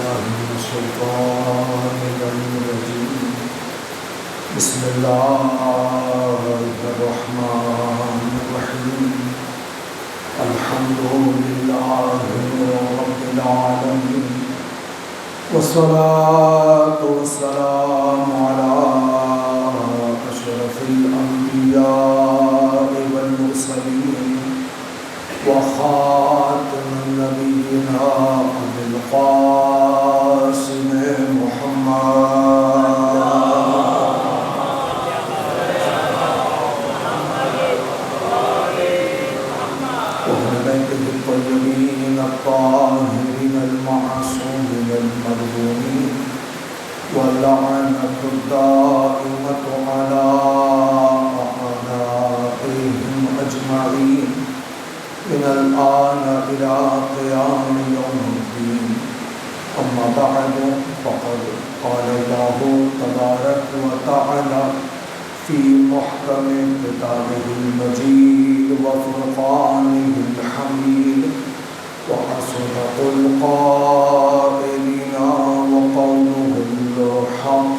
بالله من الشيطان الرجيم. بسم الله الرحمن الرحيم. الحمد لله رب العالمين، والصلاة والسلام على أشرف الأنبياء والمرسلين وخاتم النبيين أبي القاسم محمد وأهل بيته الطيبين الطاهرين المعصومين المرحومين، واللعنة الدائمة على أعدائهم أجمعين من الآن إلى قيام يوم الدين. أما بعد، فقد قال الله تبارك وتعالى في محكم كتابه المجيد وفرقانه الحميد: وأصدق القائلين وقوله الحق.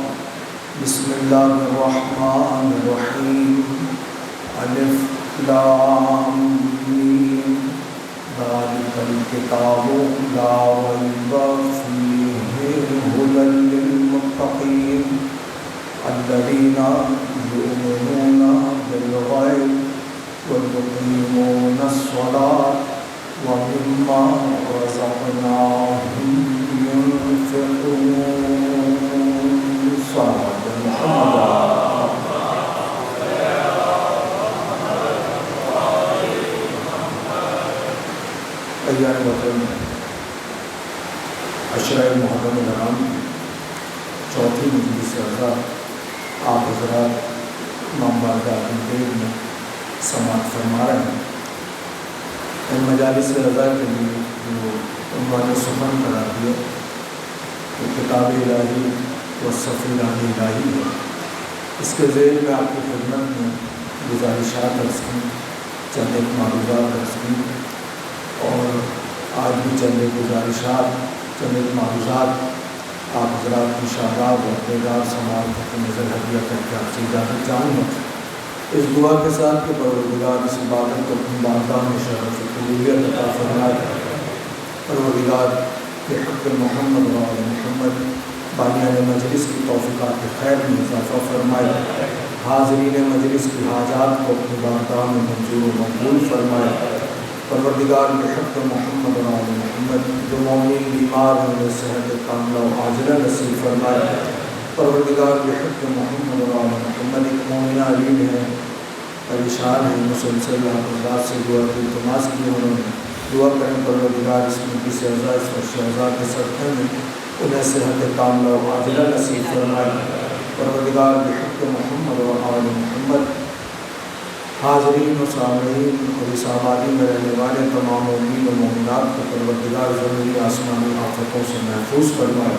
بسم الله الرحمن الرحيم. ألف لام ميم. ذلك الكتاب لا ريب فيه هدى للمتقين الذين يؤمنون بالغيب ويقيمون الصلاة ومما رزقناهم ينفقون. صلى محمد. ایام وطن، عشرۂ محرم الحرام، چوتھی مجلس عزا آپ حضرات امام بارگاہ دیر میں سماعت فرما رہے ہیں. ان مجالس عزا کے لیے جو عنوان سخن قرار دیا کہ کتاب الہی و سفیران الہی ہے، اس کے ذیل میں آپ کی خدمت میں گزارشات عرض کی، چند ایک معروضات عرض کی، اور آج بھی چند ایک گزارشات، چند ایک معروضات آپ حضرات کی شاداب اور بیدار سماعت کی نظر ہدیہ کر کے آپ سے اجازت چاہوں گا، اس دعا کے ساتھ کہ پروردگار اس عبادت کو اپنی بارگاہ میں شرف و قبولیت عطا فرمائے. پروردگار کے حق محمد و آل محمد بانیان مجلس کی توفیقات خیر میں اضافہ فرمائے. حاضرین مجلس کی حاجات کو اپنی بارگاہ میں منظور و مقبول فرمائے. پروردگار کے حق محمد و آل محمد جو مومنین بیمار ہیں انہیں صحت کاملہ و عاجلہ نصیب فرمائے. پروردگار کے حق محمد و آل محمد ایک مومنہ علیم ہیں، پریشان ہیں، مسلسل حضرات سے دعا کی التماس کی انہوں نے. دعا کریں پروردگار اس مجلس عزا، اس فرش عزا کے صدقے میں انہیں صحت کاملہ و عاجلہ نصیب فرمائے. پروردگار کے حق محمد و آل محمد حاضرین و سامعین اور اس آبادی میں رہنے والے تمام مومنین و مومنات کو پروردگار زمینی آسمانی آفتوں سے محفوظ فرمائے.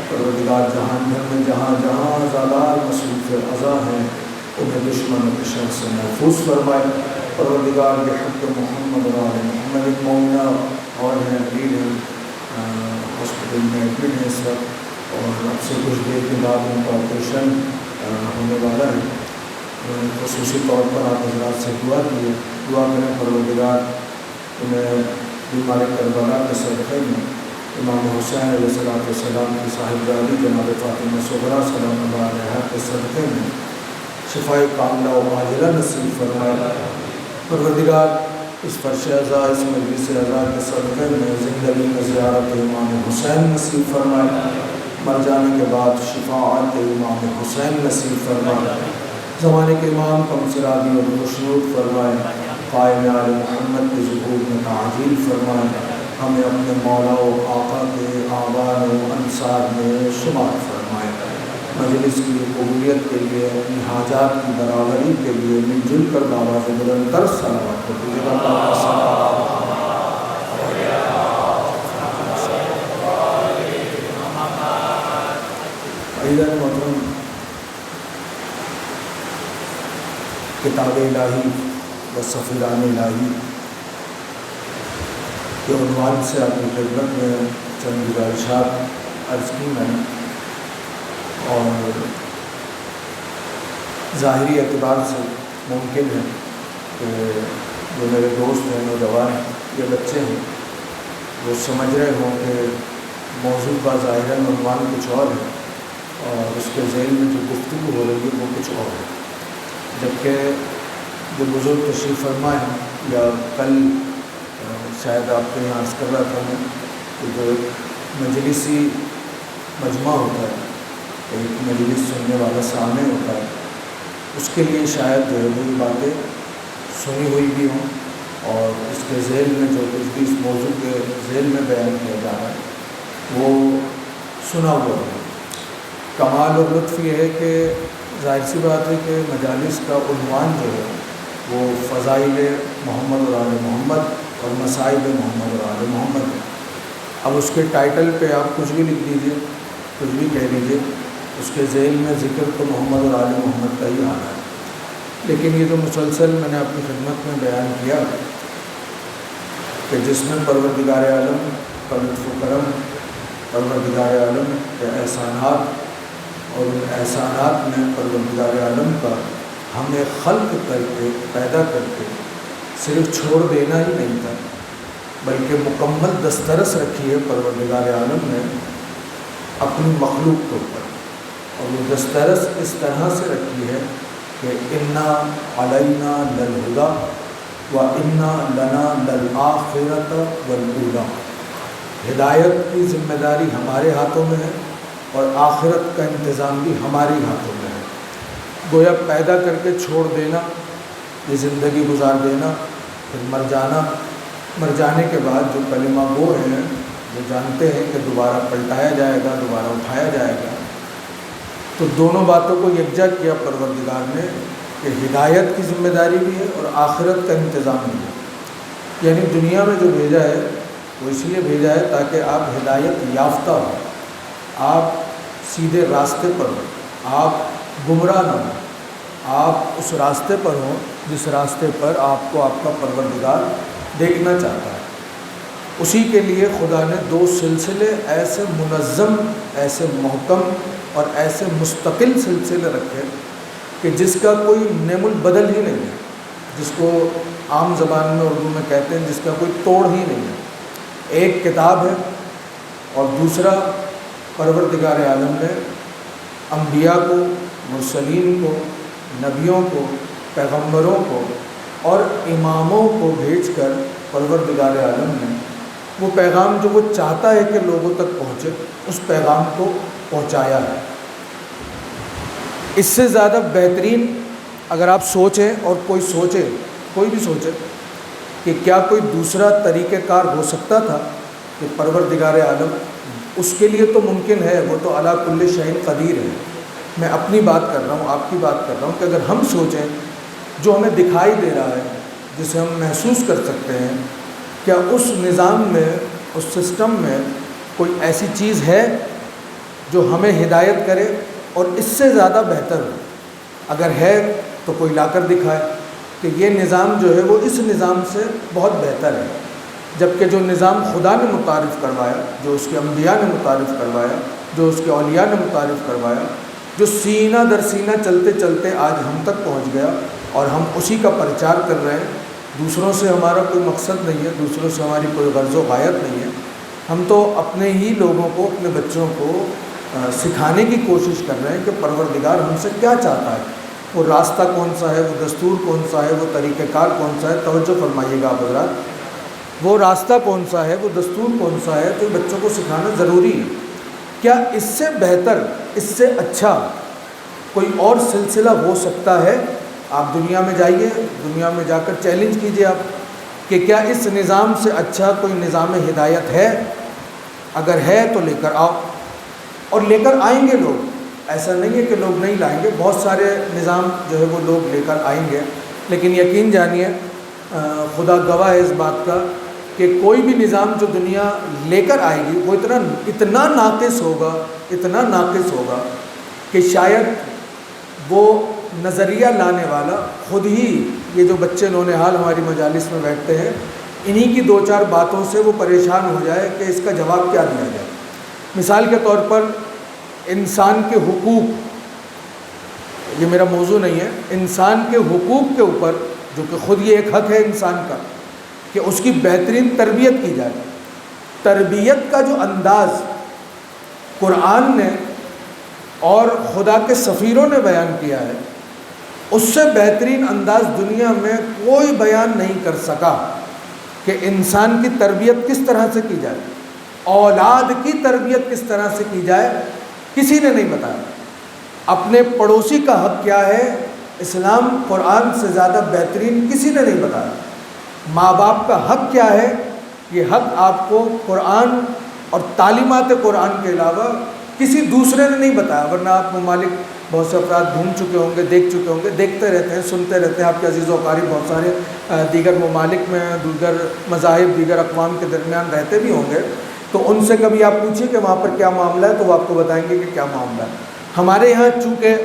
پروردگار جہان بھر میں جہاں جہاں زادار مصروف اعضا ہیں انہیں دشمن و شر سے محفوظ فرمائے. پروردگار کے حق محمد و آل محمد ایک مومنہ اور ہیں، امیر ہیں، ہاسپٹل میں ایڈمٹ ہیں اس وقت، اور اب سے کچھ دیر کے بعد ان کا آپریشن ہونے والا ہے. خصوصی طور پر آپ حضرات سے دعا کیے، دعا کریں پروردگار انہیں بیمار کربلا کے صدقے میں امام حسین علیہ السلام کی صاحبزادی جناب فاطمہ صغریٰ سلام اللہ علیہا کے صدقے میں شفاء کاملہ و عاجلہ نصیب فرمائے. پروردگار اس فرش عزا، اس مجلس عزا کے صدقے میں زندگی میں زیارت امام حسین نصیب فرمائے، مر جانے کے بعد شفاعت امام حسین نصیب فرمائے. زمانے کے امام کو مسرادی اور خوشنود فرمائے. قائم آل محمد کے ظہور میں تعجیل فرمائے. ہمیں اپنے مولا و آقا کے آبان و انصار میں شمار فرمائے. مجلس کی قبولیت کے لیے، اپنی حاجات کی برابری کے لیے مل جل کر بابا سے بلندر صلوات کو دیجیے گا. محترم، کتاب الہی و سفیران الہی کے عنوان سے آپ کی خدمت میں چند گزارشات عرض کی میں نے، اور ظاہری اعتبار سے ممکن ہے کہ جو میرے دوست ہیں، نوجوان یا بچے ہیں، وہ سمجھ رہے ہوں کہ موضوع کا ظاہراً عنوان کچھ اور ہے اور اس کے ذیل میں جو گفتگو ہو رہی ہے وہ کچھ اور ہے، جبکہ جو بزرگ تشریف فرما ہے، یا کل شاید آپ کے یہاں عرض کر رہا تھا میں کہ جو مجلسی مجمع ہوتا ہے، ایک مجلس سننے والا سامع ہوتا ہے، اس کے لیے شاید جو ہے وہ باتیں سنی ہوئی بھی ہوں، اور اس کے ذیل میں جو کچھ بھی اس موضوع کے ذیل میں بیان کیا جا رہا ہے وہ سنا ہوا ہے۔ کمال اور لطف یہ ہے کہ ظاہر سی بات ہے کہ مجالس کا عنوان جو ہے وہ فضائل محمد اور آل محمد اور مصائب محمد اور آل محمد ہے۔ اب اس کے ٹائٹل پہ آپ کچھ بھی لکھ دیجئے، کچھ بھی کہہ لیجئے، اس کے ذیل میں ذکر تو محمد اور آل محمد کا ہی آ رہا ہے، لیکن یہ جو مسلسل میں نے اپنی خدمت میں بیان کیا کہ جس میں پروردگار عالم کا لطف و کرم، پروردگار عالم کے احسانات، اور ان احسانات میں پروردگار عالم کا ہمیں خلق کر کے، پیدا کر کے صرف چھوڑ دینا ہی نہیں تھا، بلکہ مکمل دسترس رکھی ہے پروردگار عالم نے اپنی مخلوق کے اوپر، اور وہ دسترس اس طرح سے رکھی ہے کہ انا علینا للہدی و انا لنا للآخرۃ والاولی، ہدایت کی ذمہ داری ہمارے ہاتھوں میں ہے اور آخرت کا انتظام بھی ہمارے ہاتھوں میں ہے۔ گویا پیدا کر کے چھوڑ دینا، یہ زندگی گزار دینا، پھر مر جانا، مر جانے کے بعد جو کلمہ گو ہیں وہ جانتے ہیں کہ دوبارہ پلٹایا جائے گا، دوبارہ اٹھایا جائے گا، تو دونوں باتوں کو یکجا کیا پروردگار نے کہ ہدایت کی ذمہ داری بھی ہے اور آخرت کا انتظام بھی ہے۔ یعنی دنیا میں جو بھیجا ہے وہ اس لیے بھیجا ہے تاکہ آپ ہدایت یافتہ ہو، آپ سیدھے راستے پر ہوں، آپ گمراہ نہ ہوں، آپ اس راستے پر ہوں جس راستے پر آپ کو آپ کا پروردگار دیکھنا چاہتا ہے۔ اسی کے لیے خدا نے دو سلسلے ایسے منظم، ایسے محکم اور ایسے مستقل سلسلے رکھے کہ جس کا کوئی نیم البدل ہی نہیں ہے، جس کو عام زبان میں اردو میں کہتے ہیں جس کا کوئی توڑ ہی نہیں ہے۔ ایک کتاب ہے اور دوسرا پروردگار عالم نے انبیاء کو، مرسلین کو، نبیوں کو، پیغمبروں کو اور اماموں کو بھیج کر پروردگار عالم نے وہ پیغام جو وہ چاہتا ہے کہ لوگوں تک پہنچے، اس پیغام کو پہنچایا ہے۔ اس سے زیادہ بہترین اگر آپ سوچیں، اور کوئی سوچے، کوئی بھی سوچے کہ کیا کوئی دوسرا طریقہ کار ہو سکتا تھا کہ پروردگار عالم، اس کے لیے تو ممکن ہے، وہ تو علی کل شیء قدیر ہے۔ میں اپنی بات کر رہا ہوں، آپ کی بات کر رہا ہوں کہ اگر ہم سوچیں جو ہمیں دکھائی دے رہا ہے، جسے ہم محسوس کر سکتے ہیں، کیا اس نظام میں، اس سسٹم میں کوئی ایسی چیز ہے جو ہمیں ہدایت کرے اور اس سے زیادہ بہتر ہو؟ اگر ہے تو کوئی لا کر دکھائے کہ یہ نظام جو ہے وہ اس نظام سے بہت بہتر ہے، جبکہ جو نظام خدا نے متعارف کروایا، جو اس کے انبیاء نے متعارف کروایا، جو اس کے اولیاء نے متعارف کروایا، جو سینہ در سینہ چلتے چلتے آج ہم تک پہنچ گیا اور ہم اسی کا پرچار کر رہے ہیں۔ دوسروں سے ہمارا کوئی مقصد نہیں ہے، دوسروں سے ہماری کوئی غرض و غایت نہیں ہے، ہم تو اپنے ہی لوگوں کو، اپنے بچوں کو سکھانے کی کوشش کر رہے ہیں کہ پروردگار ہم سے کیا چاہتا ہے، وہ راستہ کون سا ہے، وہ دستور کون سا ہے، وہ طریقہ کار کون سا ہے۔ توجہ فرمائیے گا آپ حضرات، وہ راستہ کون سا ہے، وہ دستور کون سا ہے، جو بچوں کو سکھانا ضروری ہے۔ کیا اس سے بہتر، اس سے اچھا کوئی اور سلسلہ ہو سکتا ہے؟ آپ دنیا میں جائیے، دنیا میں جا کر چیلنج کیجئے آپ کہ کیا اس نظام سے اچھا کوئی نظام ہدایت ہے؟ اگر ہے تو لے کر آؤ، اور لے کر آئیں گے لوگ، ایسا نہیں ہے کہ لوگ نہیں لائیں گے، بہت سارے نظام جو ہے وہ لوگ لے کر آئیں گے، لیکن یقین جانیے خدا گواہ ہے اس بات کا کہ کوئی بھی نظام جو دنیا لے کر آئے گی وہ اتنا ناقص ہوگا، اتنا ناقص ہوگا کہ شاید وہ نظریہ لانے والا خود ہی، یہ جو بچے نونے حال ہماری مجالس میں بیٹھتے ہیں، انہی کی دو چار باتوں سے وہ پریشان ہو جائے کہ اس کا جواب کیا دیا جائے۔ مثال کے طور پر انسان کے حقوق، یہ میرا موضوع نہیں ہے، انسان کے حقوق کے اوپر، جو کہ خود یہ ایک حق ہے انسان کا کہ اس کی بہترین تربیت کی جائے. تربیت کا جو انداز قرآن نے اور خدا کے سفیروں نے بیان کیا ہے، اس سے بہترین انداز دنیا میں کوئی بیان نہیں کر سکا کہ انسان کی تربیت کس طرح سے کی جائے، اولاد کی تربیت کس طرح سے کی جائے، کسی نے نہیں بتایا. اپنے پڑوسی کا حق کیا ہے، اسلام قرآن سے زیادہ بہترین کسی نے نہیں بتایا. ماں باپ کا حق کیا ہے، یہ حق آپ کو قرآن اور تعلیمات قرآن کے علاوہ کسی دوسرے نے نہیں بتایا. ورنہ آپ ممالک بہت سے افراد گھوم چکے ہوں گے، دیکھ چکے ہوں گے، دیکھتے رہتے ہیں، سنتے رہتے ہیں. آپ کے عزیز و اقارب بہت سارے دیگر ممالک میں، دیگر مذاہب، دیگر اقوام کے درمیان رہتے بھی ہوں گے، تو ان سے کبھی آپ پوچھیے کہ وہاں پر کیا معاملہ ہے، تو وہ آپ کو بتائیں گے کہ کیا معاملہ ہے. ہمارے یہاں چونکہ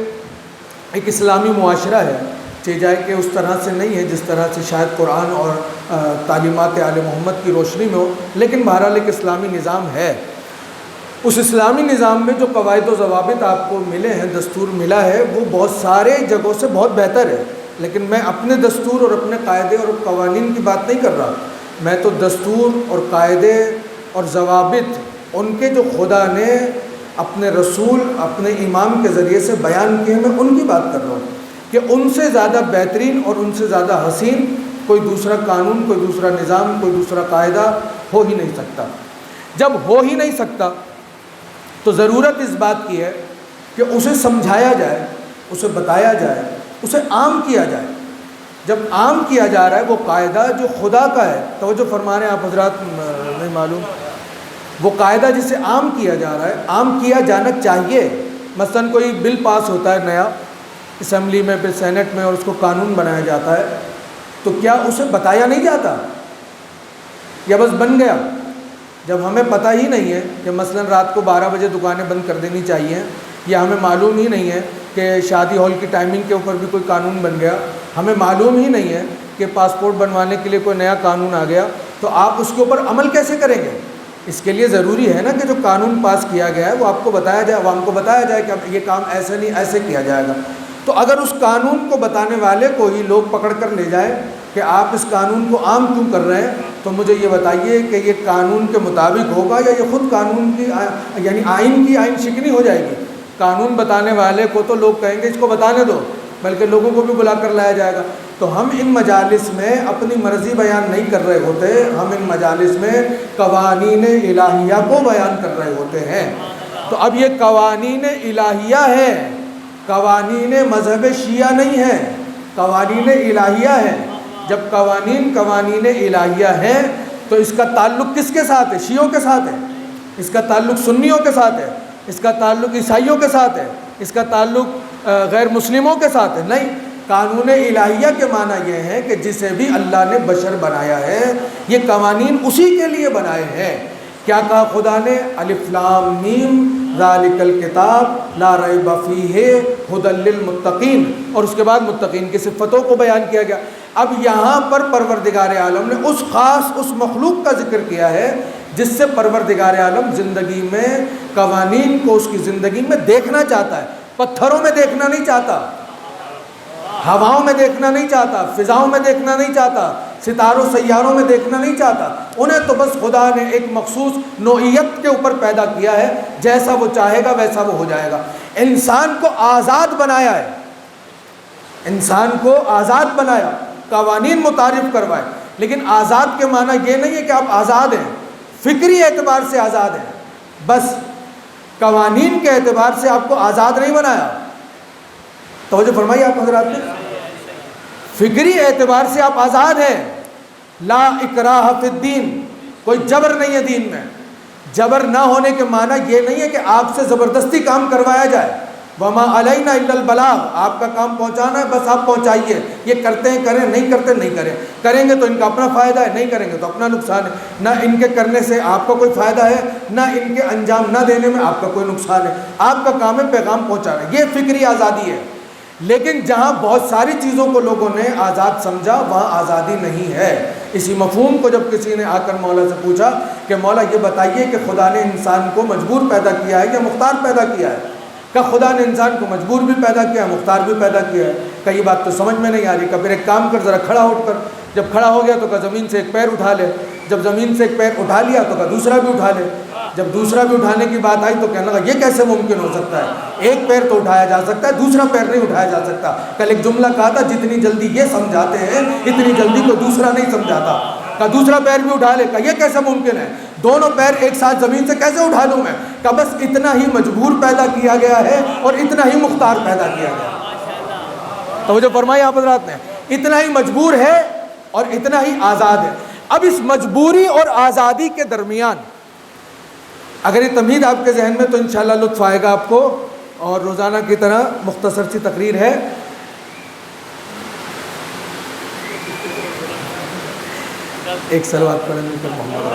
ایک اسلامی معاشرہ ہے، چاہے جائے کہ اس طرح سے نہیں ہے جس طرح سے شاید قرآن اور تعلیمات آل محمد کی روشنی میں ہو، لیکن بہرحال ایک اسلامی نظام ہے. اس اسلامی نظام میں جو قواعد و ضوابط آپ کو ملے ہیں، دستور ملا ہے، وہ بہت سارے جگہوں سے بہت بہتر ہے. لیکن میں اپنے دستور اور اپنے قاعدے اور قوانین کی بات نہیں کر رہا. میں تو دستور اور قاعدے اور ضوابط ان کے جو خدا نے اپنے رسول، اپنے امام کے ذریعے سے بیان کیے، میں ان کی بات کر رہا ہوں کہ ان سے زیادہ بہترین اور ان سے زیادہ حسین کوئی دوسرا قانون، کوئی دوسرا نظام، کوئی دوسرا قاعدہ ہو ہی نہیں سکتا. جب ہو ہی نہیں سکتا تو ضرورت اس بات کی ہے کہ اسے سمجھایا جائے، اسے بتایا جائے، اسے عام کیا جائے. جب عام کیا جا رہا ہے وہ قاعدہ جو خدا کا ہے، توجہ فرما رہے ہیں آپ حضرات، نہیں معلوم، وہ قاعدہ جسے عام کیا جا رہا ہے، عام کیا جانا چاہیے. مثلا کوئی بل پاس ہوتا ہے نیا اسمبلی میں، پھر سینٹ میں، اور اس کو قانون بنایا جاتا ہے، تو کیا اسے بتایا نہیں جاتا یا بس بن گیا؟ جب ہمیں پتہ ہی نہیں ہے کہ مثلا رات کو 12 بجے دکانیں بند کر دینی چاہیے، یا ہمیں معلوم ہی نہیں ہے کہ شادی ہال کی ٹائمنگ کے اوپر بھی کوئی قانون بن گیا، ہمیں معلوم ہی نہیں ہے کہ پاسپورٹ بنوانے کے لیے کوئی نیا قانون آ گیا، تو آپ اس کے اوپر عمل کیسے کریں گے؟ اس کے لیے ضروری ہے نا کہ جو قانون پاس کیا گیا ہے وہ آپ کو بتایا جائے، عوام کو بتایا جائے کہ یہ کام ایسے نہیں، ایسے کیا جائے گا. تو اگر اس قانون کو بتانے والے کو ہی لوگ پکڑ کر لے جائے کہ آپ اس قانون کو عام کیوں کر رہے ہیں، تو مجھے یہ بتائیے کہ یہ قانون کے مطابق ہوگا یا یہ خود قانون کی یعنی آئین کی آئین شکنی ہو جائے گی؟ قانون بتانے والے کو تو لوگ کہیں گے اس کو بتانے دو، بلکہ لوگوں کو بھی بلا کر لایا جائے گا. تو ہم ان مجالس میں اپنی مرضی بیان نہیں کر رہے ہوتے، ہم ان مجالس میں قوانین الہیہ کو بیان کر رہے ہوتے ہیں. تو اب یہ قوانین الہیہ ہے، قوانین مذہب شیعہ نہیں ہے، قوانین الہیہ ہے. جب قوانین الہیہ ہیں تو اس کا تعلق کس کے ساتھ ہے؟ شیعوں کے ساتھ ہے، اس کا تعلق سنیوں کے ساتھ ہے، اس کا تعلق عیسائیوں کے ساتھ ہے، اس کا تعلق غیر مسلموں کے ساتھ ہے؟ نہیں. قانون الہیہ کے معنی یہ ہے کہ جسے بھی اللہ نے بشر بنایا ہے، یہ قوانین اسی کے لیے بنائے ہیں. کیا کہا خدا نے؟ الف لام میم ذالک الکتاب لا ریب فیہ ھدی للمتقین، اور اس کے بعد متقین کی صفتوں کو بیان کیا گیا. اب یہاں پر پروردگار عالم نے اس خاص اس مخلوق کا ذکر کیا ہے جس سے پروردگار عالم زندگی میں قوانین کو اس کی زندگی میں دیکھنا چاہتا ہے. پتھروں میں دیکھنا نہیں چاہتا، ہواؤں میں دیکھنا نہیں چاہتا، فضاؤں میں دیکھنا نہیں چاہتا، ستاروں سیاروں میں دیکھنا نہیں چاہتا. انہیں تو بس خدا نے ایک مخصوص نوعیت کے اوپر پیدا کیا ہے، جیسا وہ چاہے گا ویسا وہ ہو جائے گا. انسان کو آزاد بنایا ہے، انسان کو آزاد بنایا، قوانین متعارف کروائے. لیکن آزاد کے معنی یہ نہیں ہے کہ آپ آزاد ہیں، فکری اعتبار سے آزاد ہیں، بس قوانین کے اعتبار سے آپ کو آزاد نہیں بنایا. توجہ فرمائیے آپ حضرات نے، فکری اعتبار سے آپ آزاد ہیں. لا اکراہ فی الدین، کوئی جبر نہیں ہے دین میں. جبر نہ ہونے کے معنی یہ نہیں ہے کہ آپ سے زبردستی کام کروایا جائے. وما علینا الا البلاغ، آپ کا کام پہنچانا ہے، بس آپ پہنچائیے. یہ کرتے ہیں کریں، نہیں کرتے نہیں کریں. کریں گے تو ان کا اپنا فائدہ ہے، نہیں کریں گے تو اپنا نقصان ہے. نہ ان کے کرنے سے آپ کا کوئی فائدہ ہے، نہ ان کے انجام نہ دینے میں آپ کا کوئی نقصان ہے. آپ کا کام ہے پیغام پہنچانا. یہ فکری آزادی ہے. لیکن جہاں بہت ساری چیزوں کو لوگوں نے آزاد سمجھا، وہاں آزادی نہیں ہے. اسی مفہوم کو جب کسی نے آ کر مولا سے پوچھا کہ مولا یہ بتائیے کہ خدا نے انسان کو مجبور پیدا کیا ہے یا مختار پیدا کیا ہے؟ کہ خدا نے انسان کو مجبور بھی پیدا کیا ہے، مختار بھی پیدا کیا ہے۔ کہ یہ بات تو سمجھ میں نہیں آ رہی۔ کہ پھر ایک کام کر، ذرا کھڑا اٹھ کر، جب کھڑا ہو گیا تو کہ زمین سے ایک پیر اٹھا لے، جب زمین سے ایک پیر اٹھا لیا تو کہ دوسرا بھی اٹھا لے۔ جب دوسرا بھی اٹھانے کی بات آئی تو کہنے لگا یہ کیسے ممکن ہو سکتا ہے؟ ایک پیر تو اٹھایا جا سکتا ہے، دوسرا پیر نہیں اٹھایا جا سکتا۔ کل ایک جملہ کہا تھا، جتنی جلدی یہ سمجھاتے ہیں اتنی جلدی کوئی دوسرا نہیں سمجھاتا۔ کہ دوسرا پیر بھی اٹھا لے، کہ یہ کیسے ممکن ہے؟ دونوں پیر ایک ساتھ زمین سے کیسے اٹھا لوں میں؟ کہ بس اتنا ہی مجبور پیدا کیا گیا ہے اور اتنا ہی مختار پیدا کیا گیا ہے۔ توجہ فرمائی آپ حضرات نے، اتنا ہی مجبور ہے اور اتنا ہی آزاد ہے۔ اب اس مجبوری اور آزادی کے درمیان اگر یہ تمہید آپ کے ذہن میں تو انشاءاللہ لطف آئے گا آپ کو، اور روزانہ کی طرح مختصر سی تقریر ہے۔ ایک صلوات پڑھیں مل کر محمد۔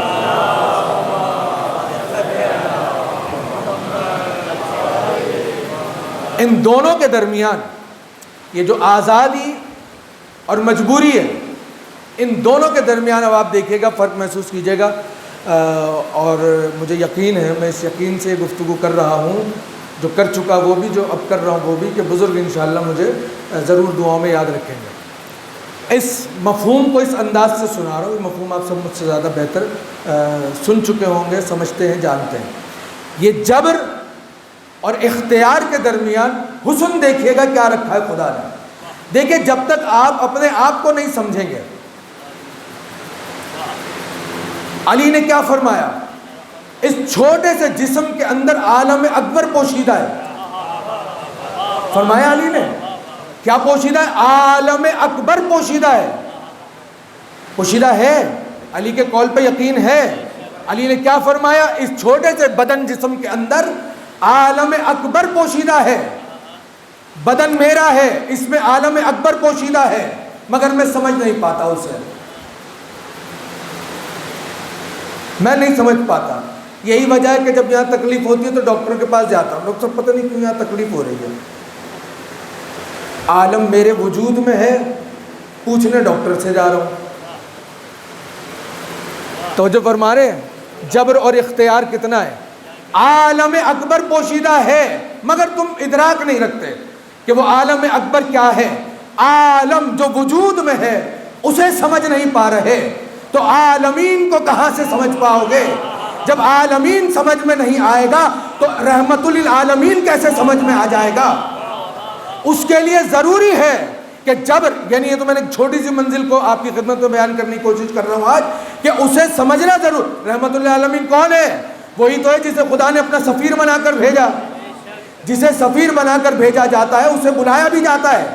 ان دونوں کے درمیان یہ جو آزادی اور مجبوری ہے، ان دونوں کے درمیان اب آپ دیکھیے گا فرق محسوس کیجیے گا، اور مجھے یقین ہے، میں اس یقین سے گفتگو کر رہا ہوں، جو کر چکا وہ بھی، جو اب کر رہا ہوں وہ بھی، کہ بزرگ انشاءاللہ مجھے ضرور دعاؤں میں یاد رکھیں گے۔ اس مفہوم کو اس انداز سے سنا رہا ہوں، یہ مفہوم آپ سب مجھ سے زیادہ بہتر سن چکے ہوں گے، سمجھتے ہیں، جانتے ہیں۔ یہ جبر اور اختیار کے درمیان حسن دیکھیے گا کیا رکھا ہے خدا نے۔ دیکھیں، جب تک آپ اپنے آپ کو نہیں سمجھیں گے، علی نے کیا فرمایا؟ اس چھوٹے سے جسم کے اندر عالم اکبر پوشیدہ ہے۔ فرمایا علی نے کیا پوشیدہ ہے؟ عالم اکبر پوشیدہ ہے۔ پوشیدہ ہے، علی کے قول پہ یقین ہے۔ علی نے کیا فرمایا؟ اس چھوٹے سے بدن جسم کے اندر عالم اکبر پوشیدہ ہے۔ بدن میرا ہے، اس میں عالم اکبر پوشیدہ ہے، مگر میں سمجھ نہیں پاتا اسے، میں نہیں سمجھ پاتا۔ یہی وجہ ہے کہ جب یہاں تکلیف ہوتی ہے تو ڈاکٹر کے پاس جاتا ہوں، ڈاکٹر صاحب پتہ نہیں کیوں یہاں تکلیف ہو رہی ہے۔ عالم میرے وجود میں ہے، پوچھنے ڈاکٹر سے جا رہا ہوں۔ توجہ فرما رہے ہیں؟ جبر اور اختیار کتنا ہے۔ عالم اکبر پوشیدہ ہے، مگر تم ادراک نہیں رکھتے کہ وہ عالم اکبر کیا ہے۔ عالم جو وجود میں ہے اسے سمجھ نہیں پا رہے تو عالمین کو کہاں سے سمجھ پاؤ گے؟ جب عالمین سمجھ میں نہیں آئے گا تو رحمت للعالمین کیسے سمجھ میں آ جائے گا؟ اس کے لیے ضروری ہے کہ جبر، یعنی یہ تو میں نے ایک چھوٹی سی منزل کو آپ کی خدمت میں بیان کرنے کی کوشش کر رہا ہوں آج، کہ اسے سمجھنا ضرور۔ رحمت للعالمین کون ہے؟ وہی تو ہے جسے خدا نے اپنا سفیر بنا کر بھیجا۔ جسے سفیر بنا کر بھیجا جاتا ہے اسے بلایا بھی جاتا ہے۔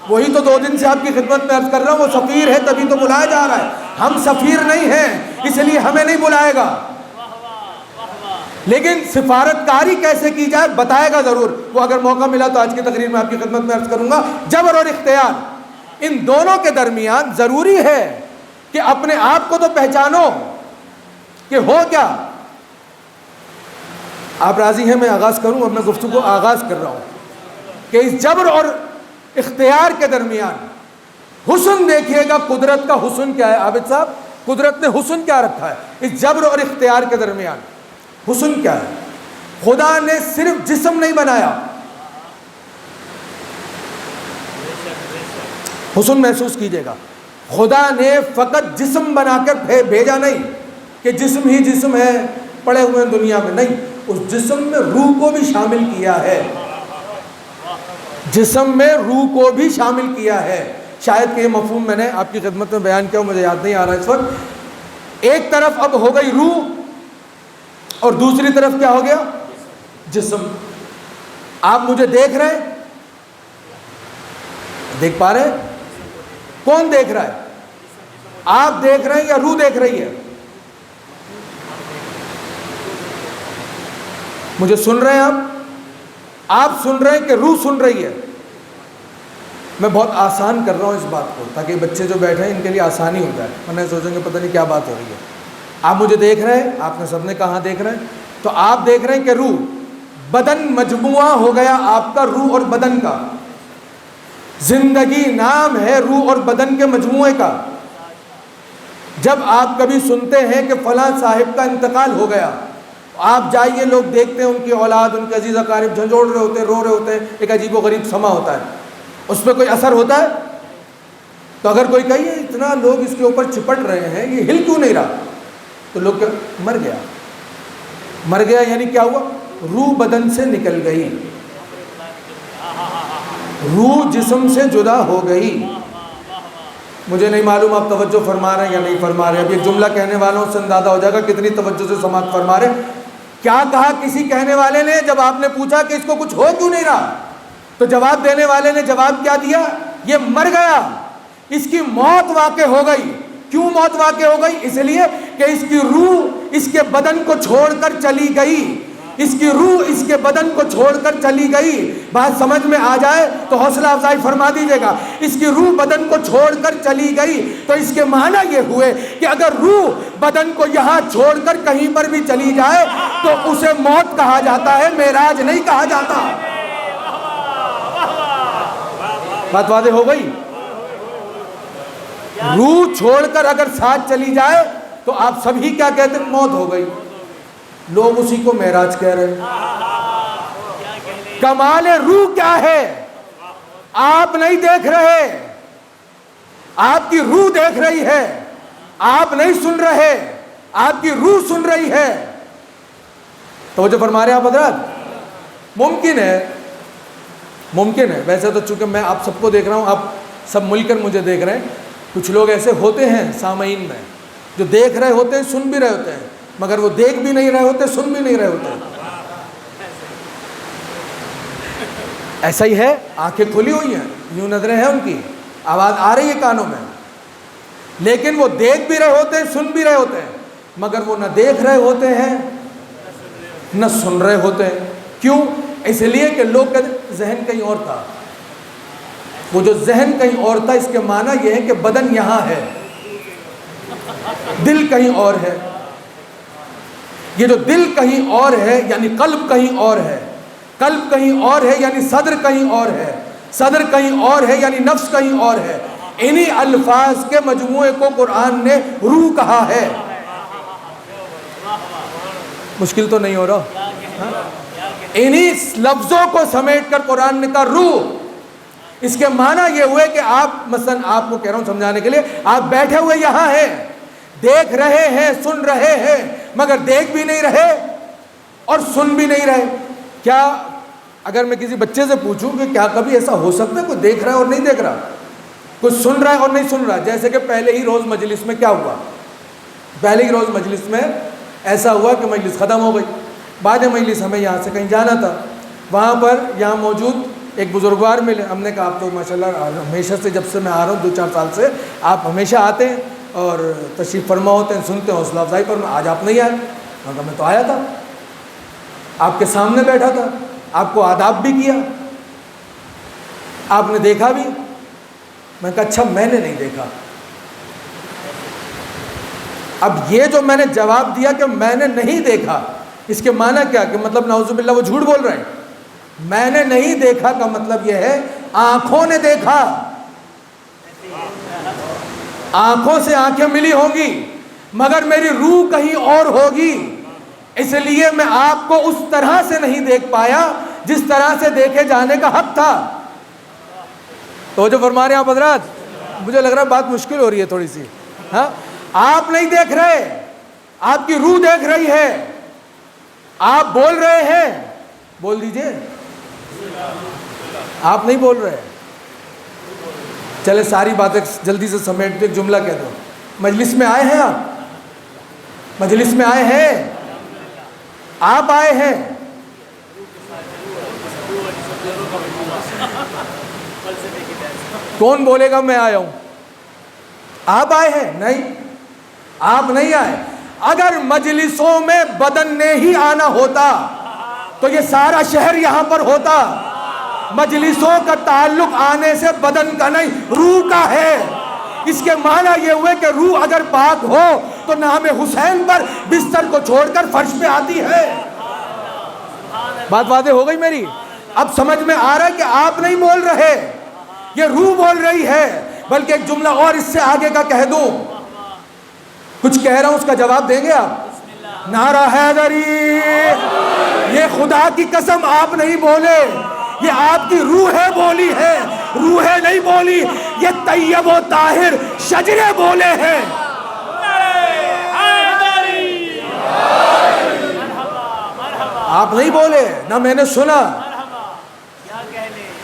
وہی تو 2 دن سے آپ کی خدمت میں عرض کر رہا ہوں، وہ سفیر ہے تبھی تو بلایا جا رہا ہے۔ ہم سفیر نہیں ہیں اس لیے ہمیں نہیں بلائے گا، لیکن سفارت کاری کیسے کی جائے بتائے گا ضرور۔ وہ اگر موقع ملا تو آج کی تقریر میں آپ کی خدمت میں عرض کروں گا۔ جبر اور اختیار، ان دونوں کے درمیان ضروری ہے کہ اپنے آپ کو تو پہچانو کہ ہو کیا۔ آپ راضی ہیں میں آغاز کروں؟ اب میں گفتگو آغاز کر رہا ہوں کہ اس جبر اور اختیار کے درمیان حسن دیکھیے گا۔ قدرت کا حسن کیا ہے عابد صاحب؟ قدرت نے حسن کیا رکھا ہے اس جبر اور اختیار کے درمیان؟ حسن کیا ہے؟ خدا نے صرف جسم نہیں بنایا، حسن محسوس کیجئے گا، خدا نے فقط جسم بنا کر بھیجا نہیں کہ جسم ہی جسم ہے پڑے ہوئے دنیا میں، نہیں، اس جسم میں روح کو بھی شامل کیا ہے۔ جسم میں روح کو بھی شامل کیا ہے۔ شاید کہ یہ مفہوم میں نے آپ کی خدمت میں بیان کیا، مجھے یاد نہیں آ رہا اس وقت۔ ایک طرف اب ہو گئی روح اور دوسری طرف کیا ہو گیا؟ جسم۔ آپ مجھے دیکھ رہے ہیں، دیکھ پا رہے ہیں؟ کون دیکھ رہا ہے؟ آپ دیکھ رہے ہیں یا روح دیکھ رہی ہے؟ مجھے سن رہے ہیں آپ سن رہے ہیں کہ روح سن رہی ہے؟ میں بہت آسان کر رہا ہوں اس بات کو تاکہ بچے جو بیٹھے ہیں ان کے لیے آسانی ہو جائے، ورنہ سوچیں گے پتہ نہیں کیا بات ہو رہی ہے۔ آپ مجھے دیکھ رہے ہیں، آپ نے سب نے کہاں دیکھ رہے ہیں؟ تو آپ دیکھ رہے ہیں کہ روح، بدن مجموعہ ہو گیا آپ کا روح اور بدن کا۔ زندگی نام ہے روح اور بدن کے مجموعے کا۔ جب آپ کبھی سنتے ہیں کہ فلاں صاحب کا انتقال ہو گیا، آپ جائیے، لوگ دیکھتے ہیں ان کی اولاد، ان کے عزیز اقارب جھنجھوڑ رہے ہوتے ہیں، رو رہے ہوتے ہیں، ایک عجیب و غریب سما ہوتا ہے، اس پہ کوئی اثر ہوتا ہے؟ تو اگر کوئی کہیے اتنا لوگ اس کے اوپر چپٹ رہے ہیں، یہ ہل کیوں نہیں رہا؟ تو لوگ مر گیا، مر گیا یعنی کیا ہوا؟ روح بدن سے نکل گئی، روح جسم سے جدا ہو گئی۔ مجھے نہیں معلوم آپ توجہ فرما رہے ہیں یا نہیں فرما رہے ہیں، اب ایک جملہ کہنے والوں سے اندازہ ہو جائے گا کتنی توجہ سے سماعت فرما رہے ہیں۔ کیا کہا کسی کہنے والے نے جب آپ نے پوچھا کہ اس کو کچھ ہو کیوں نہیں رہا؟ تو جواب دینے والے نے جواب کیا دیا؟ یہ مر گیا، اس کی موت واقع ہو گئی۔ کیوں موت واقع ہو گئی؟ اس لیے کہ اس کی روح اس کے بدن کو چھوڑ کر چلی گئی، اس کی روح اس کے بدن کو چھوڑ کر چلی گئی۔ بات سمجھ میں آ جائے تو حوصلہ افزائی فرما دیجیے گا۔ اس کی روح بدن کو چھوڑ کر چلی گئی، تو اس کے معنی یہ ہوئے کہ اگر روح بدن کو یہاں چھوڑ کر کہیں پر بھی چلی جائے تو اسے موت کہا جاتا ہے، معراج نہیں کہا جاتا۔ بات واضح ہو گئی؟ روح چھوڑ کر اگر ساتھ چلی جائے تو آپ سبھی کیا کہتے ہیں؟ موت ہو گئی۔ لوگ اسی کو معراج کہہ رہے ہیں۔ کمال روح کیا ہے؟ آپ نہیں دیکھ رہے، آپ کی روح دیکھ رہی ہے، آپ نہیں سن رہے، آپ کی روح سن رہی ہے۔ توجہ فرما رہے ہیں آپ حضرات؟ ممکن ہے ویسے تو، چونکہ میں آپ سب کو دیکھ رہا ہوں، آپ سب مل کر مجھے دیکھ رہے ہیں، کچھ لوگ ایسے ہوتے ہیں سامعین میں جو دیکھ رہے ہوتے ہیں، سن بھی رہے ہوتے ہیں، مگر وہ دیکھ بھی نہیں رہے ہوتے، سن بھی نہیں رہے ہوتے۔ ایسا ہی ہے، آنکھیں کھلی ہوئی ہیں، یوں نظریں ہیں ان کی، آواز آ رہی ہے کانوں میں، لیکن وہ دیکھ بھی رہے ہوتے ہیں، سن بھی رہے ہوتے ہیں، مگر وہ نہ دیکھ رہے ہوتے ہیں نہ سن رہے ہوتے ہیں۔ کیوں؟ اس لیے کہ لوگ کہتے ہیں ذہن کہیں اور تھا۔ وہ جو ذہن کہیں اور تھا، اس کے معنی یہ ہے کہ بدن یہاں ہے، دل کہیں اور ہے۔ یہ جو دل کہیں اور ہے یعنی قلب کہیں اور ہے، قلب کہیں اور ہے یعنی صدر کہیں اور ہے، صدر کہیں اور ہے یعنی نفس کہیں اور ہے۔ انہی الفاظ کے مجموعے کو قرآن نے روح کہا ہے۔ مشکل تو نہیں ہو رہا؟ انہی لفظوں کو سمیٹ کر قرآن نے کہا روح۔ اس کے معنی یہ ہوئے کہ آپ مثلا، آپ کو کہہ رہا ہوں سمجھانے کے لیے، آپ بیٹھے ہوئے یہاں ہیں، دیکھ رہے ہیں، سن رہے ہیں، مگر دیکھ بھی نہیں رہے اور سن بھی نہیں رہے۔ کیا اگر میں کسی بچے سے پوچھوں کہ کیا کبھی ایسا ہو سکتا ہے کوئی دیکھ رہا ہے اور نہیں دیکھ رہا، کوئی سن رہا ہے اور نہیں سن رہا؟ جیسے کہ پہلے ہی روز مجلس میں کیا ہوا، پہلے ہی روز مجلس میں ایسا ہوا کہ مجلس ختم ہو گئی، بعد مجلس ہمیں یہاں سے کہیں جانا تھا، وہاں پر یہاں موجود ایک بزرگوار ملے، ہم نے کہا آپ تو ماشاءاللہ ہمیشہ سے، جب سے میں آ رہا ہوں 2-4 سال سے، آپ ہمیشہ آتے ہیں اور تشریف فرما ہوتے ہیں، سنتے ہیں، حوصلہ افزائی پر آج آپ نہیں آئے۔ میں کہا میں تو آیا تھا، آپ کے سامنے بیٹھا تھا، آپ کو آداب بھی کیا، آپ نے دیکھا بھی۔ میں کہا اچھا میں نے نہیں دیکھا۔ اب یہ جو میں نے جواب دیا کہ میں نے نہیں دیکھا، اس کے معنی کیا کہ مطلب نعوذ باللہ وہ جھوٹ بول رہے ہیں؟ میں نے نہیں دیکھا کا مطلب یہ ہے آنکھوں نے دیکھا، آنکھوں سے آنکھیں ملی ہوں گی مگر میری روح کہیں اور ہوگی، اس لیے میں آپ کو اس طرح سے نہیں دیکھ پایا جس طرح سے دیکھے جانے کا حق تھا۔ تو جو فرما رہے ہیں آپ حضرات، مجھے لگ رہا ہے بات مشکل ہو رہی ہے تھوڑی سی۔ ہاں، آپ نہیں دیکھ رہے، آپ کی روح دیکھ رہی ہے، آپ بول رہے ہیں، بول دیجئے، آپ نہیں بول رہے۔ چلے ساری باتیں جلدی سے سمیٹ دو، ایک جملہ کہہ دو۔ مجلس میں آئے ہیں آپ، مجلس میں آئے ہیں، آپ آئے ہیں، کون بولے گا میں آیا ہوں؟ آپ آئے ہیں؟ نہیں، آپ نہیں آئے۔ اگر مجلسوں میں بدن نے ہی آنا ہوتا تو یہ سارا شہر یہاں پر ہوتا۔ مجلسوں کا تعلق آنے سے بدن کا نہیں، روح کا ہے۔ اس کے معنی یہ ہوئے کہ روح اگر پاک ہو تو نام حسین پر بستر کو چھوڑ کر فرش پہ آتی ہے۔ بات واضح ہو گئی میری؟ اب سمجھ میں آ رہا ہے کہ آپ نہیں بول رہے، یہ روح بول رہی ہے۔ بلکہ ایک جملہ اور اس سے آگے کا کہہ دوں، کچھ کہہ رہا ہوں، اس کا جواب دیں گے آپ؟ نعرہ حیدری! یہ خدا کی قسم آپ نہیں بولے، یہ آپ کی روح بولی ہے، روح نہیں بولی، یہ طیب و طاہر شجرے بولے ہیں۔ آپ نہیں بولے، نہ میں نے سنا۔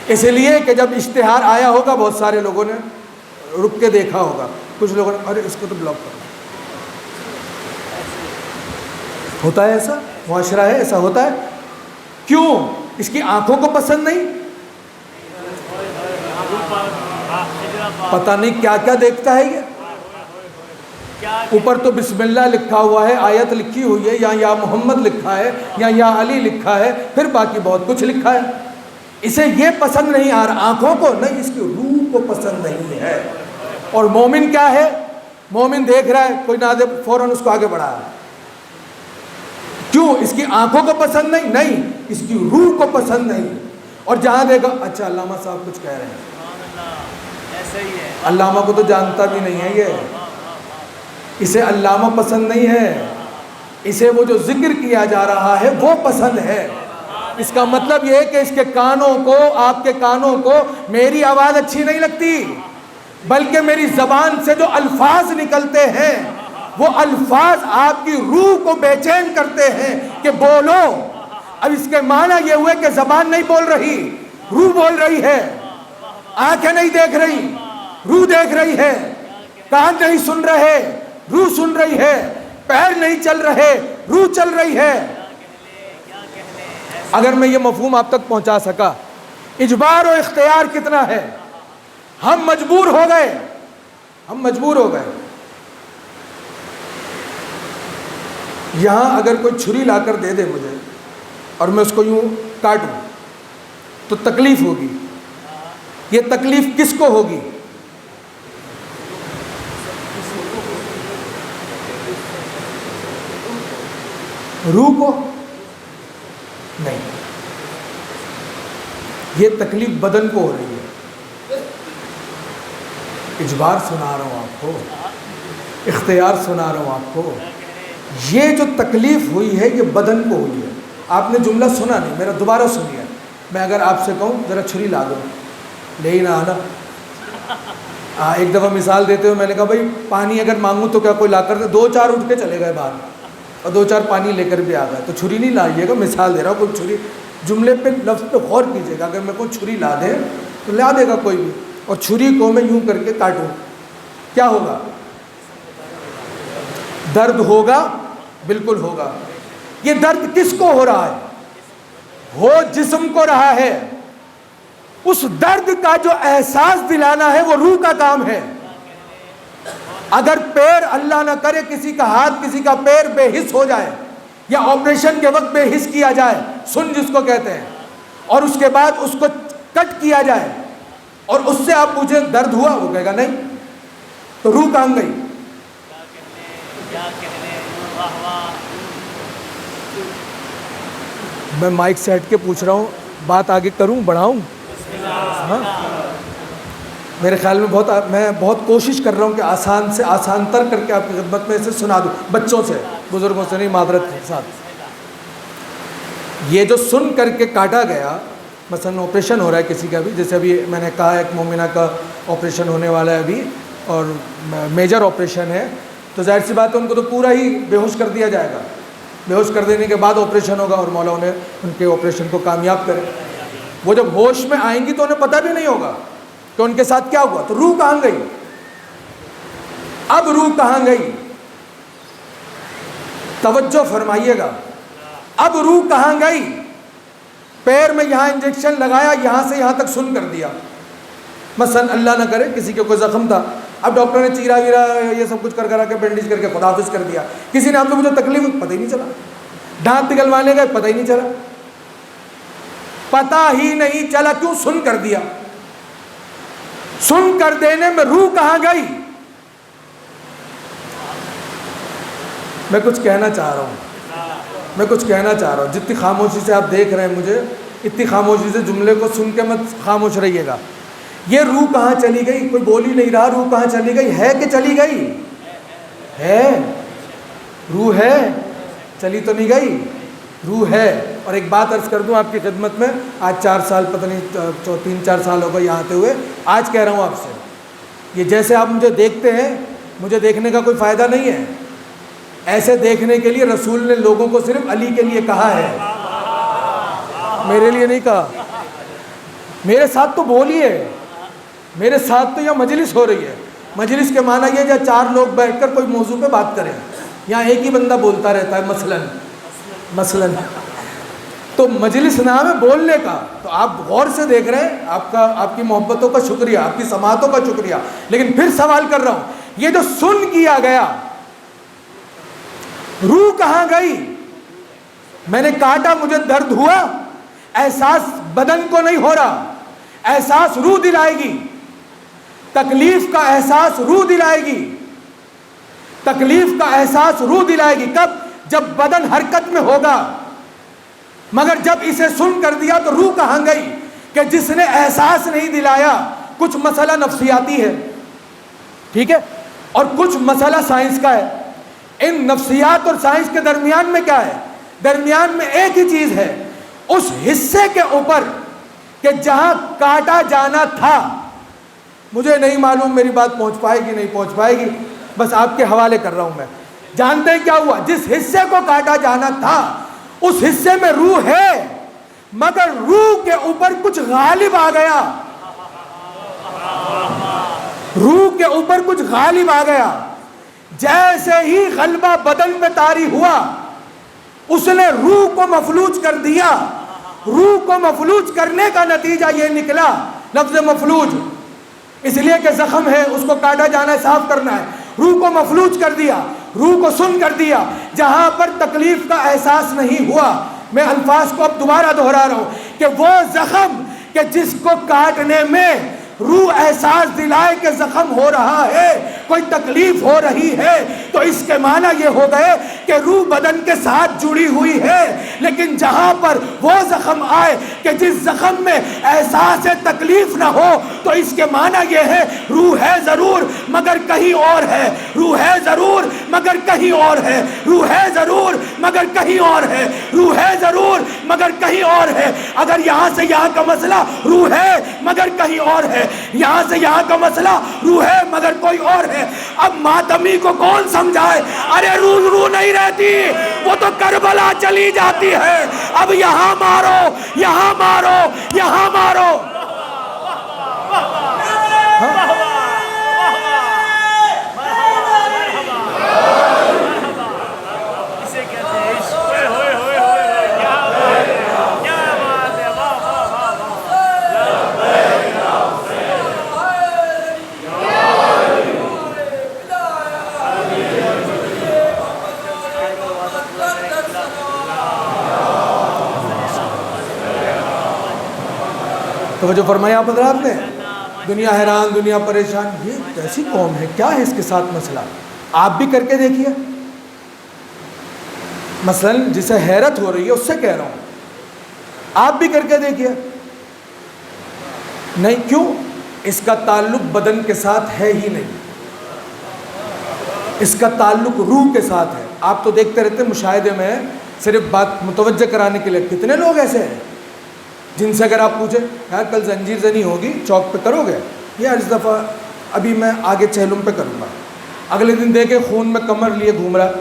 اس لیے کہ جب اشتہار آیا ہوگا بہت سارے لوگوں نے رک کے دیکھا ہوگا، کچھ لوگوں نے ارے اس کو تو بلاک کرنا ہوتا ہے، ایسا معاشرہ ہے، ایسا ہوتا ہے۔ کیوں؟ اس کی آنکھوں کو پسند نہیں، پتہ نہیں کیا کیا دیکھتا ہے۔ یہ اوپر تو بسم اللہ لکھا ہوا ہے، آیت لکھی ہوئی ہے، یا محمد لکھا ہے، یا علی لکھا ہے، پھر باقی بہت کچھ لکھا ہے۔ اسے یہ پسند نہیں آ رہا، آنکھوں کو نہیں، اس کی روح کو پسند نہیں ہے۔ اور مومن کیا ہے؟ مومن دیکھ رہا ہے کوئی نہ دے، فوراً اس کو آگے بڑھا ہے۔ کیوں؟ اس کی آنکھوں کو پسند نہیں، نہیں، اس کی روح کو پسند نہیں۔ اور جہاں دیکھا اچھا علامہ صاحب کچھ کہہ رہے ہیں، علامہ کو تو جانتا بھی نہیں ہے، یہ اسے علامہ پسند نہیں ہے، اسے وہ جو ذکر کیا جا رہا ہے وہ پسند ہے۔ اس کا مطلب یہ ہے کہ اس کے کانوں کو، آپ کے کانوں کو میری آواز اچھی نہیں لگتی، بلکہ میری زبان سے جو الفاظ نکلتے ہیں وہ الفاظ آپ کی روح کو بے چین کرتے ہیں کہ بولو۔ اب اس کے معنی یہ ہوئے کہ زبان نہیں بول رہی، روح بول رہی ہے، آنکھیں نہیں دیکھ رہی، روح دیکھ رہی ہے، کان نہیں سن رہے، روح سن رہی ہے، پیر نہیں چل رہے، روح چل رہی ہے۔ اگر میں یہ مفہوم آپ تک پہنچا سکا، اجبار و اختیار کتنا ہے۔ ہم مجبور ہو گئے، ہم مجبور ہو گئے۔ یہاں اگر کوئی چھری لا کر دے دے مجھے اور میں اس کو یوں کاٹوں تو تکلیف ہوگی۔ یہ تکلیف کس کو ہوگی؟ روح کو نہیں، یہ تکلیف بدن کو ہو رہی ہے۔ اجبار سنا رہا ہوں آپ کو، اختیار سنا رہا ہوں آپ کو۔ یہ جو تکلیف ہوئی ہے یہ بدن کو ہوئی ہے۔ آپ نے جملہ سنا نہیں، میرا دوبارہ سنیے۔ میں اگر آپ سے کہوں ذرا چھری لا دو، لے ہی نہ آنا۔ ایک دفعہ مثال دیتے ہوئے میں نے کہا بھائی پانی اگر مانگوں تو کیا کوئی لا کر دے؟ 2-4 اٹھ کے چلے گئے باہر اور 2-4 پانی لے کر بھی آ گئے۔ تو چھری نہیں لائیے گا، مثال دے رہا ہوں، کوئی چھری، جملے پہ لفظ پہ غور کیجیے گا۔ اگر میں کوئی چھری لا دے تو لا دے گا کوئی بھی، اور چھری کو میں یوں کر کے کاٹوں، کیا ہوگا؟ درد ہوگا، بالکل ہوگا۔ یہ درد کس کو ہو رہا ہے؟ ہو جسم کو رہا ہے۔ اس درد کا جو احساس دلانا ہے وہ روح کا کام ہے۔ اگر پیر، اللہ نہ کرے کسی کا ہاتھ، کسی کا پیر بے حس ہو جائے، یا آپریشن کے وقت بے حس کیا جائے، سن جس کو کہتے ہیں، اور اس کے بعد اس کو کٹ کیا جائے اور اس سے آپ پوچھیں درد ہوا، وہ کہے گا نہیں، تو روح کہاں گئی؟ میں مائک سے ہٹ کے پوچھ رہا ہوں، بات آگے کروں، بڑھاؤں؟ ہاں، میرے خیال میں میں بہت کوشش کر رہا ہوں کہ آسان سے آسان تر کر کے آپ کی خدمت میں اسے سنا دوں، بچوں سے، بزرگوں سے نہیں، معذرت کے ساتھ۔ یہ جو سن کر کے کاٹا گیا، مثلا آپریشن ہو رہا ہے کسی کا بھی، جیسے ابھی میں نے کہا ایک مومنہ کا آپریشن ہونے والا ہے ابھی، اور میجر آپریشن ہے، تو ظاہر سی بات ہے ان کو تو پورا ہی بے ہوش کر دیا جائے گا۔ بے ہوش کر دینے کے بعد آپریشن ہوگا، اور مولا انہیں ان کے آپریشن کو کامیاب کرے۔ وہ جب ہوش میں آئیں گی تو انہیں پتہ بھی نہیں ہوگا کہ ان کے ساتھ کیا ہوا، تو روح کہاں گئی؟ اب روح کہاں گئی؟ توجہ فرمائیے گا، اب روح کہاں گئی؟ پیر میں یہاں انجیکشن لگایا، یہاں سے یہاں تک سن کر دیا، مثلا اللہ نہ کرے کسی کے کوئی زخم تھا، اب ڈاکٹر نے چیرا ویرا یہ سب کچھ کر کے بینڈیج کر کے خداحافظ کر دیا۔ کسی نے آپ کو مجھے تکلیف، پتہ ہی نہیں چلا، دانت نکلوانے گئے، پتہ ہی نہیں چلا، پتہ ہی نہیں چلا، کیوں؟ سن کر دیا۔ سن کر دینے میں روح کہاں گئی؟ میں کچھ کہنا چاہ رہا ہوں، جتنی خاموشی سے آپ دیکھ رہے ہیں مجھے، اتنی خاموشی سے جملے کو سن کے مت خاموش رہیے گا۔ یہ روح کہاں چلی گئی؟ کوئی بول ہی نہیں رہا، روح کہاں چلی گئی؟ ہے کہ چلی گئی؟ ہے، روح ہے، چلی تو نہیں گئی، روح ہے۔ اور ایک بات عرض کر دوں آپ کی خدمت میں، آج 4 سال پتہ نہیں 3-4 سال ہو گئے یہاں آتے ہوئے، آج کہہ رہا ہوں آپ سے، یہ جیسے آپ مجھے دیکھتے ہیں، مجھے دیکھنے کا کوئی فائدہ نہیں ہے، ایسے دیکھنے کے لیے رسول نے لوگوں کو صرف علی کے لیے کہا ہے، میرے لیے نہیں کہا۔ میرے ساتھ تو بولیے، میرے ساتھ تو یہاں مجلس ہو رہی ہے، مجلس کے معنی یہ جب 4 لوگ بیٹھ کر کوئی موضوع پہ بات کریں، یہاں ایک ہی بندہ بولتا رہتا ہے مثلاً تو مجلس نام ہے بولنے کا، تو آپ غور سے دیکھ رہے ہیں، آپ کی محبتوں کا شکریہ، آپ کی سماعتوں کا شکریہ، لیکن پھر سوال کر رہا ہوں، یہ جو سن کیا گیا، روح کہاں گئی؟ میں نے کاٹا، مجھے درد ہوا، احساس بدن کو نہیں ہو رہا، احساس روح دلائے گی، تکلیف کا احساس روح دلائے گی، تکلیف کا احساس روح دلائے گی، کب؟ جب بدن حرکت میں ہوگا، مگر جب اسے سن کر دیا تو روح کہاں گئی؟ کہ جس نے احساس نہیں دلایا، کچھ مسئلہ نفسیاتی ہے، ٹھیک ہے، اور کچھ مسئلہ سائنس کا ہے، ان نفسیات اور سائنس کے درمیان میں کیا ہے؟ درمیان میں ایک ہی چیز ہے، اس حصے کے اوپر کہ جہاں کاٹا جانا تھا، مجھے نہیں معلوم میری بات پہنچ پائے گی نہیں پہنچ پائے گی، بس آپ کے حوالے کر رہا ہوں میں۔ جانتے ہیں کیا ہوا؟ جس حصے کو کاٹا جانا تھا اس حصے میں روح ہے، مگر روح کے اوپر کچھ غالب آ گیا، روح کے اوپر کچھ غالب آ گیا، جیسے ہی غلبہ بدن پہ طاری ہوا، اس نے روح کو مفلوج کر دیا۔ روح کو مفلوج کرنے کا نتیجہ یہ نکلا، لفظ مفلوج اس لیے کہ زخم ہے، اس کو کاٹا جانا ہے، صاف کرنا ہے، روح کو مفلوج کر دیا، روح کو سن کر دیا، جہاں پر تکلیف کا احساس نہیں ہوا۔ میں الفاظ کو اب دوبارہ دہرا رہا ہوں کہ وہ زخم کہ جس کو کاٹنے میں روح احساس دلائے کہ زخم ہو رہا ہے، کوئی تکلیف ہو رہی ہے، تو اس کے معنی یہ ہو گئے کہ روح بدن کے ساتھ جڑی ہوئی ہے، لیکن جہاں پر وہ زخم آئے کہ جس زخم میں احساس تکلیف نہ ہو، تو اس کے معنی یہ ہے روح ہے ضرور مگر کہیں اور ہے، روح ہے ضرور مگر کہیں اور ہے، روح ہے ضرور مگر کہیں اور ہے، روح ہے ضرور مگر کہیں اور ہے۔ اگر یہاں سے یہاں کا مسئلہ روح ہے مگر کہیں اور ہے، یہاں سے یہاں کا مسئلہ روح ہے مگر کوئی اور ہے، اب ماتمی کو کون سمجھائے؟ ارے روح نہیں رہتی، وہ تو کربلا چلی جاتی ہے، اب یہاں مارو، یہاں مارو، یہاں مارو۔ توجہ فرمایا آپ حضرات نے؟ دنیا حیران، دنیا پریشان، یہ کیسی قوم ہے، کیا ہے اس کے ساتھ مسئلہ؟ آپ بھی کر کے دیکھیے، مثلا جسے حیرت ہو رہی ہے اس سے کہہ رہا ہوں، آپ بھی کر کے دیکھیے۔ نہیں، کیوں؟ اس کا تعلق بدن کے ساتھ ہے ہی نہیں، اس کا تعلق روح کے ساتھ ہے۔ آپ تو دیکھتے رہتے مشاہدے میں، صرف بات متوجہ کرانے کے لیے، کتنے لوگ ایسے ہیں جن سے اگر آپ پوچھیں یار کل زنجیر زنی ہوگی چوک پہ کرو گے؟ یا اس دفعہ ابھی میں آگے چہلم پہ کروں گا، اگلے دن دیکھیں خون میں کمر لیے گھوم رہا،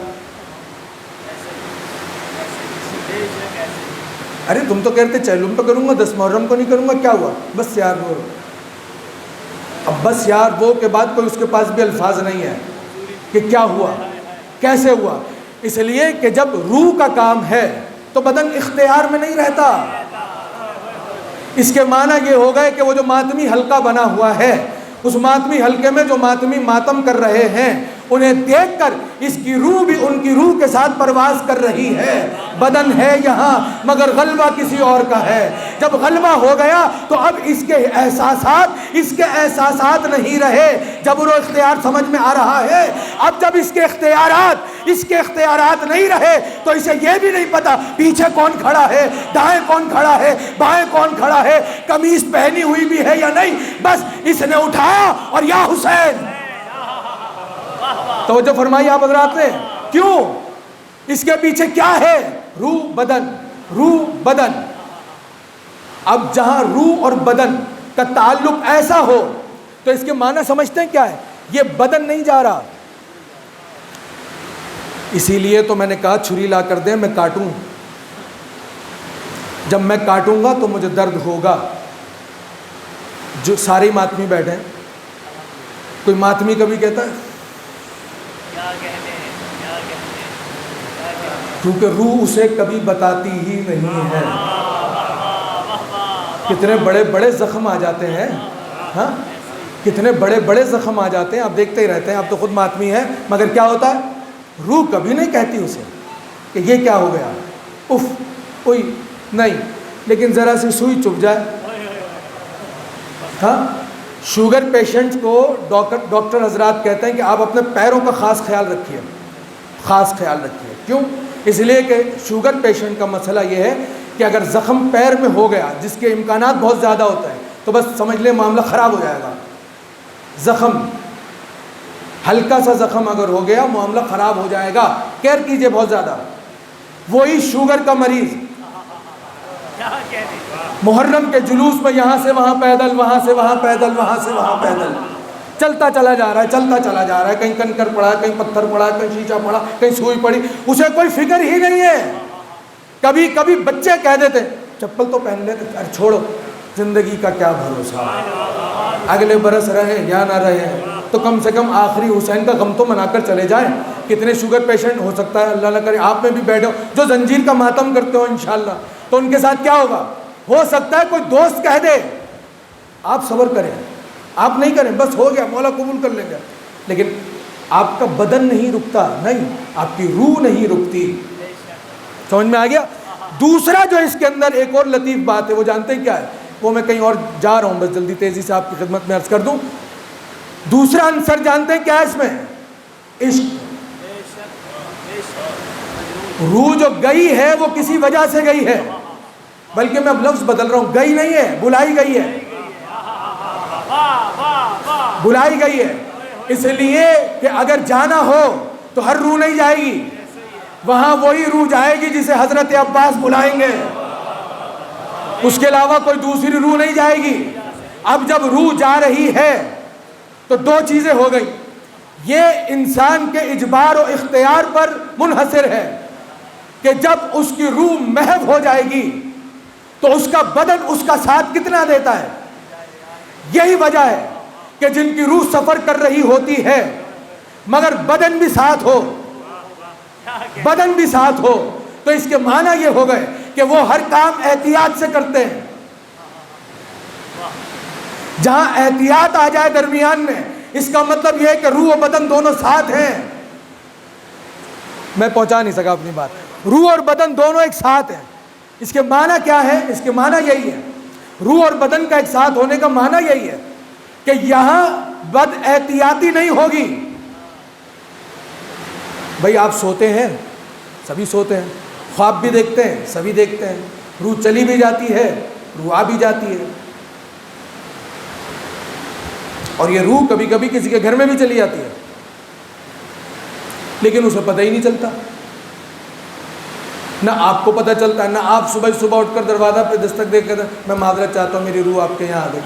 ارے تم تو کہتے چہلم پہ کروں گا، 10 محرم کو نہیں کروں گا، کیا ہوا؟ بس یار وہ، اب بس یار وہ کے بعد کوئی اس کے پاس بھی الفاظ نہیں ہے کہ کیا ہوا، کیسے ہوا۔ اس لیے کہ جب روح کا کام ہے تو بدن اختیار میں نہیں رہتا۔ اس کے معنی یہ ہو گئے کہ وہ جو ماتمی حلقہ بنا ہوا ہے، اس ماتمی حلقے میں جو ماتمی ماتم کر رہے ہیں، انہیں دیکھ کر اس کی روح بھی ان کی روح کے ساتھ پرواز کر رہی ہے۔ بدن ہے یہاں مگر غلبہ کسی اور کا ہے۔ جب غلبہ ہو گیا تو اب اس کے احساسات نہیں رہے، جب وہ اختیار سمجھ میں آ رہا ہے۔ اب جب اس کے اختیارات نہیں رہے تو اسے یہ بھی نہیں پتا پیچھے کون کھڑا ہے، دائیں کون کھڑا ہے، بائیں کون کھڑا ہے، قمیص پہنی ہوئی بھی ہے یا نہیں، بس اس نے اٹھایا اور یا حسین۔ توجہ فرمائی آپ حضرات نے. کیوں؟ اس کے پیچھے کیا ہے؟ روح بدن، روح بدن. اب جہاں روح اور بدن کا تعلق ایسا ہو تو اس کے معنی سمجھتے ہیں کیا ہے؟ یہ بدن نہیں جا رہا. اسی لیے تو میں نے کہا چھری لا کر دیں، میں کاٹوں. جب میں کاٹوں گا تو مجھے درد ہوگا. جو سارے ماتمی بیٹھے ہیں، کوئی ماتمی کبھی کہتا ہے؟ کیونکہ روح اسے کبھی بتاتی ہی نہیں ہے. کتنے بڑے بڑے زخم آ جاتے ہیں، ہاں کتنے بڑے بڑے زخم آ جاتے ہیں، آپ دیکھتے ہی رہتے ہیں. آپ تو خود ماتمی ہیں، مگر کیا ہوتا ہے؟ روح کبھی نہیں کہتی اسے کہ یہ کیا ہو گیا، اف کوئی نہیں. لیکن ذرا سی سوئی چبھ جائے. ہاں شوگر پیشنٹس کو ڈاکٹر حضرات کہتے ہیں کہ آپ اپنے پیروں کا خاص خیال رکھیے، خاص خیال رکھیے. کیوں؟ اس لیے کہ شوگر پیشنٹ کا مسئلہ یہ ہے کہ اگر زخم پیر میں ہو گیا، جس کے امکانات بہت زیادہ ہوتے ہیں، تو بس سمجھ لیں معاملہ خراب ہو جائے گا. زخم ہلکا سا زخم اگر ہو گیا معاملہ خراب ہو جائے گا. کیئر کیجئے بہت زیادہ. وہی شوگر کا مریض محرم کے جلوس میں یہاں سے وہاں پیدل، وہاں سے وہاں پیدل، وہاں سے وہاں پیدل چلتا چلا جا رہا ہے، چلتا چلا جا رہا ہے. کہیں کنکر پڑا، کہیں پتھر پڑا، کہیں شیشہ پڑا، کہیں سوئی پڑی، اسے کوئی فکر ہی نہیں ہے. کبھی کبھی بچے کہہ دیتے چپل تو پہن لیتے، ارے چھوڑو، زندگی کا کیا بھروسہ، اگلے برس رہے یا نہ رہے، تو کم سے کم آخری حسین کا غم تو منا کر چلے جائیں. کتنے شوگر پیشنٹ ہو سکتا ہے، اللہ نہ کرے آپ میں بھی بیٹھے ہو جو زنجیر کا ماتم کرتے ہو انشاءاللہ، تو ان کے ساتھ کیا ہوگا؟ ہو سکتا ہے کوئی دوست کہہ دے آپ صبر کریں، آپ نہیں کریں، بس ہو گیا، مولا قبول کر لیں گے. لیکن آپ کا بدن نہیں رکتا، نہیں، آپ کی روح نہیں رکتی. سمجھ میں آ گیا؟ دوسرا جو اس کے اندر ایک اور لطیف بات ہے، وہ جانتے ہیں کیا ہے؟ وہ میں کہیں اور جا رہا ہوں، بس جلدی تیزی سے آپ کی خدمت میں عرض کر دوں. دوسرا عنصر جانتے ہیں کیا ہے اس میں؟ عشق. روح جو گئی ہے وہ کسی وجہ سے گئی ہے، بلکہ میں اب لفظ بدل رہا ہوں، گئی نہیں ہے، بلائی گئی ہے. بلائی گئی ہے اس لیے کہ اگر جانا ہو تو ہر روح نہیں جائے گی، وہاں وہی روح جائے گی جسے حضرت عباس بلائیں گے، اس کے علاوہ کوئی دوسری روح نہیں جائے گی. اب جب روح جا رہی ہے تو دو چیزیں ہو گئی. یہ انسان کے اجبار و اختیار پر منحصر ہے کہ جب اس کی روح محو ہو جائے گی تو اس کا بدن اس کا ساتھ کتنا دیتا ہے. یہی وجہ ہے کہ جن کی روح سفر کر رہی ہوتی ہے مگر بدن بھی ساتھ ہو، بدن بھی ساتھ ہو، تو اس کے معنی یہ ہو گئے کہ وہ ہر کام احتیاط سے کرتے ہیں. جہاں احتیاط آ جائے درمیان میں، اس کا مطلب یہ ہے کہ روح و بدن دونوں ساتھ ہیں. میں پہنچا نہیں سکا اپنی بات. روح اور بدن دونوں ایک ساتھ ہیں. اس کے معنی کیا ہے؟ اس کے معنی یہی ہے، روح اور بدن کا ایک ساتھ ہونے کا معنی یہی ہے کہ یہاں بد احتیاطی نہیں ہوگی. بھائی آپ سوتے ہیں، سبھی سوتے ہیں، خواب بھی دیکھتے ہیں، سبھی دیکھتے ہیں، روح چلی بھی جاتی ہے، روح آ بھی جاتی ہے. اور یہ روح کبھی کبھی کسی کے گھر میں بھی چلی جاتی ہے لیکن اسے پتہ ہی نہیں چلتا. نہ آپ کو پتہ چلتا ہے، نہ آپ صبح اٹھ کر دروازہ پہ دستک دے کر میں معذرت چاہتا ہوں میری روح آپ کے یہاں آ گئی،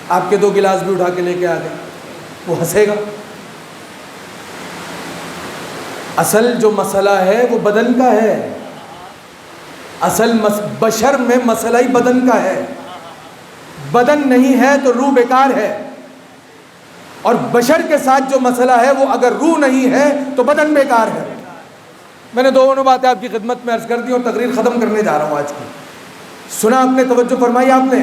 آپ کے 2 گلاس بھی اٹھا کے لے کے آ گئے، وہ ہنسے گا. اصل جو مسئلہ ہے وہ بدن کا ہے. اصل بشر میں مسئلہ ہی بدن کا ہے. بدن نہیں ہے تو روح بیکار ہے. اور بشر کے ساتھ جو مسئلہ ہے وہ اگر روح نہیں ہے تو بدن بیکار ہے. میں نے دونوں باتیں آپ کی خدمت میں عرض کر دی اور تقریر ختم کرنے جا رہا ہوں آج کی. سنا آپ نے، توجہ فرمائی آپ نے.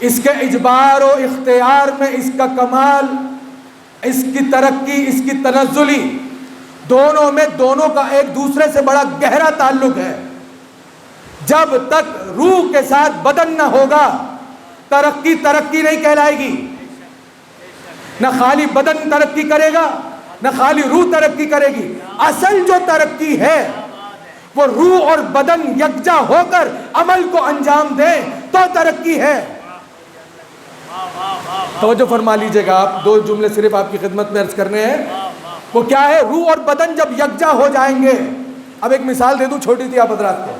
اس کے اجبار و اختیار میں اس کا کمال، اس کی ترقی، اس کی تنزلی، دونوں میں دونوں کا ایک دوسرے سے بڑا گہرا تعلق ہے. جب تک روح کے ساتھ بدن نہ ہوگا ترقی نہیں کہلائے گی. نہ خالی بدن ترقی کرے گا، نہ خالی روح ترقی کرے گی. اصل جو ترقی ہے وہ روح اور بدن یکجا ہو کر عمل کو انجام دیں تو ترقی ہے. توجہ فرما لیجئے گا. آپ 2 جملے صرف آپ کی خدمت میں عرض کرنے ہیں. وہ کیا ہے؟ روح اور بدن جب یکجا ہو جائیں گے. اب ایک مثال دے دوں چھوٹی سی آپ حضرات کو.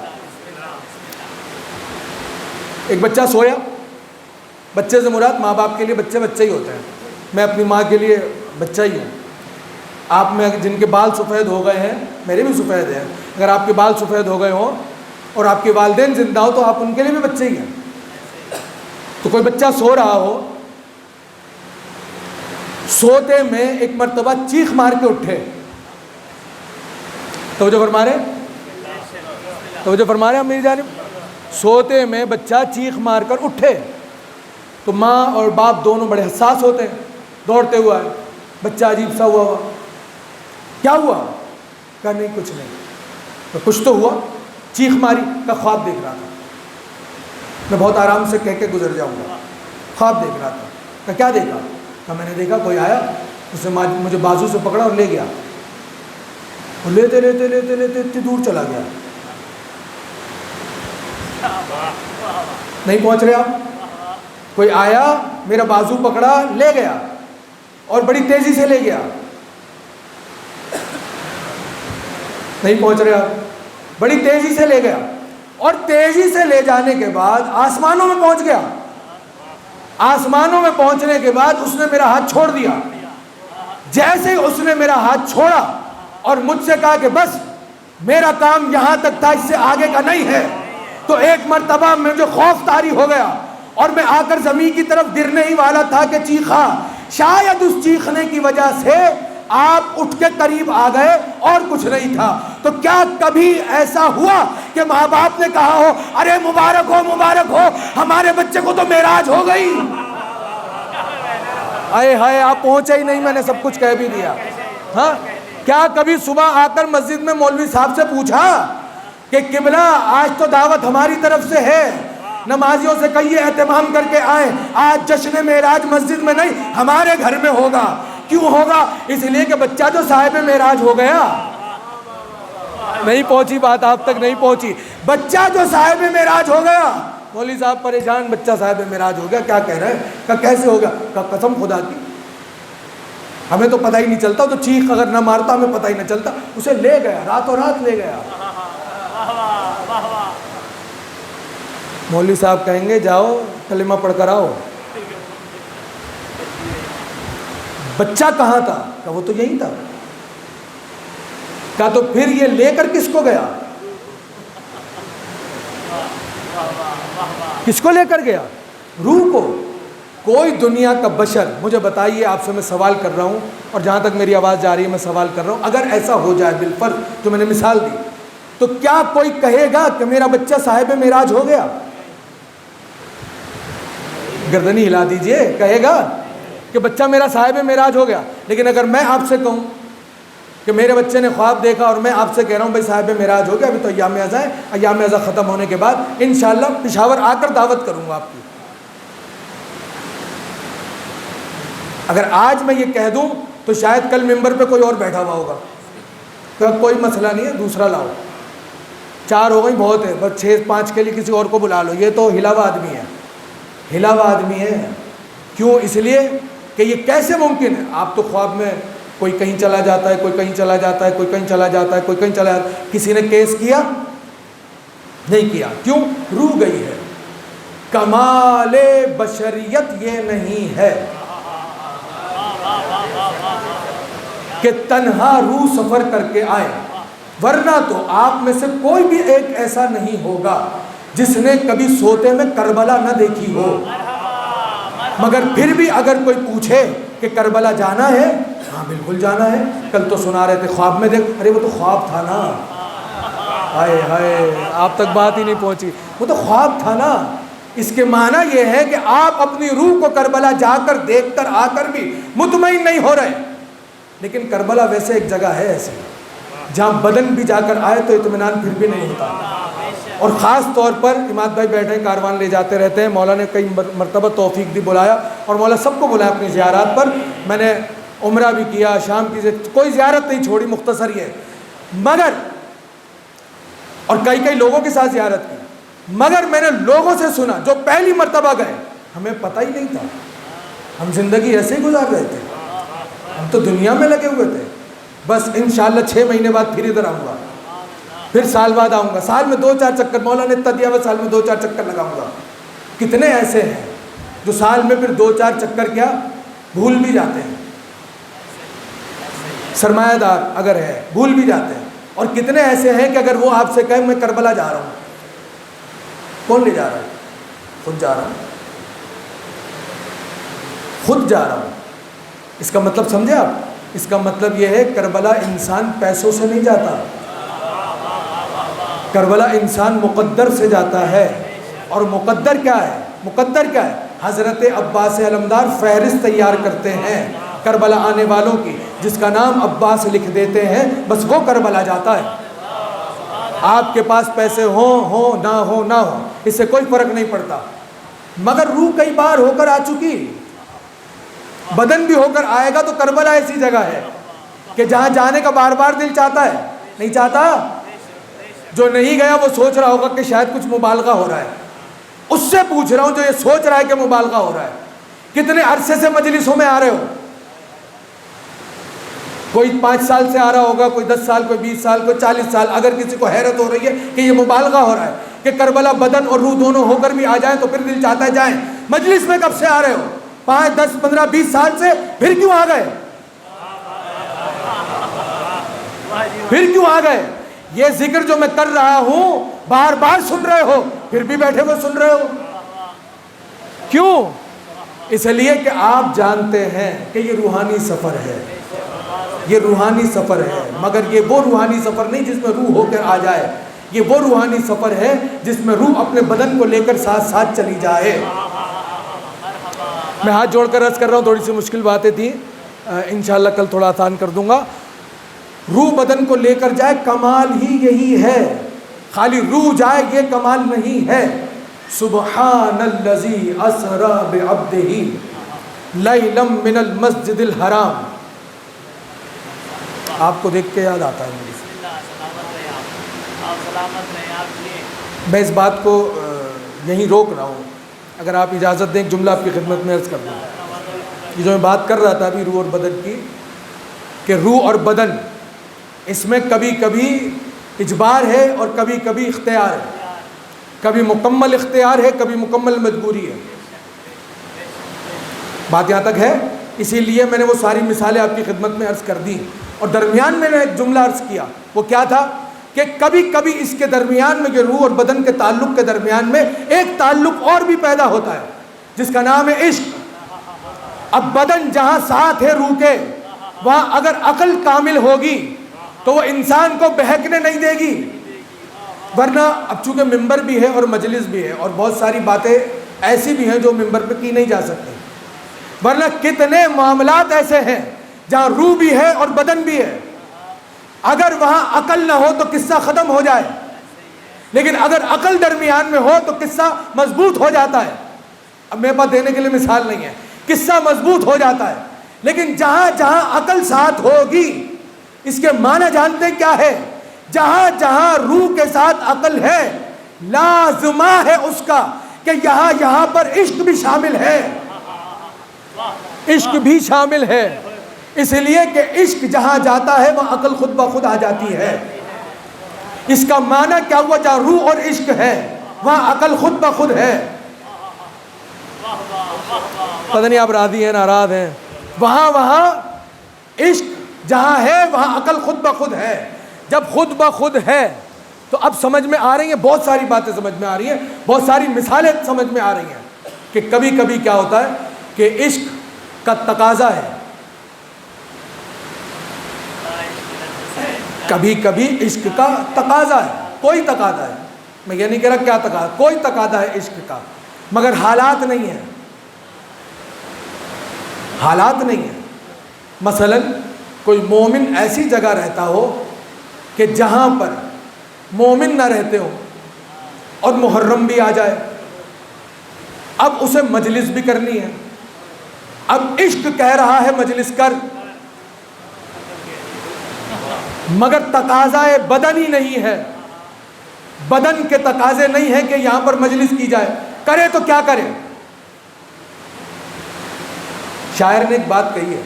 ایک بچہ سویا، بچے سے مراد ماں باپ کے لیے بچے بچے ہی ہوتے ہیں. میں اپنی ماں کے لیے بچہ ہی ہوں. آپ میں جن کے بال سفید ہو گئے ہیں، میرے بھی سفید ہیں، اگر آپ کے بال سفید ہو گئے ہوں اور آپ کے والدین زندہ ہو تو آپ ان کے لیے بھی بچے ہی ہیں. تو کوئی بچہ سو رہا ہو، سوتے میں ایک مرتبہ چیخ مار کے اٹھے. توجہ فرما رہے ہیں میری جانب. سوتے میں بچہ چیخ مار کر اٹھے تو ماں اور باپ دونوں بڑے حساس ہوتے ہیں. دوڑتے ہوا ہے، بچہ عجیب سا ہوا. کیا ہوا؟ کہا نہیں کچھ نہیں. تو کچھ تو ہوا. چیخ ماری. کا خواب دیکھ رہا تھا، میں بہت آرام سے کہہ کے گزر جاؤں گا. خواب دیکھ رہا تھا. کہ کیا دیکھا؟ کہ میں نے دیکھا کوئی آیا، اس نے مجھے بازو سے پکڑا اور لے گیا. اور لیتے لیتے لیتے لیتے اتنی دور چلا گیا. نہیں پہنچ رہے آپ؟ کوئی آیا، میرا بازو پکڑا، لے گیا اور بڑی تیزی سے لے گیا. نہیں پہنچ رہے آپ؟ بڑی تیزی سے لے گیا اور تیزی سے لے جانے کے بعد آسمانوں میں پہنچ گیا. آسمانوں میں پہنچنے کے بعد اس نے میرا ہاتھ چھوڑ دیا. جیسے ہی اس نے میرا ہاتھ چھوڑا اور مجھ سے کہا کہ بس میرا کام یہاں تک تھا، اس سے آگے کا نہیں ہے، تو ایک مرتبہ مجھے خوف طاری ہو گیا اور میں آ کر زمین کی طرف گرنے ہی والا تھا کہ چیخا. شاید اس چیخنے کی وجہ سے آپ اٹھ کے قریب آ گئے اور کچھ نہیں تھا. تو کیا کبھی ایسا ہوا کہ ماں باپ نے کہا ہو ارے مبارک ہو ہمارے بچے کو تو معراج ہو گئی؟ آئے ہائے، آپ پہنچے ہی نہیں، میں نے سب کچھ کہہ بھی دیا. ہاں، کیا کبھی صبح آ کر مسجد میں مولوی صاحب سے پوچھا کہ قبلہ آج تو دعوت ہماری طرف سے ہے، نمازیوں سے کہیے اہتمام کر کے آئیں، آج جشن معراج مسجد میں نہیں ہمارے گھر میں ہوگا. کیوں ہوگا؟ اس لیے کہ بچہ جو صاحب معراج ہو گیا. نہیں پہنچی بات، آپ تک نہیں پہنچی. بچہ جو صاحب معراج ہو گیا. مولوی صاحب پریشان، بچہ صاحب معراج ہو گیا، کیا کہہ رہے ہیں؟ کہ کیسے ہوگا؟ کہ قسم خدا کی ہمیں تو پتہ ہی نہیں چلتا، تو چیخ اگر نہ مارتا ہمیں پتہ ہی نہ چلتا. اسے لے گیا، راتوں رات لے گیا. مولوی صاحب کہیں گے جاؤ کلمہ پڑھ کر آؤ. بچہ کہاں تھا؟ کہ وہ تو یہی تھا. کہا تو پھر یہ لے کر کس کو گیا؟ کس کو لے کر گیا؟ روح کو. کوئی دنیا کا بشر مجھے بتائیے، آپ سے میں سوال کر رہا ہوں اور جہاں تک میری آواز جا رہی ہے میں سوال کر رہا ہوں، اگر ایسا ہو جائے بالفرض جو میں نے مثال دی، تو کیا کوئی کہے گا کہ میرا بچہ صاحب معراج ہو گیا؟ گردنی ہلا دیجئے. کہے گا کہ بچہ میرا صاحب معراج ہو گیا؟ لیکن اگر میں آپ سے کہوں کہ میرے بچے نے خواب دیکھا اور میں آپ سے کہہ رہا ہوں بھائی صاحب معراج ہو گیا، ابھی تو ایام اعزاء ہے، ایام اعزاء ختم ہونے کے بعد انشاءاللہ پشاور آ کر دعوت کروں گا آپ کی. اگر آج میں یہ کہہ دوں تو شاید کل ممبر پہ کوئی اور بیٹھا ہوا ہوگا کہ کوئی مسئلہ نہیں ہے، دوسرا لاؤ. 4 ہو گئی بہت ہے، بس 5 کے لیے کسی اور کو بلا لو. یہ تو ہلا ہوا آدمی ہے، ہلا ہوا آدمی ہے. کیوں؟ اس لیے کہ یہ کیسے ممکن ہے؟ آپ تو خواب میں کوئی کہیں چلا جاتا ہے، کوئی کہیں چلا جاتا ہے، کوئی کہیں چلا جاتا ہے، کوئی کہیں چلا جاتا ہے. کسی نے کیس کیا؟ نہیں کیا. کیوں؟ روح گئی ہے. کمال بشریت یہ نہیں ہے کہ تنہا روح سفر کر کے آئے، ورنہ تو آپ میں سے کوئی بھی ایک ایسا نہیں ہوگا جس نے کبھی سوتے میں کربلا نہ دیکھی ہو. مگر پھر بھی اگر کوئی پوچھے کہ کربلا جانا ہے، ہاں بالکل جانا ہے، کل تو سنا رہے تھے خواب میں دیکھ. ارے وہ تو خواب تھا نا. ہائے ہائے، آپ تک بات ہی نہیں پہنچی. وہ تو خواب تھا نا. اس کے معنی یہ ہے کہ آپ اپنی روح کو کربلا جا کر دیکھ کر آ کر بھی مطمئن نہیں ہو رہے. لیکن کربلا ویسے ایک جگہ ہے ایسے جہاں بدن بھی جا کر آئے تو اطمینان پھر بھی نہیں ہوتا. اور خاص طور پر اماد بھائی بیٹھے کاروان لے جاتے رہتے ہیں. مولا نے کئی مرتبہ توفیق دی، بلایا، اور مولا سب کو بلایا اپنی زیارات پر. میں نے عمرہ بھی کیا، شام کی کوئی زیارت نہیں چھوڑی، مختصر یہ. مگر اور کئی لوگوں کے ساتھ زیارت کی. مگر میں نے لوگوں سے سنا جو پہلی مرتبہ گئے، ہمیں پتہ ہی نہیں تھا، ہم زندگی ایسے ہی گزار رہے تھے، ہم تو دنیا میں لگے ہوئے تھے. بس انشاءاللہ 6 مہینے بعد پھر ادھر آؤں گا، پھر سال بعد آؤں گا، سال میں 2-4 چکر، مولا نے اتنا دیا ہوا سال میں 2-4 چکر لگاؤں گا۔ کتنے ایسے ہیں جو سال میں پھر 2-4 چکر کیا بھول بھی جاتے ہیں، سرمایہ دار اگر ہے بھول بھی جاتے ہیں، اور کتنے ایسے ہیں کہ اگر وہ آپ سے کہیں میں کربلا جا رہا ہوں، کون لے جا رہا ہے؟ خود جا رہا ہوں، خود جا رہا ہوں۔ اس کا مطلب سمجھے آپ؟ اس کا مطلب یہ ہے کربلا انسان پیسوں سے نہیں جاتا، کربلا انسان مقدر سے جاتا ہے۔ اور مقدر کیا ہے؟ مقدر کیا ہے؟ حضرت عباس علمدار فہرست تیار کرتے ہیں کربلا آنے والوں کی، جس کا نام عباس لکھ دیتے ہیں، بس وہ کربلا جاتا ہے۔ آپ کے پاس پیسے ہوں نہ ہو اس سے کوئی فرق نہیں پڑتا، مگر روح کئی بار ہو کر آ چکی، بدن بھی ہو کر آئے گا، تو کربلا ایسی جگہ ہے کہ جہاں جانے کا بار بار دل چاہتا ہے، نہیں چاہتا؟ جو نہیں گیا وہ سوچ رہا ہوگا کہ شاید کچھ مبالغہ ہو رہا ہے، اس سے پوچھ رہا ہوں جو یہ سوچ رہا ہے کہ مبالغہ ہو رہا ہے، کتنے عرصے سے مجلسوں میں آ رہے ہو؟ کوئی 5 سال سے آ رہا ہوگا، کوئی 10 سال، کوئی 20 سال، کوئی 40 سال۔ اگر کسی کو حیرت ہو رہی ہے کہ یہ مبالغہ ہو رہا ہے کہ کربلا بدن اور روح دونوں ہو کر بھی آ جائیں، تو پھر دل چاہتا ہے جائیں۔ مجلس میں کب سے آ رہے ہو؟ 5، 10، 15، 20 سال سے، پھر کیوں آ گئے؟ پھر کیوں آ گئے؟ یہ ذکر جو میں کر رہا ہوں بار بار سن رہے ہو، پھر بھی بیٹھے ہوئے سن رہے ہو، کیوں؟ اس لیے کہ آپ جانتے ہیں کہ یہ روحانی سفر ہے، یہ روحانی سفر ہے، مگر یہ وہ روحانی سفر نہیں جس میں روح ہو کر آ جائے، یہ وہ روحانی سفر ہے جس میں روح اپنے بدن کو لے کر ساتھ ساتھ چلی جائے۔ میں ہاتھ جوڑ کر عرض کر رہا ہوں، تھوڑی سی مشکل باتیں تھیں، انشاءاللہ کل تھوڑا آسان کر دوں گا۔ روح بدن کو لے کر جائے، کمال ہی یہی ہے، خالی روح جائے یہ کمال نہیں ہے۔ سبحان الذی اسری بعبدہ لیلا من المسجد الحرام۔ آپ کو دیکھ کے یاد آتا ہے مجھے، میں اس بات کو یہیں روک رہا ہوں، اگر آپ اجازت دیں ایک جملہ آپ کی خدمت میں عرض کر دوں۔ یہ جو میں بات کر رہا تھا ابھی روح اور بدن کی، کہ روح اور بدن اس میں کبھی کبھی اجبار ہے اور کبھی کبھی اختیار ہے، کبھی مکمل اختیار ہے، کبھی مکمل مجبوری ہے۔ بات یہاں تک ہے؟ اسی لیے میں نے وہ ساری مثالیں آپ کی خدمت میں عرض کر دی، اور درمیان میں نے ایک جملہ عرض کیا، وہ کیا تھا کہ کبھی کبھی اس کے درمیان میں، یہ روح اور بدن کے تعلق کے درمیان میں ایک تعلق اور بھی پیدا ہوتا ہے جس کا نام ہے عشق۔ اب بدن جہاں ساتھ ہے روح کے، وہاں اگر عقل کامل ہوگی تو وہ انسان کو بہکنے نہیں دے گی، ورنہ اب چونکہ ممبر بھی ہے اور مجلس بھی ہے اور بہت ساری باتیں ایسی بھی ہیں جو ممبر پہ کی نہیں جا سکتی، ورنہ کتنے معاملات ایسے ہیں جہاں روح بھی ہے اور بدن بھی ہے، اگر وہاں عقل نہ ہو تو قصہ ختم ہو جائے، لیکن اگر عقل درمیان میں ہو تو قصہ مضبوط ہو جاتا ہے۔ اب میرے پاس دینے کے لیے مثال نہیں ہے، قصہ مضبوط ہو جاتا ہے، لیکن جہاں جہاں عقل ساتھ ہوگی، اس کے معنی جانتے کیا ہے؟ جہاں جہاں روح کے ساتھ عقل ہے، لازمہ ہے اس کا کہ یہاں پر عشق بھی شامل ہے، عشق بھی شامل ہے، اس لیے کہ عشق جہاں جاتا ہے وہاں عقل خود بخود آ جاتی ہے۔ اس کا معنی کیا ہوا؟ جہاں روح اور عشق ہے وہاں عقل خود بخود ہے۔ پتہ نہیں آپ راضی ہیں ناراض ہیں؟ وہاں عشق جہاں ہے وہاں عقل خود بخود ہے۔ جب خود بخود ہے تو اب سمجھ میں آ رہی ہیں، بہت ساری باتیں سمجھ میں آ رہی ہیں، بہت ساری مثالیں سمجھ میں آ رہی ہیں کہ کبھی کبھی کیا ہوتا ہے کہ عشق کا تقاضا ہے، کبھی کبھی عشق کا تقاضا ہے، کوئی تقاضا ہے، میں یہ نہیں کہہ رہا کیا تقاضا، کوئی تقاضا ہے عشق کا، مگر حالات نہیں ہیں، حالات نہیں ہیں۔ مثلا کوئی مومن ایسی جگہ رہتا ہو کہ جہاں پر مومن نہ رہتے ہو اور محرم بھی آ جائے، اب اسے مجلس بھی کرنی ہے، اب عشق کہہ رہا ہے مجلس کر، مگر تقاضا بدن ہی نہیں ہے، بدن کے تقاضے نہیں ہے کہ یہاں پر مجلس کی جائے، کرے تو کیا کرے؟ شاعر نے ایک بات کہی ہے،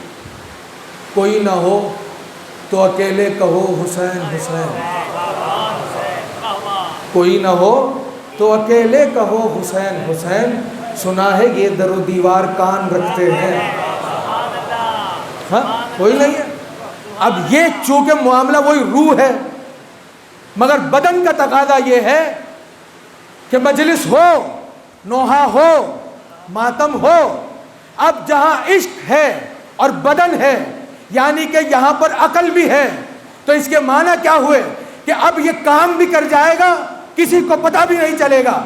کوئی نہ ہو تو اکیلے کہو حسین حسین، کوئی نہ ہو تو اکیلے کہو حسین حسین، سنا ہے یہ در و دیوار کان رکھتے ہیں. ہاں کوئی نہیں ہے. اب یہ چونکہ معاملہ وہی روح ہے، مگر بدن کا تقاضا یہ ہے کہ مجلس ہو، نوحہ ہو، ماتم ہو. اب جہاں عشق ہے اور بدن ہے، یعنی کہ یہاں پر عقل بھی ہے، تو اس کے معنی کیا ہوئے کہ اب یہ کام بھی کر جائے گا، کسی کو پتہ بھی نہیں چلے گا.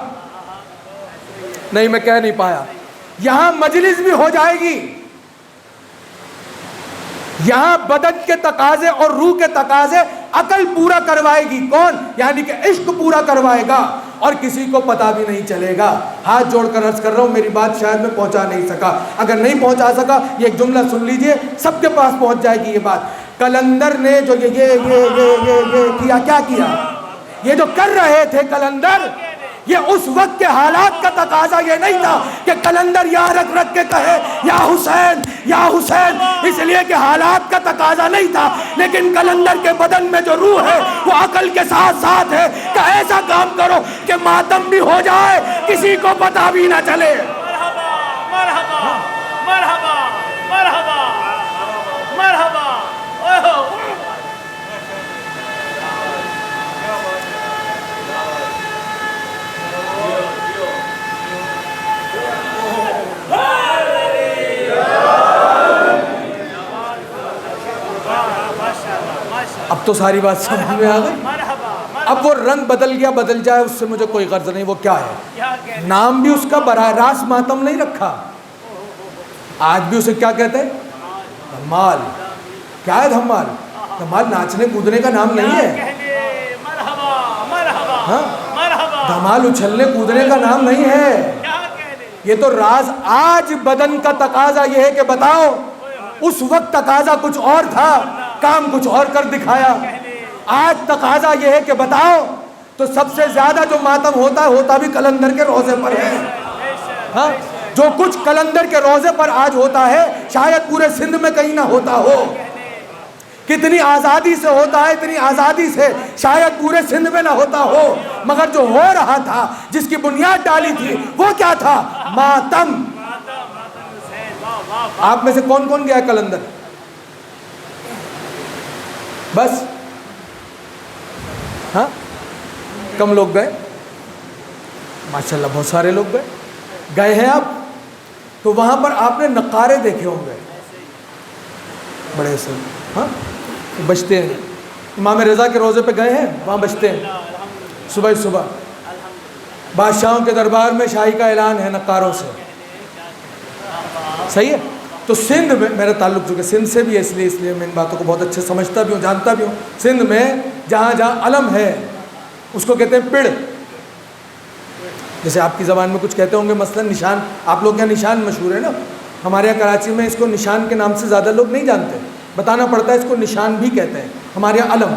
نہیں میں کہہ نہیں پایا. یہاں مجلس بھی ہو جائے گی، یہاں بدن کے تقاضے اور روح کے تقاضے عقل پورا کروائے گی. کون؟ یعنی کہ عشق پورا کروائے گا، اور کسی کو پتہ بھی نہیں چلے گا. ہاتھ جوڑ کر عرض کر رہا ہوں، میری بات شاید میں پہنچا نہیں سکا. اگر نہیں پہنچا سکا یہ ایک جملہ سن لیجئے، سب کے پاس پہنچ جائے گی یہ بات. کلندر نے جو یہ کیا، کیا کیا، یہ جو کر رہے تھے کلندر، یہ اس وقت کے حالات کا تقاضا یہ نہیں تھا کہ کلندر یا رکھ رکھ کے کہے یا حسین یا حسین، اس لیے کہ حالات کا تقاضا نہیں تھا. لیکن کلندر کے بدن میں جو روح ہے وہ عقل کے ساتھ ساتھ ہے کہ ایسا کام کرو کہ ماتم بھی ہو جائے، کسی کو پتہ بھی نہ چلے. مرحبا مرحبا مرحبا مرحبا. اب تو ساری بات سمجھ میں آ گئی. اب وہ رنگ بدل گیا، بدل جائے، اس سے مجھے کوئی غرض نہیں. وہ کیا ہے؟ نام بھی اس کا براہ راست ماتم نہیں رکھا. آج بھی اسے کیا کہتے ہیں؟ دھمال. کیا ہے دھمال؟ دھمال ناچنے کودنے کا نام نہیں ہے. ہاں، دھمال اچھلنے کودنے کا نام نہیں ہے. یہ تو راز. آج بدن کا تقاضا یہ ہے کہ بتاؤ، اس وقت تقاضا کچھ اور تھا، کام کچھ اور کر دکھایا. آج تقاضا یہ ہے کہ بتاؤ. تو سب سے زیادہ جو ماتم ہوتا بھی کلندر کے روزے پر ہے. ہاں، جو کچھ کلندر کے روزے پر آج ہوتا ہے شاید پورے سندھ میں کہیں نہ ہوتا ہو. کتنی آزادی سے ہوتا ہے، اتنی آزادی سے شاید پورے سندھ میں نہ ہوتا ہو. مگر جو ہو رہا تھا، جس کی بنیاد ڈالی تھی، وہ کیا تھا؟ ماتم. آپ میں سے کون کون گیا کلندر؟ بس ہاں، کم لوگ گئے؟ ماشاءاللہ بہت سارے لوگ گئے ہیں. آپ تو وہاں پر آپ نے نقارے دیکھے ہوں گے بڑے سے. ہاں، بجتے ہیں. امام رضا کے روزے پہ گئے ہیں؟ وہاں بجتے ہیں صبح صبح. بادشاہوں کے دربار میں شاہی کا اعلان ہے نقاروں سے. صحیح ہے. تو سندھ میں میرا تعلق چونکہ سندھ سے بھی ہے، اس لیے میں ان باتوں کو بہت اچھے سمجھتا بھی ہوں، جانتا بھی ہوں. سندھ میں جہاں جہاں علم ہے اس کو کہتے ہیں پڑ. جیسے آپ کی زبان میں کچھ کہتے ہوں گے، مثلا نشان. آپ لوگ یہاں نشان مشہور ہے نا. ہمارے یہاں کراچی میں اس کو نشان کے نام سے زیادہ لوگ نہیں جانتے، بتانا پڑتا ہے اس کو نشان بھی کہتے ہیں. ہمارے یہاں علم.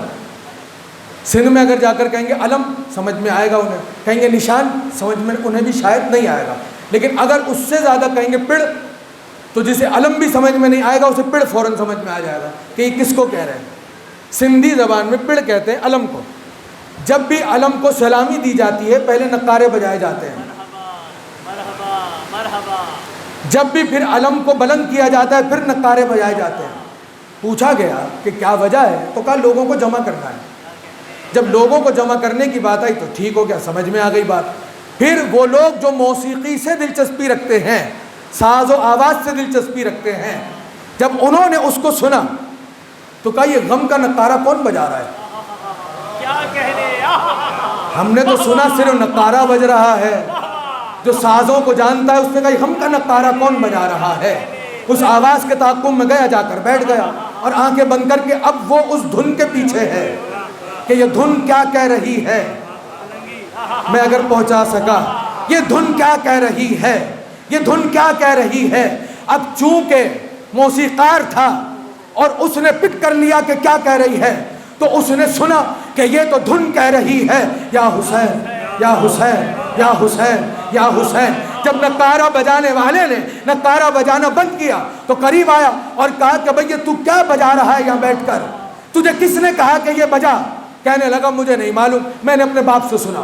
سندھ میں اگر جا کر کہیں گے علم سمجھ میں آئے گا انہیں، کہیں گے نشان سمجھ میں انہیں بھی شاید نہیں آئے گا. لیکن اگر اس سے زیادہ کہیں گے پڑ، تو جسے علم بھی سمجھ میں نہیں آئے گا اسے پڑ فوراً سمجھ میں آ جائے گا کہ یہ کس کو کہہ رہے ہیں. سندھی زبان میں پڑ کہتے ہیں علم کو. جب بھی علم کو سلامی دی جاتی ہے پہلے نقارے بجائے جاتے ہیں. جب بھی پھر علم کو بلند کیا جاتا ہے پھر نقارے بجائے جاتے ہیں. پوچھا گیا کہ کیا وجہ ہے، تو کہا لوگوں کو جمع کرنا ہے. جب لوگوں کو جمع کرنے کی بات آئی تو ٹھیک ہو گیا، سمجھ میں آ گئی بات. پھر وہ لوگ جو موسیقی سے دلچسپی رکھتے ہیں، ساز و آواز سے دلچسپی رکھتے ہیں، جب انہوں نے اس کو سنا تو کہا یہ غم کا نقارہ کون بجا رہا ہے؟ کیا کہنے، ہم نے تو سنا صرف نقارہ بج رہا ہے. جو سازوں کو جانتا ہے اس نے کہا یہ غم کا نقارہ کون بجا رہا ہے. اس آواز کے تعاقب میں گیا، جا کر بیٹھ گیا اور آنکھیں بند کر کے اب وہ اس دھن کے پیچھے ہے کہ یہ دھن کیا کہہ رہی ہے. میں اگر پہنچا سکا، یہ دھن کیا کہہ رہی ہے، یہ دھن کیا کہہ رہی ہے. اب چونکہ موسیقار تھا اور اس نے پک کر لیا کہ کیا کہہ رہی ہے، تو اس نے سنا کہ یہ تو دھن کہہ رہی ہے یا حسین یا حسین یا حسین یا حسین. جب نقارہ بجانے والے نے نقارہ بجانا بند کیا تو قریب آیا اور کہا کہ بھئی یہ تو کیا بجا رہا ہے یہاں بیٹھ کر؟ تجھے کس نے کہا کہ یہ بجا؟ کہنے لگا مجھے نہیں معلوم، میں نے اپنے باپ سے سنا۔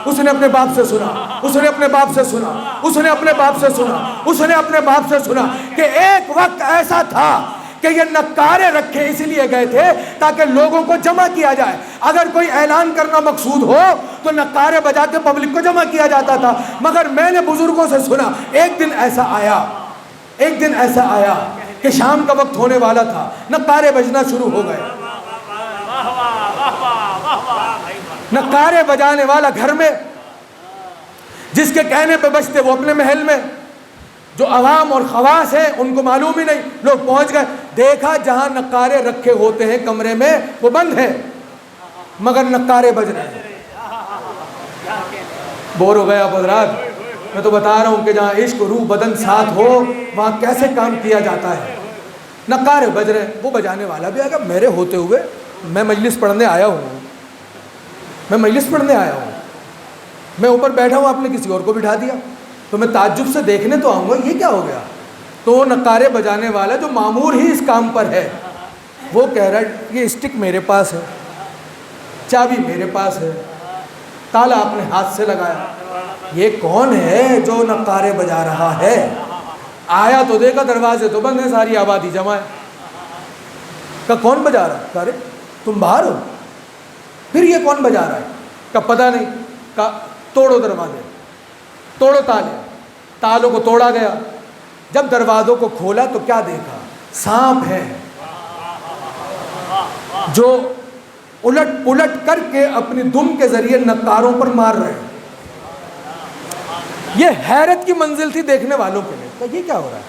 اس نے اپنے باپ سے سنا، اس نے اپنے باپ سے سنا، اس نے اپنے باپ سے سنا، اس نے اپنے باپ سے سنا کہ ایک وقت ایسا تھا کہ یہ نقارے رکھے اس لیے گئے تھے تاکہ لوگوں کو جمع کیا جائے۔ اگر کوئی اعلان کرنا مقصود ہو تو نقارے بجا کے پبلک کو جمع کیا جاتا تھا، مگر میں نے بزرگوں سے سنا ایک دن ایسا آیا کہ شام کا وقت ہونے والا تھا، نقارے بجنا شروع ہو گئے۔ نقارے بجانے والا گھر میں، جس کے کہنے پہ بجتے وہ اپنے محل میں، جو عوام اور خواص ہیں ان کو معلوم ہی نہیں۔ لوگ پہنچ گئے، دیکھا جہاں نقارے رکھے ہوتے ہیں کمرے میں وہ بند ہے، مگر نقارے بج رہے ہیں۔ بور ہو گیا حضرات، میں تو بتا رہا ہوں کہ جہاں عشق روح بدن ساتھ ہو وہاں کیسے کام کیا جاتا ہے۔ نقارے بج رہے ہیں، وہ بجانے والا بھی آگا، میرے ہوتے ہوئے میں مجلس پڑھنے آیا ہوں، میں اوپر بیٹھا ہوں، آپ نے کسی اور کو بٹھا دیا، تو میں تعجب سے دیکھنے تو آؤں گا یہ کیا ہو گیا۔ تو وہ نقارے بجانے والا جو مامور ہی اس کام پر ہے وہ کہہ رہا ہے یہ اسٹک میرے پاس ہے، چابی میرے پاس ہے، تالا اپنے ہاتھ سے لگایا، یہ کون ہے جو نقارے بجا رہا ہے؟ آیا تو دیکھا دروازے تو بند ہیں، ساری آبادی جمع ہے۔ کہا کون بجا رہا ہے؟ کہا ارے تم باہر ہو، پھر یہ کون بجا رہا ہے؟ کہا پتہ نہیں۔ کہا توڑو دروازے، توڑو تالے، تالوں کو توڑا گیا۔ جب دروازوں کو کھولا تو کیا دیکھا؟ سانپ ہیں جو الٹ پلٹ کر کے اپنی دم کے ذریعے نقاروں پر مار رہے ہیں۔ یہ حیرت کی منزل تھی دیکھنے والوں کے لیے، کہ یہ کیا ہو رہا ہے؟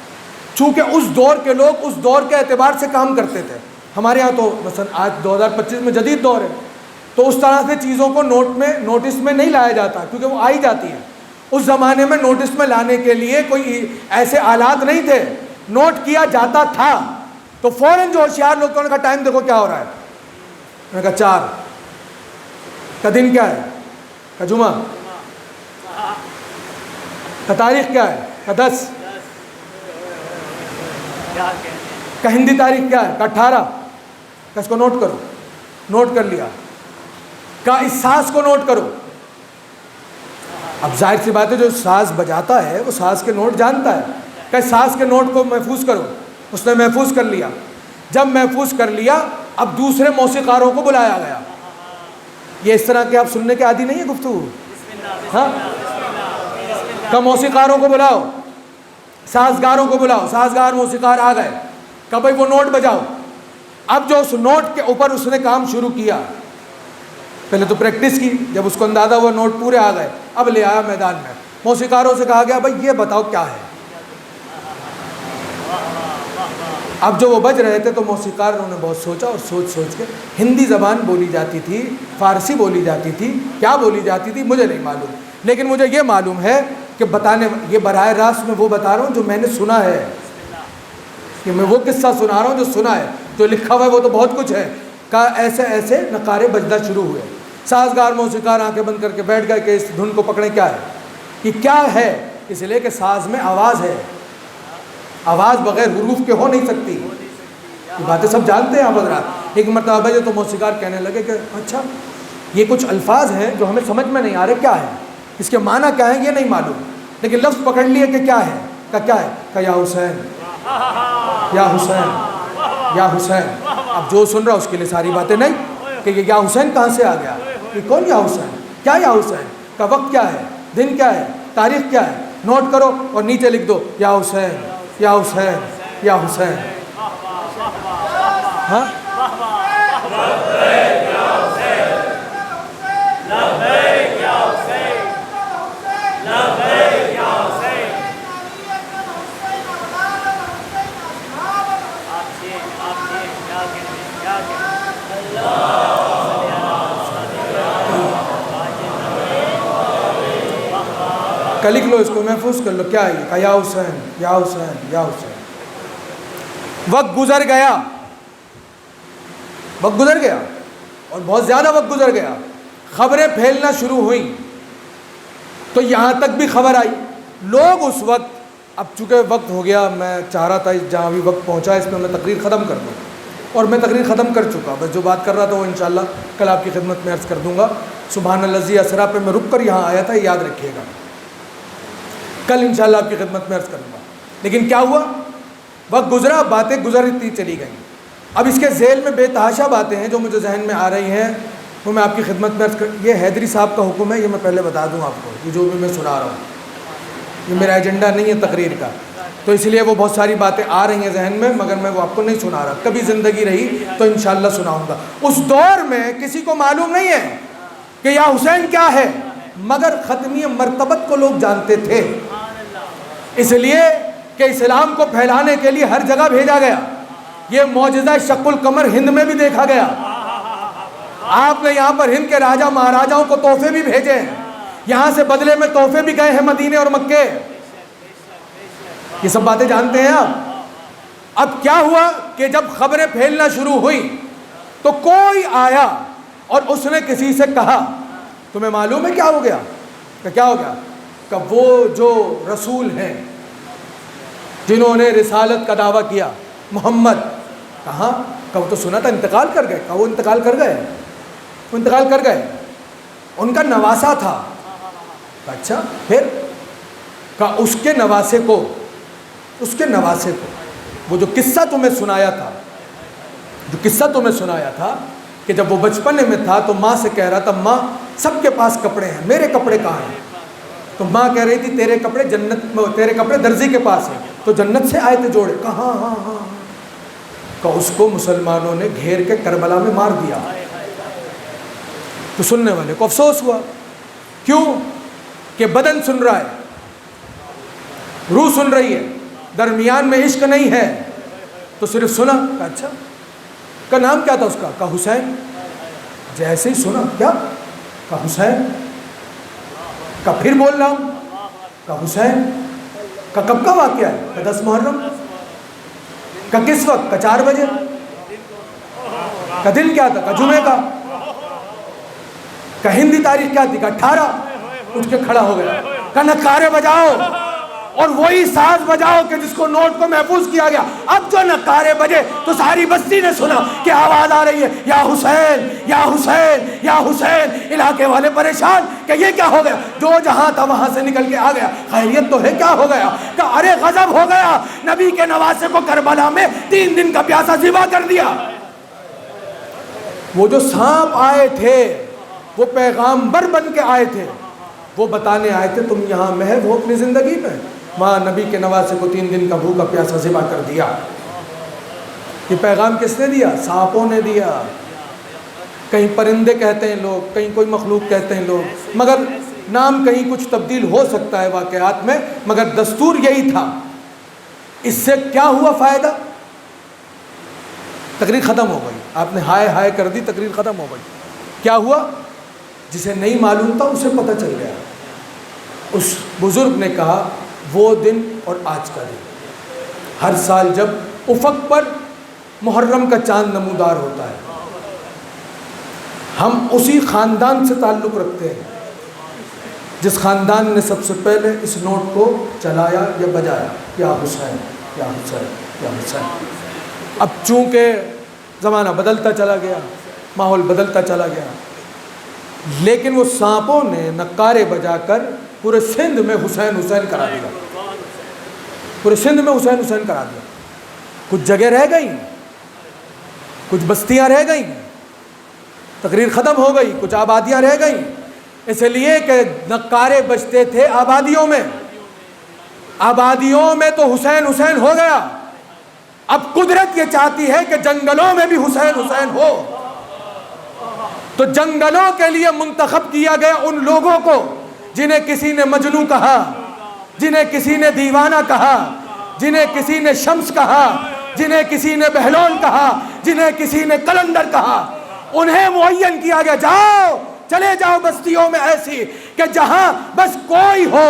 چونکہ اس دور کے لوگ اس دور کے اعتبار سے کام کرتے تھے۔ ہمارے ہاں تو مثلا آج 2025 میں جدید دور ہے، تو اس طرح سے چیزوں کو نوٹس میں نہیں لایا جاتا، کیونکہ وہ آئی جاتی ہیں۔ اس زمانے میں نوٹس میں لانے کے لیے کوئی ایسے آلات نہیں تھے، نوٹ کیا جاتا تھا تو فوراً جو ہوشیار لوگ انہوں نے کہا ٹائم دیکھو کیا ہو رہا ہے، میں نے کہا 4، کا دن کیا ہے، کا جمعہ، کا تاریخ کیا ہے، کا 10، کا ہندی تاریخ کیا ہے، کا 18، کا اس کو نوٹ کرو، نوٹ کر لیا، کا اس ساز کو نوٹ کرو۔ اب ظاہر سی بات ہے جو ساز بجاتا ہے وہ ساز کے نوٹ جانتا ہے، کہ ساز کے نوٹ کو محفوظ کرو، اس نے محفوظ کر لیا۔ جب محفوظ کر لیا اب دوسرے موسیقاروں کو بلایا گیا۔ یہ اس طرح کے آپ سننے کے عادی نہیں ہے گفتگو، ہاں؟ کہ موسیقاروں کو بلاؤ، سازگاروں کو بلاؤ، سازگار موسیقار آ گئے، کہ بھائی وہ نوٹ بجاؤ۔ اب جو اس نوٹ کے اوپر اس نے کام شروع کیا، پہلے تو پریکٹس کی، جب اس کو اندازہ ہوا نوٹ پورے آ گئے، اب لے آیا میدان میں، موسیقاروں سے کہا گیا بھائی یہ بتاؤ کیا ہے۔ اب جو وہ بج رہے تھے تو موسیقاروں نے بہت سوچا، اور سوچ کے ہندی زبان بولی جاتی تھی، فارسی بولی جاتی تھی، کیا بولی جاتی تھی مجھے نہیں معلوم، لیکن مجھے یہ معلوم ہے کہ یہ براہ راست میں وہ بتا رہا ہوں جو میں نے سنا ہے، کہ میں وہ قصہ سنا رہا ہوں جو سنا ہے، جو لکھا ہوا ہے وہ تو بہت کچھ ہے۔ کہ ایسے ایسے نقارے بجنا شروع ہوئے، سازگار موسیقار آنکھیں بند کر کے بیٹھ گئے کہ اس دھن کو پکڑیں، کیا ہے یہ، کیا ہے؟ اس لیے کہ ساز میں آواز ہے، آواز بغیر حروف کے ہو نہیں سکتی۔ یہ باتیں سب جانتے ہیں آپ حضرات۔ ایک مرتبہ بجے تو موسیقار کہنے لگے کہ اچھا یہ کچھ الفاظ ہیں جو ہمیں سمجھ میں نہیں آ رہے، کیا ہے اس کے معنی کیا ہے یہ نہیں معلوم، لیکن لفظ پکڑ لیے کہ کیا ہے، کیا ہے، کہ یا حسین یا حسین یا حسین۔ اب جو سن رہا اس کے لیے ساری باتیں نہیں، کہ یہ یا حسین کہاں سے آ گیا، یہ کون یا حسین، کیا یا حسین کا وقت کیا ہے، دن کیا ہے، تاریخ کیا ہے، نوٹ کرو اور نیچے لکھ دو یا حسین یا حسین یا حسین۔ ہاں کہ لکھ لو اس کو، محفوظ کر لو، کیا ہے یہ، کہ یا حسین یا حسین یا حسین۔ وقت گزر گیا، وقت گزر گیا اور بہت زیادہ وقت گزر گیا، خبریں پھیلنا شروع ہوئیں، تو یہاں تک بھی خبر آئی۔ لوگ اس وقت، اب چونکہ وقت ہو گیا، میں چاہ رہا تھا جہاں بھی وقت پہنچا اس میں میں تقریر ختم کر دوں، اور میں تقریر ختم کر چکا، بس جو بات کر رہا تھا وہ انشاءاللہ کل آپ کی خدمت میں عرض کر دوں گا۔ سبحان الذی اسریٰ پہ میں رک کر یہاں آیا تھا، یاد رکھیے گا، کل انشاءاللہ آپ کی خدمت میں عرض کروں گا۔ لیکن کیا ہوا، وقت گزرا، باتیں گزرتی چلی گئیں۔ اب اس کے ذیل میں بے تحاشا باتیں ہیں جو مجھے ذہن میں آ رہی ہیں، وہ میں آپ کی خدمت میں عرض کر۔ یہ حیدری صاحب کا حکم ہے، یہ میں پہلے بتا دوں آپ کو، یہ جو بھی میں سنا رہا ہوں یہ میرا ایجنڈا نہیں ہے تقریر کا، تو اس لیے وہ بہت ساری باتیں آ رہی ہیں ذہن میں، مگر میں وہ آپ کو نہیں سنا رہا، کبھی زندگی رہی تو انشاءاللہ سناؤں گا۔ اس دور میں کسی کو معلوم نہیں ہے کہ یا حسین کیا ہے، مگر ختمی مرتبت کو لوگ جانتے تھے، اس لیے کہ اسلام کو پھیلانے کے لیے ہر جگہ بھیجا گیا۔ یہ معجزہ شق القمر ہند میں بھی دیکھا گیا، آپ نے یہاں پر ہند کے راجہ مہاراجاؤں کو تحفے بھی بھیجے ہیں، یہاں سے بدلے میں تحفے بھی گئے ہیں مدینے اور مکے، یہ سب باتیں جانتے ہیں آپ۔ اب کیا ہوا کہ جب خبریں پھیلنا شروع ہوئی تو کوئی آیا اور اس نے کسی سے کہا تمہیں معلوم ہے کیا ہو گیا؟ کہ کیا ہو گیا؟ کہ وہ جو رسول ہیں جنہوں نے رسالت کا دعویٰ کیا، محمد، کہاں؟ کہ وہ تو سنا تھا انتقال کر گئے۔ کہ وہ انتقال کر گئے، وہ انتقال کر گئے، ان کا نواسا تھا۔ اچھا، پھر کہ اس کے نواسے کو وہ جو قصہ تمہیں سنایا تھا کہ جب وہ بچپنے میں تھا تو ماں سے کہہ رہا تھا ماں سب کے پاس کپڑے ہیں، میرے کپڑے کہاں ہیں؟ تو ماں کہہ رہی تھی تیرے کپڑے درزی کے پاس ہیں، تو جنت سے آئے تھے جوڑے، کہاں؟ ہاں کہ اس کو مسلمانوں نے گھیر کے کربلا میں مار دیا۔ تو سننے والے کو افسوس ہوا، کیوں؟ کہ بدن سن رہا ہے، روح سن رہی ہے، درمیان میں عشق نہیں ہے، تو صرف سنا۔ کہ اچھا، کا نام کیا تھا اس کا؟ کہ حسین۔ جیسے ہی سنا، کیا؟ کہ حسین۔ کہ پھر بول رہا ہوں، کہ حسین۔ کہ کب کا واقعہ ہے؟ کہ 10 محرم۔ کہ کس وقت؟ کہ 4 بجے۔ کہ دن کیا تھا؟ کہ جمعے کا۔ کہ ہندی تاریخ کیا تھی؟ کہ 18۔ اٹھ کے کھڑا ہو گیا، کہ نقارے بجاؤ، اور وہی ساز بجاؤ کہ جس کو نوٹ کو محفوظ کیا گیا۔ اب جو نقارے بجے تو ساری بستی نے سنا کہ آواز آ رہی ہے، یا حسین، یا حسین، یا حسین۔ علاقے والے پریشان کہ یہ کیا ہو گیا، جو جہاں تھا وہاں سے نکل کے آ گیا، خیریت تو ہے، کیا ہو گیا؟ کہ ارے غضب ہو گیا، نبی کے نواسے کو کربلا میں 3 دن کا پیاسا ذبح کر دیا۔ وہ جو سانپ آئے تھے وہ پیغامبر بن کے آئے تھے، وہ بتانے آئے تھے تم یہاں محو ہو اپنی زندگی میں، وہاں نبی کے نواسے کو 3 دن کا بھوکا پیاسا ذبح کر دیا۔ یہ پیغام کس نے دیا؟ سانپوں نے دیا۔ کہیں پرندے کہتے ہیں لوگ، کہیں کوئی مخلوق کہتے ہیں لوگ، مگر نام کہیں کچھ تبدیل ہو سکتا ہے واقعات میں، مگر دستور یہی تھا۔ اس سے کیا ہوا فائدہ؟ تقریر ختم ہو گئی، آپ نے ہائے ہائے کر دی، تقریر ختم ہو گئی۔ کیا ہوا؟ جسے نہیں معلوم تھا اسے پتہ چل گیا۔ اس بزرگ نے کہا وہ دن اور آج کا دن، ہر سال جب افق پر محرم کا چاند نمودار ہوتا ہے، ہم اسی خاندان سے تعلق رکھتے ہیں جس خاندان نے سب سے پہلے اس نوٹ کو چلایا یا بجایا، یا حسین، یا حسین، یا حسین۔ اب چونکہ زمانہ بدلتا چلا گیا، ماحول بدلتا چلا گیا، لیکن وہ سانپوں نے نقارے بجا کر پورے سندھ میں حسین حسین کرا دیا، پورے سندھ میں حسین حسین کرا دیا۔ کچھ جگہ رہ گئی، کچھ بستیاں رہ گئیں، تقریر ختم ہو گئی، کچھ آبادیاں رہ گئیں، اس لیے کہ نقارے بجتے تھے آبادیوں میں، آبادیوں میں تو حسین حسین ہو گیا۔ اب قدرت یہ چاہتی ہے کہ جنگلوں میں بھی حسین حسین ہو، تو جنگلوں کے لیے منتخب کیا گیا ان لوگوں کو جنہیں کسی نے مجنوں کہا، جنہیں کسی نے دیوانہ کہا، جنہیں کسی نے شمس کہا، جنہیں کسی نے بہلول کہا، جنہیں کسی نے کلندر کہا، انہیں معین کیا گیا جاؤ، چلے جاؤ بستیوں میں ایسی کہ جہاں بس کوئی ہو،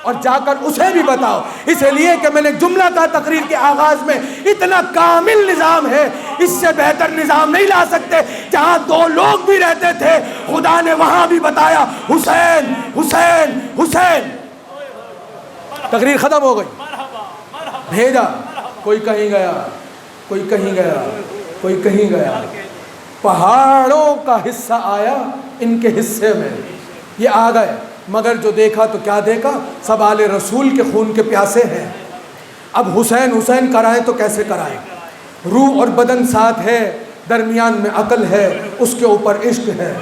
اور جا کر اسے بھی بتاؤ۔ اس لیے کہ میں نے جملہ کہا تقریر کے آغاز میں، اتنا کامل نظام ہے، اس سے بہتر نظام نہیں لا سکتے۔ جہاں 2 لوگ بھی رہتے تھے خدا نے وہاں بھی بتایا حسین حسین حسین۔ تقریر ختم ہو گئی، بھیجا، کوئی کہیں گیا، کوئی کہیں گیا، کوئی کہیں گیا، پہاڑوں کا حصہ آیا ان کے حصے میں، یہ آ گئے مگر جو دیکھا تو کیا دیکھا، سب آل رسول کے خون کے پیاسے ہیں۔ اب حسین حسین کرائیں تو کیسے کرائیں، روح اور بدن ساتھ ہے، درمیان میں عقل ہے، اس کے اوپر عشق ہے۔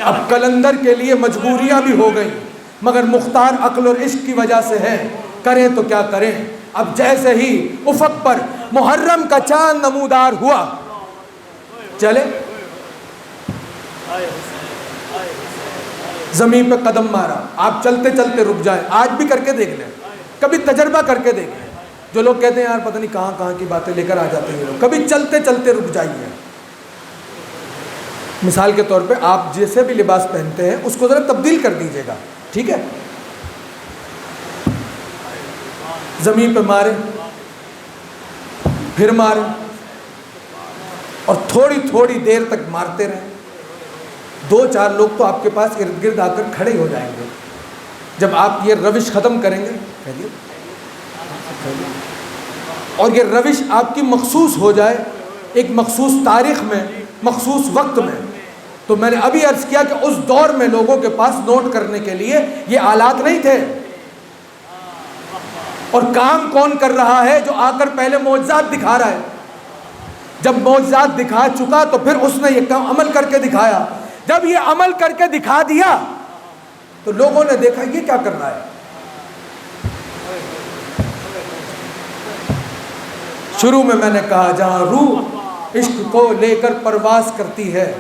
اب کلندر کے لیے مجبوریاں بھی ہو گئیں مگر مختار عقل اور عشق کی وجہ سے ہے، کریں تو کیا کریں۔ اب جیسے ہی افق پر محرم کا چاند نمودار ہوا، چلے زمین پہ قدم مارا، آپ چلتے چلتے رک جائیں، آج بھی کر کے دیکھ لیں، کبھی تجربہ کر کے دیکھ لیں۔ جو لوگ کہتے ہیں یار پتہ نہیں کہاں کہاں کی باتیں لے کر آ جاتے ہیں لوگ، کبھی چلتے چلتے رک جائیے۔ مثال کے طور پہ آپ جیسے بھی لباس پہنتے ہیں اس کو ذرا تبدیل کر دیجیے گا، ٹھیک ہے؟ زمین پہ مارے، پھر مارے، اور تھوڑی تھوڑی دیر تک مارتے رہیں۔ 2-4 لوگ تو آپ کے پاس ارد گرد آ کر کھڑے ہو جائیں گے جب آپ یہ روش ختم کریں گے، اور یہ روش آپ کی مخصوص ہو جائے ایک مخصوص تاریخ میں، مخصوص وقت میں۔ تو میں نے ابھی عرض کیا کہ اس دور میں لوگوں کے پاس نوٹ کرنے کے لیے یہ آلات نہیں تھے، اور کام کون کر رہا ہے؟ جو آ کر پہلے معجزات دکھا رہا ہے۔ جب معجزات دکھا چکا تو پھر اس نے یہ کام عمل کر کے دکھایا۔ جب یہ عمل کر کے دکھا دیا تو لوگوں نے دیکھا یہ کیا کر رہا ہے۔ شروع میں نے کہا جہاں روح عشق کو لے کر پرواز کرتی ہے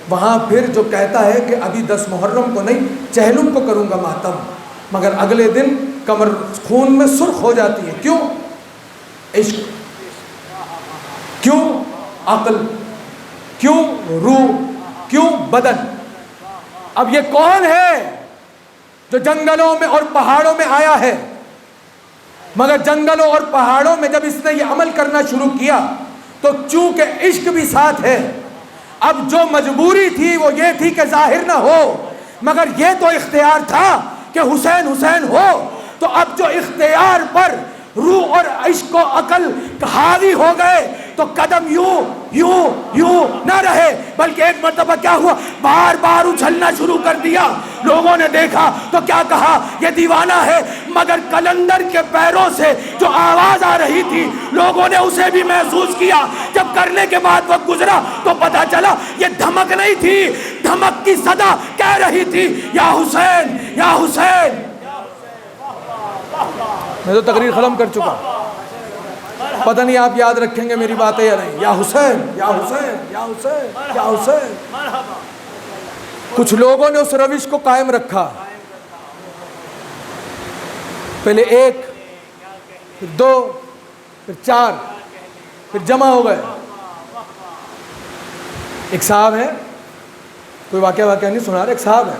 وہاں پھر جو کہتا ہے کہ ابھی 10 محرم کو نہیں چہلم کو کروں گا ماتم، مگر اگلے دن کمر خون میں سرخ ہو جاتی ہے۔ کیوں؟ عشق، کیوں عقل، کیوں روح، کیوں بدن۔ اب یہ کون ہے جو جنگلوں میں اور پہاڑوں میں آیا ہے؟ مگر جنگلوں اور پہاڑوں میں جب اس نے یہ عمل کرنا شروع کیا تو چونکہ عشق بھی ساتھ ہے، اب جو مجبوری تھی وہ یہ تھی کہ ظاہر نہ ہو، مگر یہ تو اختیار تھا کہ حسین حسین ہو۔ تو اب جو اختیار پر روح اور عشق و عقل حاوی ہو گئے تو قدم یوں یوں یوں نہ رہے بلکہ ایک مرتبہ کیا ہوا، بار بار اچھلنا شروع کر دیا۔ لوگوں نے دیکھا تو کیا کہا، یہ دیوانہ ہے، مگر کلندر کے پیروں سے جو آواز آ رہی تھی لوگوں نے اسے بھی محسوس کیا۔ جب کرنے کے بعد وقت گزرا تو پتا چلا یہ دھمک نہیں تھی، دھمک کی صدا کہہ رہی تھی یا حسین یا حسین۔ میں تو تقریر ختم کر چکا، پتہ نہیں آپ یاد رکھیں گے میری باتیں یا نہیں۔ یا حسین یا حسین یا حسین یا حسین۔ کچھ لوگوں نے اس روش کو قائم رکھا، پہلے 1 پھر 2 پھر 4 پھر جمع ہو گئے۔ ایک صاحب ہے، کوئی واقعہ نہیں سنا رہا، ایک صاحب ہے،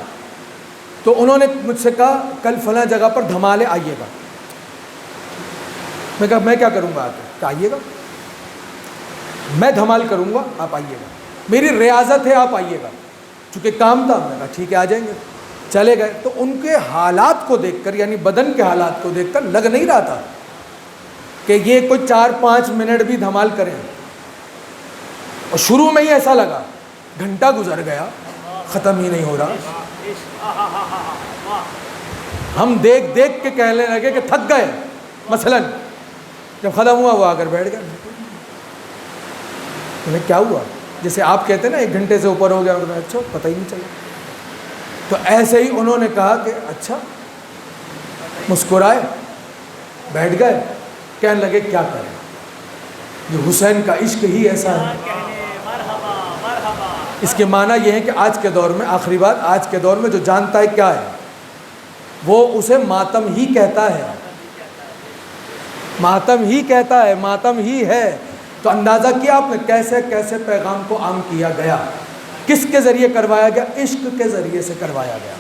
تو انہوں نے مجھ سے کہا کل فلاں جگہ پر دھمالے آئیے گا۔ میں کہا میں کیا کروں گا؟ کہ آئیے گا، میں دھمال کروں گا، آپ آئیے گا، میری ریاضت ہے، آپ آئیے گا۔ چونکہ کام تھا، میں کہا ٹھیک ہے آ جائیں گے۔ چلے گئے تو ان کے حالات کو دیکھ کر، یعنی بدن کے حالات کو دیکھ کر لگ نہیں رہا تھا کہ یہ کوئی 4-5 منٹ بھی دھمال کریں، اور شروع میں ہی ایسا لگا، گھنٹہ گزر گیا ختم ہی نہیں ہو رہا۔ ہم دیکھ دیکھ کے کہنے لگے کہ تھک گئے۔ مثلا جب ختم ہوا وہ آ کر بیٹھ گئے، انہیں کیا ہوا؟ جیسے آپ کہتے ہیں نا 1 گھنٹے سے اوپر ہو گیا، اچھا پتہ ہی نہیں چلا۔ تو ایسے ہی انہوں نے کہا کہ اچھا، مسکرائے، بیٹھ گئے، کہنے لگے کیا کریں، یہ حسین کا عشق ہی ایسا ہے۔ اس کے معنی یہ ہے کہ آج کے دور میں، آخری بات، آج کے دور میں جو جانتا ہے کیا ہے وہ اسے ماتم ہی کہتا ہے، ماتم ہی کہتا ہے، ماتم ہی ہے۔ تو اندازہ کیا آپ نے کیسے کیسے پیغام کو عام کیا گیا، کس کے ذریعے کروایا گیا؟ عشق کے ذریعے سے کروایا گیا۔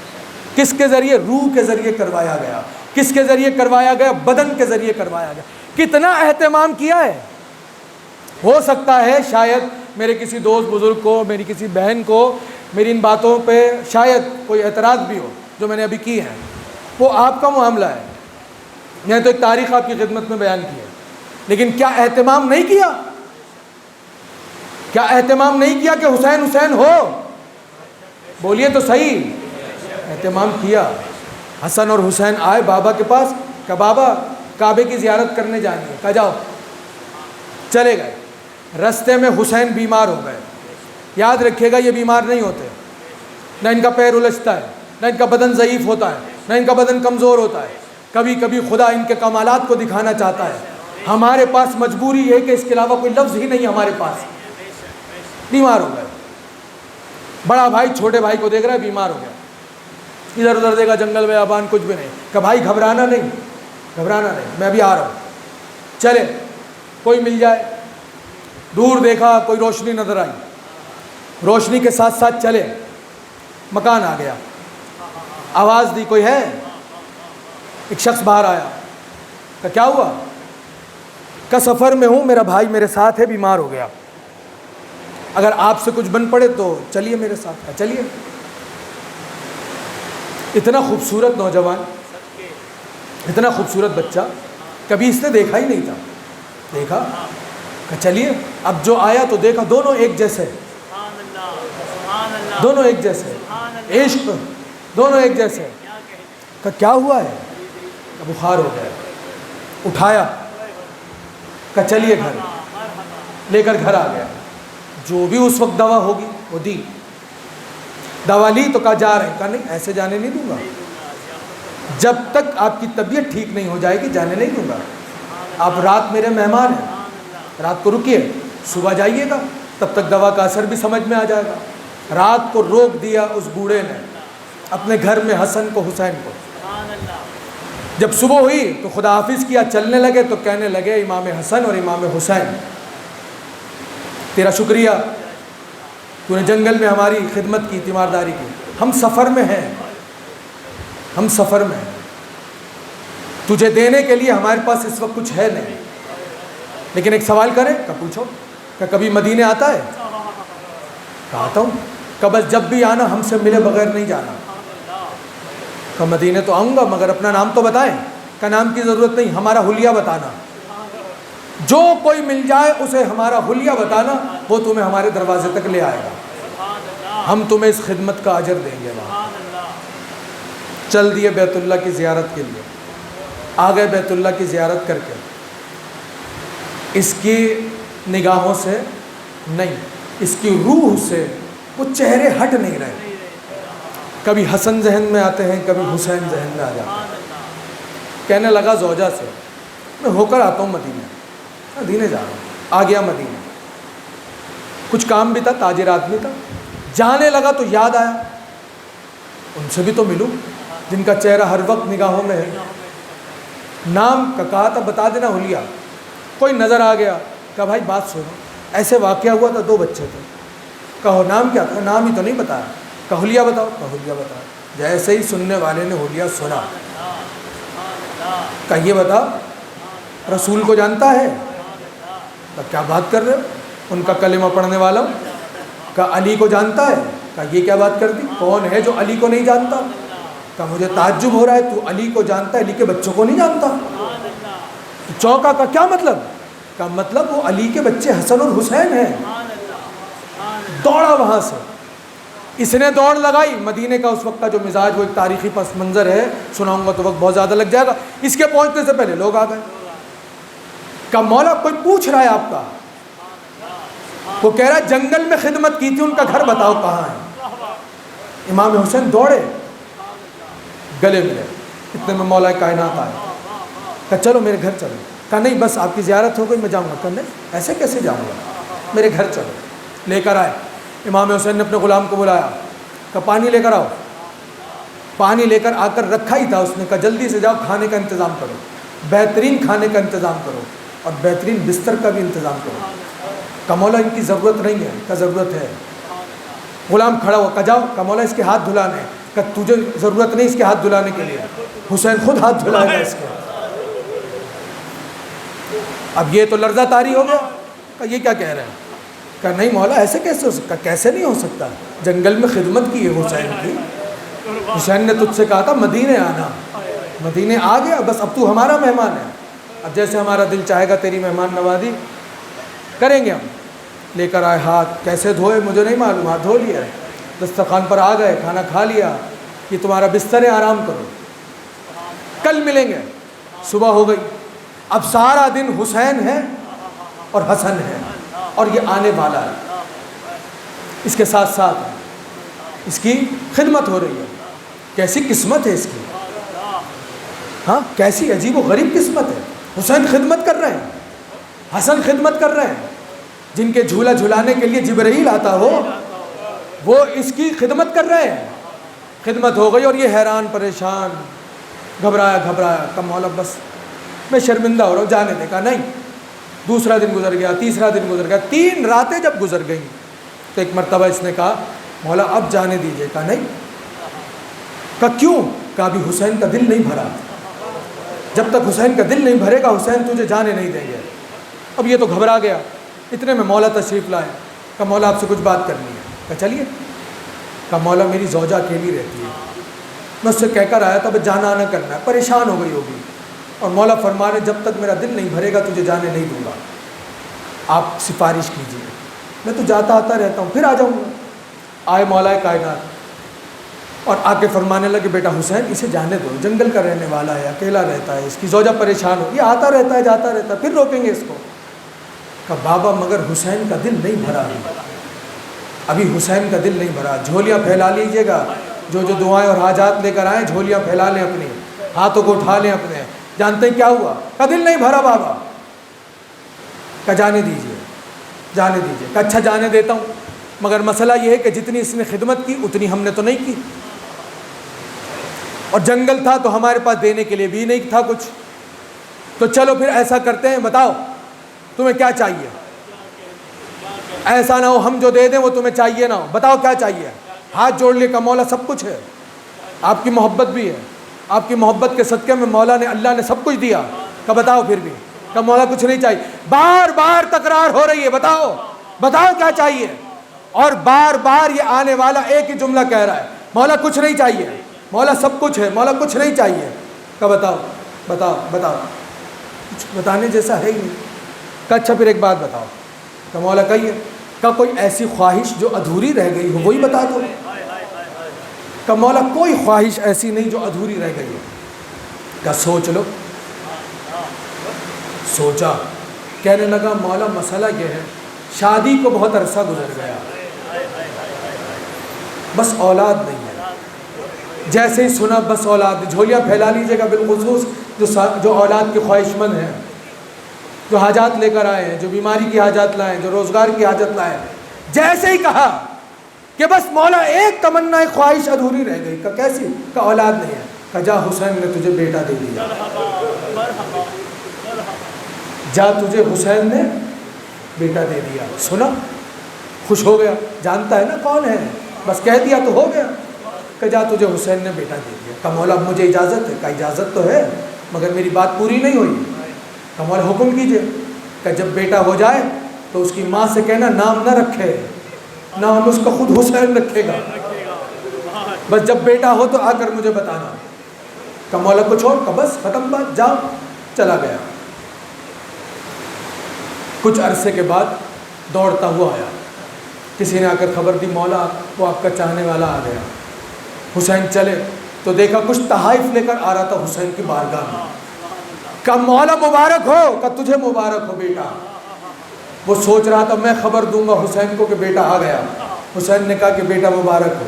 کس کے ذریعے؟ روح کے ذریعے کروایا گیا۔ کس کے ذریعے کروایا گیا؟ بدن کے ذریعے کروایا گیا۔ کتنا اہتمام کیا ہے۔ ہو سکتا ہے شاید میرے کسی دوست بزرگ کو، میری کسی بہن کو میری ان باتوں پہ شاید کوئی اعتراض بھی ہو جو میں نے ابھی کی ہیں، وہ آپ کا معاملہ ہے، میں تو ایک تاریخ آپ کی خدمت میں بیان کی ہے، لیکن کیا اہتمام نہیں کیا؟ کیا اہتمام نہیں کیا کہ حسین حسین ہو؟ بولیے تو صحیح، اہتمام کیا۔ حسن اور حسین آئے بابا کے پاس، کہ بابا کعبے کی زیارت کرنے جانی ہے، کہا جاؤ۔ چلے گئے، رستے میں حسین بیمار ہو گئے۔ یاد رکھیے گا یہ بیمار نہیں ہوتے، نہ ان کا پیر الجھتا ہے، نہ ان کا بدن ضعیف ہوتا ہے، نہ ان کا بدن کمزور ہوتا ہے۔ کبھی کبھی خدا ان کے کمالات کو دکھانا چاہتا ہے۔ ہمارے پاس مجبوری ہے کہ اس کے علاوہ کوئی لفظ ہی نہیں ہمارے پاس۔ بیمار ہو گئے، بڑا بھائی چھوٹے بھائی کو دیکھ رہا ہے بیمار ہو گیا، ادھر ادھر دیکھا جنگل میں آبان کچھ بھی نہیں، کہ بھائی گھبرانا نہیں، گھبرانا نہیں، میں ابھی آ رہا ہوں، چلے کوئی مل جائے۔ دور دیکھا کوئی روشنی نظر آئی، روشنی کے ساتھ ساتھ چلے، مکان آ گیا، آواز دی کوئی ہے؟ ایک شخص باہر آیا، کہ کیا ہوا؟ کہ سفر میں ہوں، میرا بھائی میرے ساتھ ہے، بیمار ہو گیا، اگر آپ سے کچھ بن پڑے تو چلیے میرے ساتھ۔ چلیے۔ اتنا خوبصورت نوجوان، اتنا خوبصورت بچہ، کبھی اس نے دیکھا ہی نہیں تھا۔ دیکھا کہ چلیے، اب جو آیا تو دیکھا دونوں ایک جیسے، دونوں ایک جیسے، عشق دونوں ایک جیسے۔ کہ کیا ہوا ہے؟ کہ بخار ہو گیا۔ اٹھایا، کہ چلیے گھر، لے کر گھر آ گیا۔ جو بھی اس وقت دوا ہوگی وہ دی، دوا لی تو کہا جا رہے ہیں، کہا نہیں ایسے جانے نہیں دوں گا، جب تک آپ کی طبیعت ٹھیک نہیں ہو جائے گی جانے نہیں دوں گا۔ آپ رات میرے مہمان ہیں، رات کو رکیے، صبح جائیے گا، تب تک دوا کا اثر بھی سمجھ میں آ جائے گا۔ رات کو روک دیا اس بوڑھے نے اپنے گھر میں حسن کو حسین کو۔ جب صبح ہوئی تو خدا حافظ کیا، چلنے لگے تو کہنے لگے امام حسن اور امام حسین تیرا شکریہ، تو نے جنگل میں ہماری خدمت کی، تیمارداری کی، ہم سفر میں ہیں، ہم سفر میں ہیں، تجھے دینے کے لیے ہمارے پاس اس وقت کچھ ہے نہیں، لیکن ایک سوال کریں؟ کہ پوچھو۔ کہ کبھی مدینے آتا ہے؟ کہ آتا ہوں۔ کہ بس جب بھی آنا ہم سے ملے بغیر نہیں جانا۔ کہ مدینے تو آؤں گا مگر اپنا نام تو بتائیں۔ کہ نام کی ضرورت نہیں، ہمارا حلیہ بتانا، جو کوئی مل جائے اسے ہمارا حلیہ بتانا، وہ تمہیں ہمارے دروازے تک لے آئے گا، ہم تمہیں اس خدمت کا اجر دیں گے۔ وہاں چل دیے بیت اللہ کی زیارت کے لیے، آ گئے بیت اللہ کی زیارت کر کے، اس کی نگاہوں سے نہیں، اس کی روح سے وہ چہرے ہٹ نہیں رہے۔ کبھی حسن ذہن میں آتے ہیں، کبھی حسین ذہن میں آ جاتے ہیں۔ کہنے لگا زوجہ سے، میں ہو کر آتا ہوں مدینے جا رہا ہوں۔ آ گیا مدینے، کچھ کام بھی تھا، تاجر آدمی تھا، جانے لگا تو یاد آیا ان سے بھی تو ملوں جن کا چہرہ ہر وقت نگاہوں میں ہے۔ نام کا کہا تھا بتا دینا حلیہ، کوئی نظر آ گیا، کہا بھائی بات سنو، ایسے واقعہ ہوا تھا، 2 بچے تھے، کہو نام کیا تھا؟ نام ہی تو نہیں بتایا۔ کہ حلیہ بتاؤ؟ کہ حلیہ بتایا۔ جیسے ہی سننے والے نے حلیہ سنا، کہ یہ بتا رسول کو جانتا ہے؟ کہ کیا بات کر رہے ہو، ان کا کلمہ پڑھنے والا ہوں۔ کہ علی کو جانتا ہے؟ کہ یہ کیا بات کر دی، کون ہے جو علی کو نہیں جانتا؟ کہ مجھے تعجب ہو رہا ہے، تو علی کو جانتا ہے، علی کے بچوں کو نہیں جانتا؟ چونکا، کا کیا مطلب؟ کا مطلب وہ علی کے بچے حسن اور حسین ہیں۔ دوڑا وہاں سے، اس نے دوڑ لگائی۔ مدینے کا اس وقت کا جو مزاج، وہ ایک تاریخی پس منظر ہے، سناؤں گا تو وقت بہت زیادہ لگ جائے گا۔ اس کے پہنچنے سے پہلے لوگ آ گئے۔ کہ مولا کوئی پوچھ رہا ہے آپ کا، وہ کہہ رہا ہے جنگل میں خدمت کی تھی، ان کا گھر بتاؤ کہاں ہے۔ امام حسین دوڑے، گلے ملے، اتنے میں مولا کائنات آئے۔ کہ چلو میرے گھر چلو۔ کہا نہیں بس آپ کی زیارت ہو گئی، میں جاؤں گا۔ کہ نہیں ایسے کیسے جاؤں گا، میرے گھر چلو۔ لے کر آئے، امام حسین نے اپنے غلام کو بلایا، کہ پانی لے کر آؤ۔ پانی لے کر آ کر رکھا ہی تھا، اس نے کہا جلدی سے جاؤ کھانے کا انتظام کرو، بہترین کھانے کا انتظام کرو اور بہترین بستر کا بھی انتظام کرو۔ کہ مولا ان کی ضرورت نہیں ہے۔ کہ ضرورت ہے۔ غلام کھڑا ہوا، کہ جاؤ۔ کہ مولا اس کے ہاتھ دھلانے ہیں۔ کہ تجھے ضرورت نہیں اس کے ہاتھ دھلانے کے لیے، حسین خود ہاتھ دھلائے گا اس کے۔ اب یہ تو لرزہ طاری ہو گیا، کہ یہ کیا کہہ رہے ہیں؟ کہ نہیں مولا ایسے کیسے ہو سکتا؟ کیسے نہیں ہو سکتا، جنگل میں خدمت کی ہے حسین کی، حسین نے تجھ سے کہا تھا مدینے آنا، مدینے آ گیا، بس اب تو ہمارا مہمان ہے، اب جیسے ہمارا دل چاہے گا تیری مہمان نوازی کریں گے ہم۔ لے کر آئے ہاتھ، کیسے دھوئے مجھے نہیں معلوم، ہاتھ دھو لیا، دسترخوان پر آ گئے، کھانا کھا لیا، یہ تمہارا بستر ہے، آرام کرو، کل ملیں گے۔ صبح ہو گئی، اب سارا دن حسین ہے اور حسن ہے اور یہ آنے والا ہے، اس کے ساتھ ساتھ اس کی خدمت ہو رہی ہے۔ کیسی قسمت ہے اس کی، ہاں کیسی عجیب و غریب قسمت ہے۔ حسین خدمت کر رہے ہیں، حسن خدمت کر رہے ہیں، جن کے جھولا جھلانے کے لیے جبرائیل آتا ہو وہ اس کی خدمت کر رہے ہیں۔ خدمت ہو گئی اور یہ حیران پریشان، گھبرایا کہ مولا بس میں شرمندہ ہو رہا ہوں، جانے دے۔ کہا نہیں۔ دوسرا دن گزر گیا، تیسرا دن گزر گیا، 3 راتیں جب گزر گئیں تو ایک مرتبہ اس نے کہا مولا اب جانے دیجئے۔ کہا نہیں۔ کہا کیوں؟ کہا ابھی حسین کا دل نہیں بھرا، جب تک حسین کا دل نہیں بھرے گا حسین تجھے جانے نہیں دیں گے۔ اب یہ تو گھبرا گیا، اتنے میں مولا تشریف لائے۔ کہا مولا آپ سے کچھ بات کرنی ہے۔ کہا چلیے۔ کہا مولا میری زوجہ اکیلی رہتی ہے، میں اس سے کہہ کر آیا تھا بس جانا آنا کرنا ہے، پریشان ہو گئی ہوگی، اور مولا فرما رہے جب تک میرا دل نہیں بھرے گا تجھے جانے نہیں دوں گا، آپ سفارش کیجیے، میں تو جاتا آتا رہتا ہوں، پھر آ جاؤں گا۔ آئے مولا کائنات اور آ کے فرمانے لگے بیٹا حسین اسے جانے دو، جنگل کا رہنے والا ہے، اکیلا رہتا ہے، اس کی زوجہ پریشان ہو، یہ آتا رہتا ہے جاتا رہتا ہے، پھر روکیں گے اس کو۔ کہا بابا مگر حسین کا دل نہیں بھرا، ابھی حسین کا دل نہیں بھرا، جھولیاں پھیلا لیجئے گا، جو دعائیں اور حاجات لے کر آئیں جھولیاں پھیلا لیں، اپنی ہاتھوں کو اٹھا لیں اپنے۔ جانتے ہیں کیا ہوا؟ کہا دل نہیں بھرا بابا۔ کہا جانے دیجئے، جانے دیجئے۔ کہا اچھا جانے دیتا ہوں، مگر مسئلہ یہ ہے کہ جتنی اس نے خدمت کی اتنی ہم نے تو نہیں کی، اور جنگل تھا تو ہمارے پاس دینے کے لیے بھی نہیں تھا کچھ، تو چلو پھر ایسا کرتے ہیں، بتاؤ تمہیں کیا چاہیے؟ ایسا نہ ہو ہم جو دے دیں وہ تمہیں چاہیے نہ ہو، بتاؤ کیا چاہیے؟ ہاتھ جوڑ لے کا مولا سب کچھ ہے، آپ کی محبت بھی ہے، آپ کی محبت کے صدقے میں مولا نے اللہ نے سب کچھ دیا۔ کہ بتاؤ پھر بھی؟ کہ مولا کچھ نہیں چاہیے۔ بار بار تکرار ہو رہی ہے، بتاؤ بتاؤ کیا چاہیے؟ اور بار بار یہ آنے والا ایک ہی جملہ کہہ رہا ہے، مولا کچھ نہیں چاہیے، مولا سب کچھ ہے، مولا کچھ نہیں چاہیے۔ کہ بتاؤ بتاؤ بتاؤ، کچھ بتانے جیسا ہے ہی نہیں۔ کہ اچھا پھر ایک بات بتاؤ۔ کہ مولا کہیے۔ کہ کوئی ایسی خواہش جو ادھوری رہ گئی ہو وہی بتا دو۔ کہ مولا کوئی خواہش ایسی نہیں جو ادھوری رہ گئی ہو۔ کہ سوچ لو۔ سوچا، کہنے لگا مولا مسئلہ یہ ہے شادی کو بہت عرصہ گزر گیا، بس اولاد نہیں ہے۔ جیسے ہی سنا بس اولاد، جھولیاں پھیلا لیجیے گا، بالخصوص جو اولاد کے خواہش مند ہیں، جو حاجات لے کر آئے ہیں، جو بیماری کی حاجات لائے ہیں، جو روزگار کی حاجت لائے ہیں۔ جیسے ہی کہا کہ بس مولا ایک تمنا ایک خواہش ادھوری رہ گئی۔ کہ کیسی؟ کہ اولاد نہیں ہے۔ کہ جا حسین نے تجھے بیٹا دے دیا، جا تجھے حسین نے بیٹا دے دیا۔ سنا، خوش ہو گیا، جانتا ہے نا کون ہے، بس کہہ دیا تو ہو گیا۔ کہ جا تجھے حسین نے بیٹا دے دیا۔ کہ مولا مجھے اجازت ہے؟ کہ اجازت تو ہے مگر میری بات پوری نہیں ہوئی۔ کہ مولا حکم کیجئے۔ کہ جب بیٹا ہو جائے تو اس کی ماں سے کہنا نام نہ رکھے، نام اس کا خود حسین رکھے گا، بس جب بیٹا ہو تو آ کر مجھے بتانا۔ کہ مولا کچھ اور؟ کہ بس ختم بات، جاؤ۔ چلا گیا۔ کچھ عرصے کے بعد دوڑتا ہوا آیا، کسی نے آ کر خبر دی مولا وہ آپ کا چاہنے والا آ گیا۔ حسین چلے تو دیکھا کچھ تحائف لے کر آ رہا تھا حسین کی بارگاہ میں۔ کہ مولا مبارک ہو۔ کہ تجھے مبارک ہو بیٹا۔ وہ سوچ رہا تھا میں خبر دوں گا حسین کو کہ بیٹا آ گیا۔ حسین نے کہا کہ بیٹا مبارک ہو،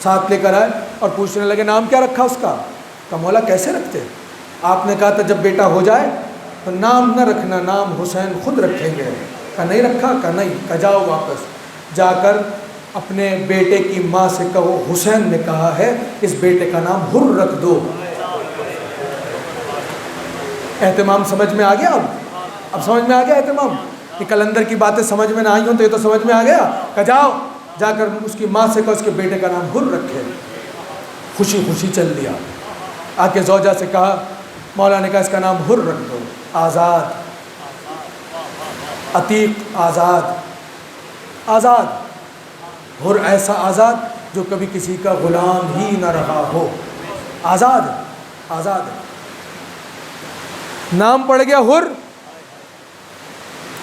ساتھ لے کر آئے اور پوچھنے لگے نام کیا رکھا اس کا؟ کہ مولا کیسے رکھتے؟ آپ نے کہا تھا جب بیٹا ہو جائے تو نام نہ رکھنا، نام حسین خود رکھیں گے۔ کہ نہیں رکھا؟ کہ نہیں۔ کہ جاؤ واپس جا کر اپنے بیٹے کی ماں سے کہو حسین نے کہا ہے اس بیٹے کا نام حر رکھ دو۔ اہتمام سمجھ میں آ گیا؟ اب سمجھ میں آ گیا اہتمام؟ کہ کلندر کی باتیں سمجھ میں نہ آئی ہوں تو یہ تو سمجھ میں آ گیا۔ کہ جاؤ جا کر اس کی ماں سے کہو اس کے بیٹے کا نام حر رکھے۔ خوشی خوشی چل دیا، آ کے زوجہ سے کہا، مولا نے کہا اس کا نام حر رکھ دو، آزاد، عتیق، آزاد، آزاد، حر ایسا آزاد جو کبھی کسی کا غلام ہی نہ رہا ہو، آزاد، آزاد۔ نام پڑ گیا حر،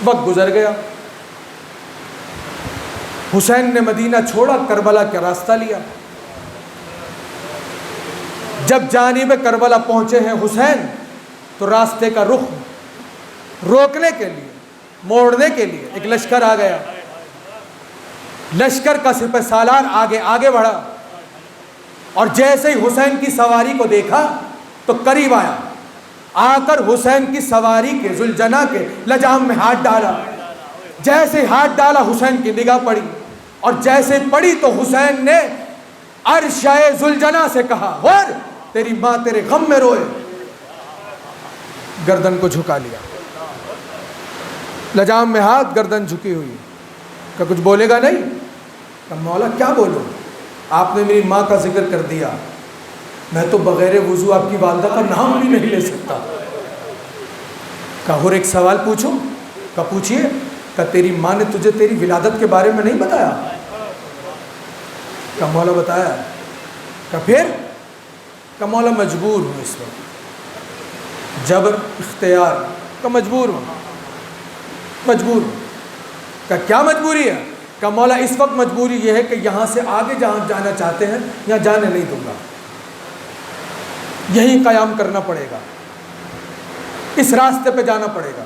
وقت گزر گیا، حسین نے مدینہ چھوڑا، کربلا کا راستہ لیا۔ جب جانب کربلا پہنچے ہیں حسین تو راستے کا رخ روکنے کے لیے، موڑنے کے لیے ایک لشکر آ گیا۔ لشکر کا سپہ سالار آگے آگے بڑھا، اور جیسے ہی حسین کی سواری کو دیکھا تو قریب آیا، آ کر حسین کی سواری کے ذوالجناح کے لجام میں ہاتھ ڈالا۔ جیسے ہاتھ ڈالا حسین کی نگاہ پڑی، اور جیسے پڑی تو حسین نے عرشِ ذوالجناح سے کہا، اور تیری ماں تیرے غم میں روئے۔ گردن کو جھکا لیا، لجام میں ہاتھ، گردن جھکی ہوئی، کہ کچھ بولے گا نہیں؟ کہ مولا کیا بولوں، آپ نے میری ماں کا ذکر کر دیا، میں تو بغیر وضو آپ کی والدہ کا نام بھی نہیں لے سکتا۔ کہا اور ایک سوال پوچھوں؟ کہا پوچھئے۔ کہا تیری ماں نے تجھے تیری ولادت کے بارے میں نہیں بتایا؟ کہا مولا بتایا۔ کہا پھر؟ کہا مولا مجبور ہوں اس وقت، جبر اختیار کا مجبور ہوں، مجبور ہوں۔ کہا کیا مجبوری ہے؟ کہا مولا اس وقت مجبوری یہ ہے کہ یہاں سے آگے جہاں جانا چاہتے ہیں یہاں جانے نہیں دوں گا، یہیں قیام کرنا پڑے گا، اس راستے پہ جانا پڑے گا۔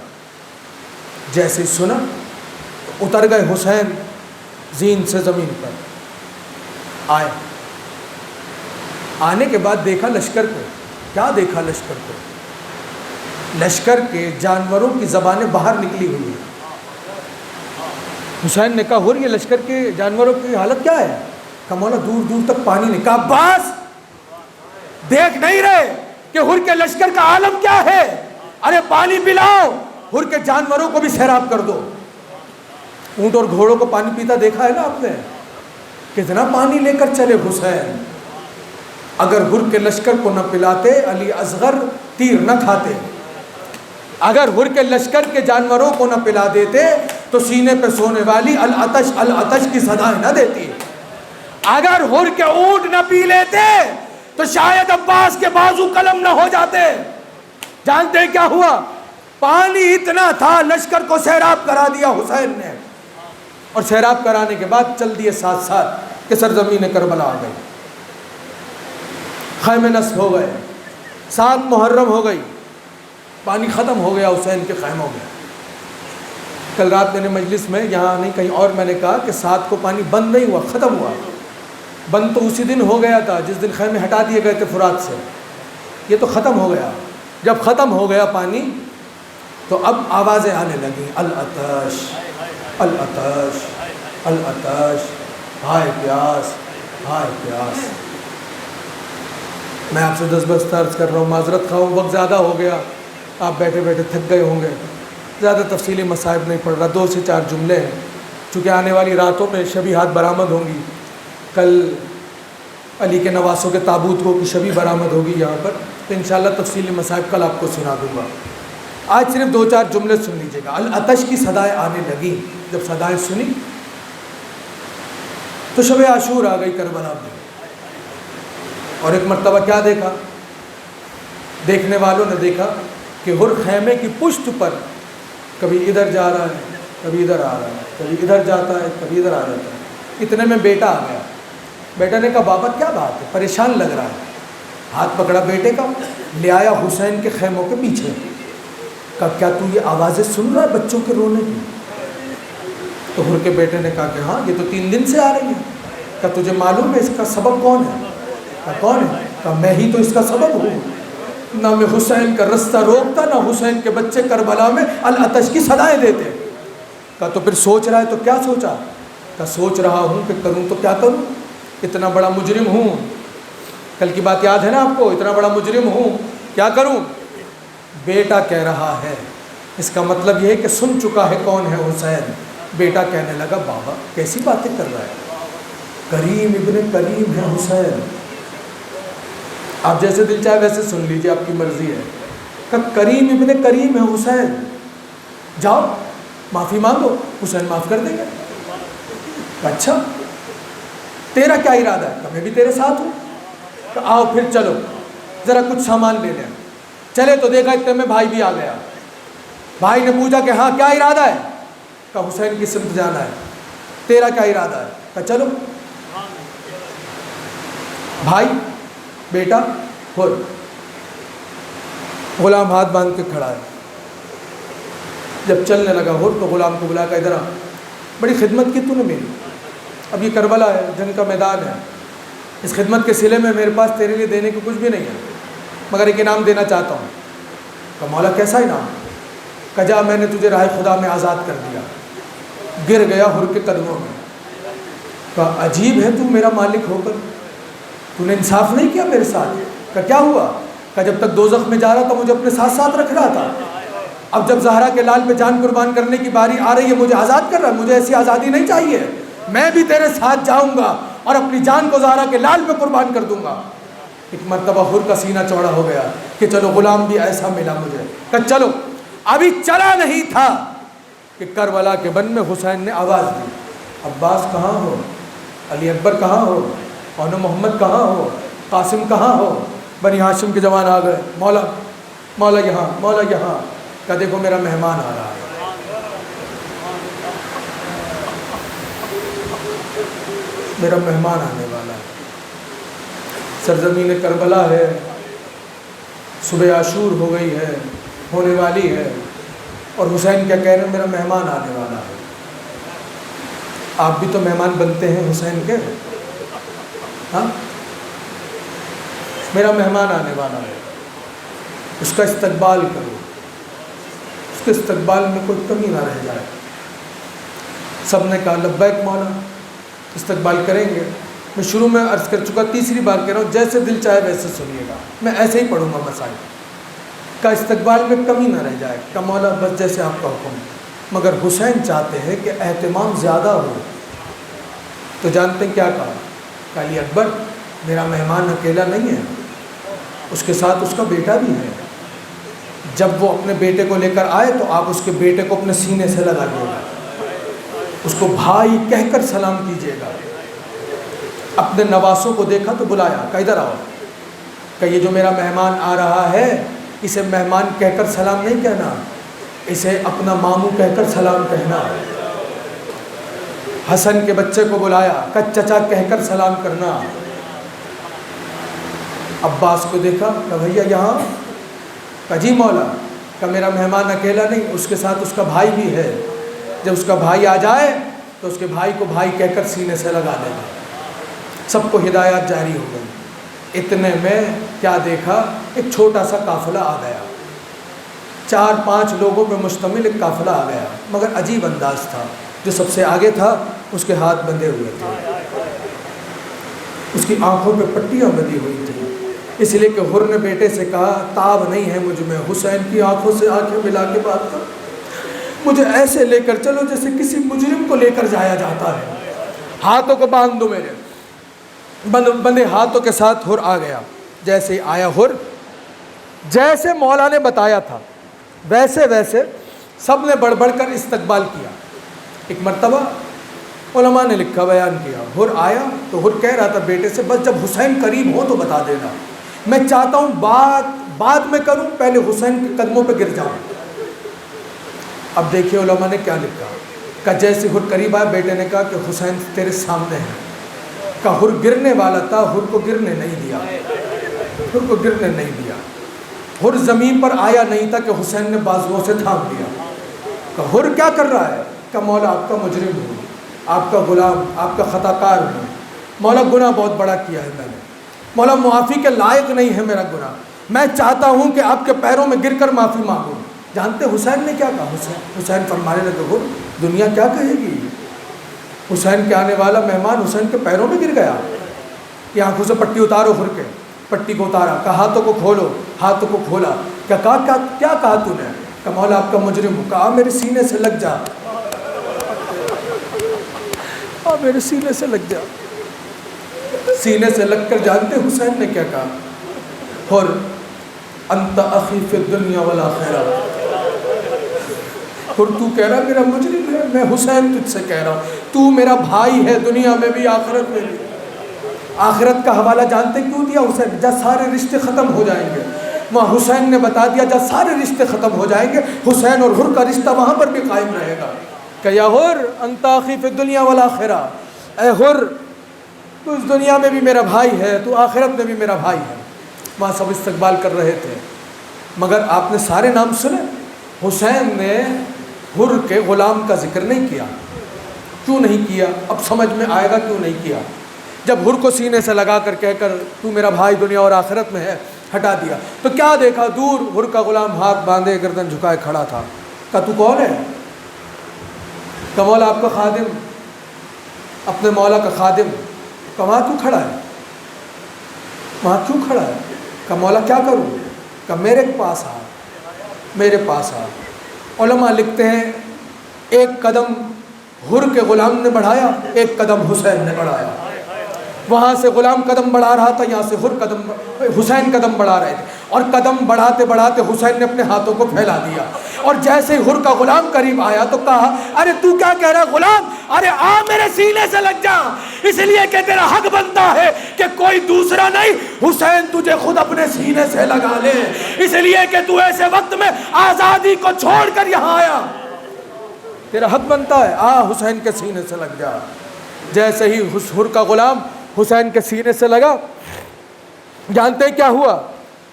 جیسے سنا تو اتر گئے حسین زین سے زمین پر، آئے، آنے کے بعد دیکھا لشکر کو۔ کیا دیکھا لشکر کو؟ لشکر کے جانوروں کی زبانیں باہر نکلی ہوئی ہیں۔ حسین نے کہا ہو یہ لشکر کے جانوروں کی حالت کیا ہے؟ کہا مولا دور دور تک پانی نہیں۔ کہا عباس دیکھ نہیں رہے کہ ہر کے لشکر کا عالم کیا ہے؟ ارے پانی پلاؤ، ہر کے جانوروں کو بھی سیراب کر دو۔ اونٹ اور گھوڑوں کو پانی پیتا دیکھا ہے نا آپ نے؟ کتنا پانی لے کر چلے حسین۔ اگر ہر کے لشکر کو نہ پلاتے علی اصغر تیر نہ کھاتے، اگر ہر کے لشکر کے جانوروں کو نہ پلا دیتے تو سینے پہ سونے والی العطش العطش کی صدائیں نہ دیتی، اگر ہر کے اونٹ نہ پی لیتے تو شاید عباس کے بازو قلم نہ ہو جاتے۔ جانتے کیا ہوا؟ پانی اتنا تھا لشکر کو سیراب کرا دیا حسین نے، اور سیراب کرانے کے بعد چل دیے ساتھ ساتھ کہ سرزمین کربلا آ گئی، خیمے نصب ہو گئے، 7 محرم ہو گئی، پانی ختم ہو گیا حسین کے خیموں میں۔ کل رات میں نے مجلس میں یہاں نہیں کہیں اور میں نے کہا کہ 7 کو پانی بند نہیں ہوا، ختم ہوا۔ بند تو اسی دن ہو گیا تھا جس دن خیمے ہٹا دیے گئے تھے فرات سے، یہ تو ختم ہو گیا۔ جب ختم ہو گیا پانی تو اب آوازیں آنے لگیں، العطش العطش العطش، ہائے پیاس ہائے پیاس۔ میں آپ سے 10 بار عرض کر رہا ہوں، معذرت خواہ ہوں، وقت زیادہ ہو گیا، آپ بیٹھے بیٹھے تھک گئے ہوں گے، زیادہ تفصیلی مصائب نہیں پڑھ رہا، 2 سے 4 جملے ہیں، چونکہ آنے والی راتوں میں شبیہات برآمد ہوں گی۔ کل علی کے نواسوں کے تابوت کو کی شبیہ برآمد ہوگی یہاں پر، تو انشاءاللہ تفصیلی مصائب کل آپ کو سنا دوں گا۔ آج صرف 2-4 جملے سن لیجیے گا۔ العطش کی صدائیں آنے لگیں، جب صدائیں سنی تو شب عاشور آ گئی کربلا میں، اور ایک مرتبہ کیا دیکھا؟ دیکھنے والوں نے دیکھا کہ ہر خیمے کی پشت پر کبھی ادھر جا رہا ہے، کبھی ادھر آ رہا ہے، کبھی ادھر جاتا ہے، کبھی ادھر آ جاتا ہے۔ اتنے میں بیٹا آ گیا۔ بیٹا نے کہا بابا کیا بات ہے، پریشان لگ رہا ہے۔ ہاتھ پکڑا بیٹے کا، لے آیا حسین کے خیموں کے پیچھے۔ کہا کیا تو یہ آوازیں سن رہا ہے بچوں کے رونے کی؟ تو ہر کے بیٹے نے کہا کہ ہاں یہ تو 3 دن سے آ رہی ہے۔ کہا تجھے معلوم ہے اس کا سبب کون ہے؟ کہا کون ہے؟ کہا میں ہی تو اس کا سبب ہوں، نہ میں حسین کا رستہ روکتا، نہ حسین کے بچے کربلا میں العطش کی صدائیں دیتے۔ کہا تو پھر سوچ رہا ہے؟ تو کیا سوچا؟ کہا سوچ رہا ہوں کہ کروں تو کیا کروں، اتنا بڑا مجرم ہوں، کل کی بات یاد ہے نا آپ کو، اتنا بڑا مجرم ہوں، کیا کروں؟ بیٹا کہہ رہا ہے، اس کا مطلب یہ ہے کہ سن چکا ہے کون ہے حسین۔ بیٹا کہنے لگا بابا کیسی باتیں کر رہا ہے، کریم ابن کریم ہے حسین، آپ جیسے دل چاہے ویسے سن لیجیے، آپ کی مرضی ہے۔ کہ کریم ابن کریم ہے حسین، جاؤ معافی مانگو، حسین معاف کر دیں گے۔ اچھا تیرا کیا ارادہ ہے؟ کہ میں بھی تیرے ساتھ ہوں۔ کہ آؤ پھر چلو ذرا کچھ سامان لے لیں۔ چلے تو دیکھا اتنے میں بھائی بھی آ گیا۔ بھائی نے پوچھا کہ ہاں کیا ارادہ ہے؟ کہ حسین کی سمت جانا ہے۔ تیرا کیا ارادہ ہے؟ کہا چلو. بھائی بیٹا ہر. غلام ہاتھ باندھ کے کھڑا ہے. جب چلنے لگا ہر تو غلام کو بلا کر ادھر آ, بڑی خدمت کی تو نے میری, اب یہ کربلا ہے, جنگ کا میدان ہے, اس خدمت کے صلے میں میرے پاس تیرے لیے دینے کو کچھ بھی نہیں ہے, مگر ایک انعام دینا چاہتا ہوں. کہا مولا کیسا انعام؟ کہا جا میں نے تجھے راہ خدا میں آزاد کر دیا. گر گیا ہر کے قدموں میں. کہا عجیب ہے تو میرا مالک ہو کر تو نے انصاف نہیں کیا میرے ساتھ. کہا کیا ہوا؟ کہا جب تک دوزخ میں جا رہا تھا مجھے اپنے ساتھ ساتھ رکھ رہا تھا, اب جب زہرا کے لال پہ جان قربان کرنے کی باری آ رہی ہے مجھے آزاد کر رہا ہے. مجھے ایسی آزادی نہیں چاہیے, میں بھی تیرے ساتھ جاؤں گا اور اپنی جان کو زہرا کے لال پہ قربان کر دوں گا. ایک مرتبہ ہر کا سینہ چوڑا ہو گیا کہ چلو غلام بھی ایسا ملا مجھے. کہ چلو. ابھی چلا نہیں تھا کہ کربلا کے بن میں حسین نے آواز دی, عباس کہاں ہو, علی اکبر کہاں ہو, اون محمد کہاں ہو, قاسم کہاں ہو. بنی ہاشم کے جوان آ گئے, مولا مولا یہاں, مولا یہاں. کہ دیکھو میرا مہمان آ رہا ہے. میرا مہمان آنے والا ہے. سرزمین کربلا ہے, صبح عاشور ہو گئی ہے, ہونے والی ہے, اور حسین کیا کہہ رہے ہیں, میرا مہمان آنے والا ہے. آپ بھی تو مہمان بنتے ہیں حسین کے, ہاں, میرا مہمان آنے والا ہے, اس کا استقبال کرو, اس کے استقبال میں کوئی کمی نہ رہ جائے. سب نے کہا لبیک مولا, استقبال کریں گے. میں شروع میں عرض کر چکا, تیسری بار کہہ رہا ہوں, جیسے دل چاہے ویسے سنیے گا, میں ایسے ہی پڑھوں گا مسائل کا. استقبال میں کمی نہ رہ جائے. کہ مولا بس جیسے آپ کا حکم, مگر حسین چاہتے ہیں کہ اہتمام زیادہ ہو. تو جانتے ہیں کیا کہا؟ کہ علی اکبر میرا مہمان اکیلا نہیں ہے, اس کے ساتھ اس کا بیٹا بھی ہے. جب وہ اپنے بیٹے کو لے کر آئے تو آپ اس کے بیٹے کو اپنے سینے سے لگا دیے گا, اس کو بھائی کہہ کر سلام کیجیے گا. اپنے نواسوں کو دیکھا تو بلایا, کہ ادھر آؤ. کہ یہ جو میرا مہمان آ رہا ہے اسے مہمان کہہ کر سلام نہیں کہنا, اسے اپنا ماموں کہہ کر سلام کہنا. حسن کے بچے کو بلایا, کہ چچا کہہ کر سلام کرنا. عباس کو دیکھا, کہ بھیا یہاں. کہ جی مولا. کہ میرا مہمان اکیلا نہیں, اس کے ساتھ اس کا بھائی بھی ہے. جب اس کا بھائی آ جائے تو اس کے بھائی کو بھائی کہہ کر سینے سے لگا دینا. سب کو ہدایات جاری ہو گئی. اتنے میں کیا دیکھا, ایک چھوٹا سا قافلہ آ گیا, 4-5 لوگوں پہ مشتمل ایک قافلہ آ گیا. مگر عجیب انداز تھا, جو سب سے آگے تھا اس کے ہاتھ بندھے ہوئے تھے, اس کی آنکھوں پہ پٹیاں بندھی ہوئی تھیں, اس لیے کہ ہر نے بیٹے سے کہا تاب نہیں ہے مجھ میں, حسین کی آنکھوں سے آنکھیں ملا کے بات کر, مجھے ایسے لے کر چلو جیسے کسی مجرم کو لے کر جایا جاتا ہے. ہاتھوں کو باندھ دو میرے. بندے ہاتھوں کے ساتھ ہر آ گیا. جیسے ہی آیا ہر, جیسے مولا نے بتایا تھا ویسے ویسے سب نے بڑھ بڑھ کر استقبال کیا. ایک مرتبہ علماء نے لکھا, بیان کیا, ہر آیا تو ہر کہہ رہا تھا بیٹے سے, بس جب حسین قریب ہو تو بتا دینا, میں چاہتا ہوں بعد میں کروں, پہلے حسین کے قدموں پہ گر جاؤں. اب دیکھیے علماء نے کیا لکھا. کہ جیسے ہر قریب آیا, بیٹے نے کہا کہ حسین تیرے سامنے ہے. کہ ہر گرنے والا تھا, ہر کو گرنے نہیں دیا, ہر کو گرنے نہیں دیا. ہر زمین پر آیا نہیں تھا کہ حسین نے بازوؤں سے تھام لیا. کہ ہر کیا کر رہا ہے؟ کہ مولا آپ کا مجرم ہوں, آپ کا غلام, آپ کا خطا کار ہوں. مولا گناہ بہت بڑا کیا ہے میں نے, مولا معافی کے لائق نہیں ہے میرا گناہ, میں چاہتا ہوں کہ آپ کے پیروں میں گر کر معافی مانگوں. جانتے حسین نے کیا کہا؟ حسین فرمانے لگے, ہر دنیا کیا کہے گی, حسین کے آنے والا مہمان حسین کے پیروں میں گر گیا. کہ آنکھوں سے پٹی اتارو, ہر کے پٹی کو اتارا. کہا ہاتھوں کو کھولو, ہاتھوں کو کھولا. کیا کہا تو نے؟ کہ مولا آپ کا مجرم ہوں. کہا میرے سینے سے لگ جا, میرے سینے سے لگ جا. سینے سے لگ کر جانتے حسین نے کیا کہا؟ ہر انت اخی فی الدنیا والآخرہ. اور تو کہہ رہا میرا مجرم ہے, میں حسین تجھ سے کہہ رہا ہوں تو میرا بھائی ہے, دنیا میں بھی آخرت میں بھی. آخرت کا حوالہ جانتے کیوں دیا حسین؟ جب سارے رشتے ختم ہو جائیں گے, وہاں حسین نے بتا دیا جب سارے رشتے ختم ہو جائیں گے حسین اور ہر کا رشتہ وہاں پر بھی قائم رہے گا. کہ یا حر انت اخی فی الدنیا والآخرہ، اے حر تو اس دنیا میں بھی میرا بھائی ہے، تو آخرت میں بھی میرا بھائی ہے۔ وہاں سب استقبال کر رہے تھے، مگر آپ نے سارے نام سنے، حسین نے حر کے غلام کا ذکر نہیں کیا۔ کیوں نہیں کیا؟ اب سمجھ میں آئے گا کیوں نہیں کیا۔ جب حر کو سینے سے لگا کر کہہ کر تو میرا بھائی دنیا اور آخرت میں ہے ہٹا دیا، تو کیا دیکھا؟ دور حر کا غلام ہاتھ باندھے گردن جھکائے کھڑا تھا۔ کہا تو کون ہے؟ کہ مولا آپ کا خادم، اپنے مولا کا خادم۔ کہ وہاں کیوں کھڑا ہے؟ وہاں کیوں کھڑا ہے؟ کہ مولا کیا کروں؟ کہ میرے پاس آ، میرے پاس آ۔ علماء لکھتے ہیں ایک قدم حر کے غلام نے بڑھایا، ایک قدم حسین نے بڑھایا۔ وہاں سے غلام قدم بڑھا رہا تھا، یہاں سے حسین قدم بڑھا رہے تھے، اور قدم بڑھاتے بڑھاتے حسین نے اپنے ہاتھوں کو پھیلا دیا، اور جیسے ہی حر کا غلام قریب آیا تو کہا ارے تو کیا کہہ رہا ہے غلام؟ ارے آ میرے سینے سے لگ جا، اس لیے کہ تیرا حق بنتا ہے کہ کوئی دوسرا نہیں، حسین تجھے خود اپنے سینے سے لگا لے، اس لیے کہ تو ایسے وقت میں آزادی کو چھوڑ کر یہاں آیا، تیرا حق بنتا ہے، آ حسین کے سینے سے لگ جا۔ جیسے ہی حر کا غلام حسین کے سینے سے لگا، جانتے ہیں کیا ہوا؟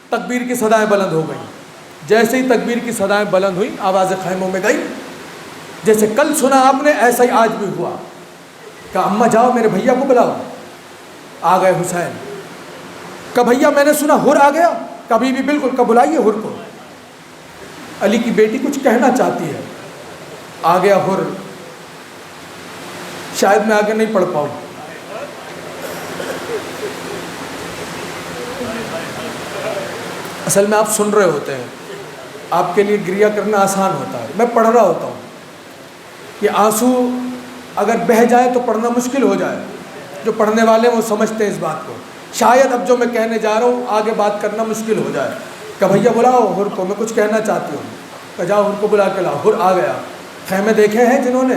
تکبیر کی صدائیں بلند ہو گئی۔ جیسے ہی تکبیر کی صدائیں بلند ہوئی، آوازیں خیموں میں گئی۔ جیسے کل سنا آپ نے ایسا ہی آج بھی ہوا۔ کہا اماں جاؤ میرے بھیا کو بلاؤ۔ آ گئے حسین۔ کہا بھیا میں نے سنا حر آ گیا۔ کبھی بھی بالکل، کہا بلائیے حر کو، علی کی بیٹی کچھ کہنا چاہتی ہے۔ آ گیا حر۔ شاید میں آگے نہیں پڑھ پاؤں، اصل میں آپ سن رہے ہوتے ہیں، آپ کے لیے گریہ کرنا آسان ہوتا ہے، میں پڑھ رہا ہوتا ہوں۔ یہ آنسو اگر بہہ جائے تو پڑھنا مشکل ہو جائے، جو پڑھنے والے ہیں وہ سمجھتے ہیں اس بات کو۔ شاید اب جو میں کہنے جا رہا ہوں آگے بات کرنا مشکل ہو جائے۔ کہ بھیا بلاؤ حر کو، میں کچھ کہنا چاہتی ہوں۔ کہ جاؤ حر کو بلا کے لاؤ۔ حر آ گیا۔ خیمے دیکھے ہیں جنہوں نے،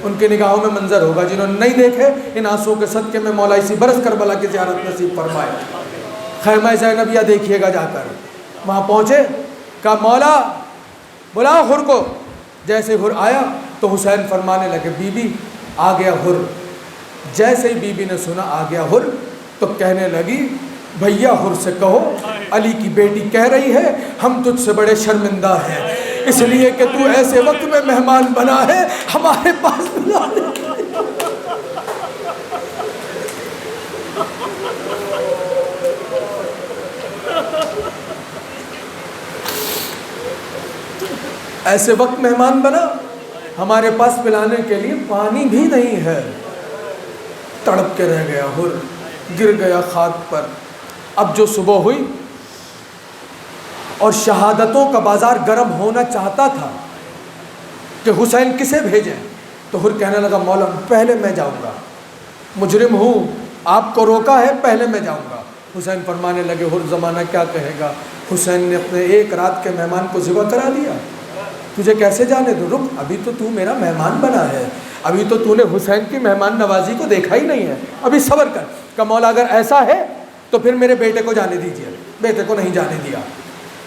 ان کے نگاہوں میں منظر ہوگا، جنہوں نے نہیں دیکھے ان آنسوؤں کے صدقے میں مولا اسی برس کربلا کی زیارت نصیب فرمائے۔ خیمہ زینبیہ دیکھیے گا جا کر۔ وہاں پہنچے، کہا مولا بلاؤ حر کو۔ جیسے حر آیا تو حسین فرمانے لگے بی بی آ گیا حر۔ جیسے ہی بی بی نے سنا آ گیا حر تو کہنے لگی بھیا حر سے کہو علی کی بیٹی کہہ رہی ہے ہم تجھ سے بڑے شرمندہ ہیں، اس لیے کہ تو ایسے وقت میں مہمان بنا ہے ہمارے پاس بلانے کے لیے۔ ایسے وقت مہمان بنا، ہمارے پاس پلانے کے لیے پانی بھی نہیں ہے۔ تڑپ کے رہ گیا حر، گر گیا خاک پر۔ اب جو صبح ہوئی اور شہادتوں کا بازار گرم ہونا چاہتا تھا کہ حسین کسے بھیجیں، تو حر کہنے لگا مولا پہلے میں جاؤں گا، مجرم ہوں، آپ کو روکا ہے، پہلے میں جاؤں گا۔ حسین فرمانے لگے حر زمانہ کیا کہے گا، حسین نے اپنے ایک رات کے مہمان کو ذبح کرا دیا، تجھے کیسے جانے دوں؟ رک، ابھی تو میرا مہمان بنا ہے، ابھی تو نے حسین کی مہمان نوازی کو دیکھا ہی نہیں ہے، ابھی صبر کر۔ کہ مولا اگر ایسا ہے تو پھر میرے بیٹے کو جانے دیجیے۔ بیٹے کو نہیں جانے دیا،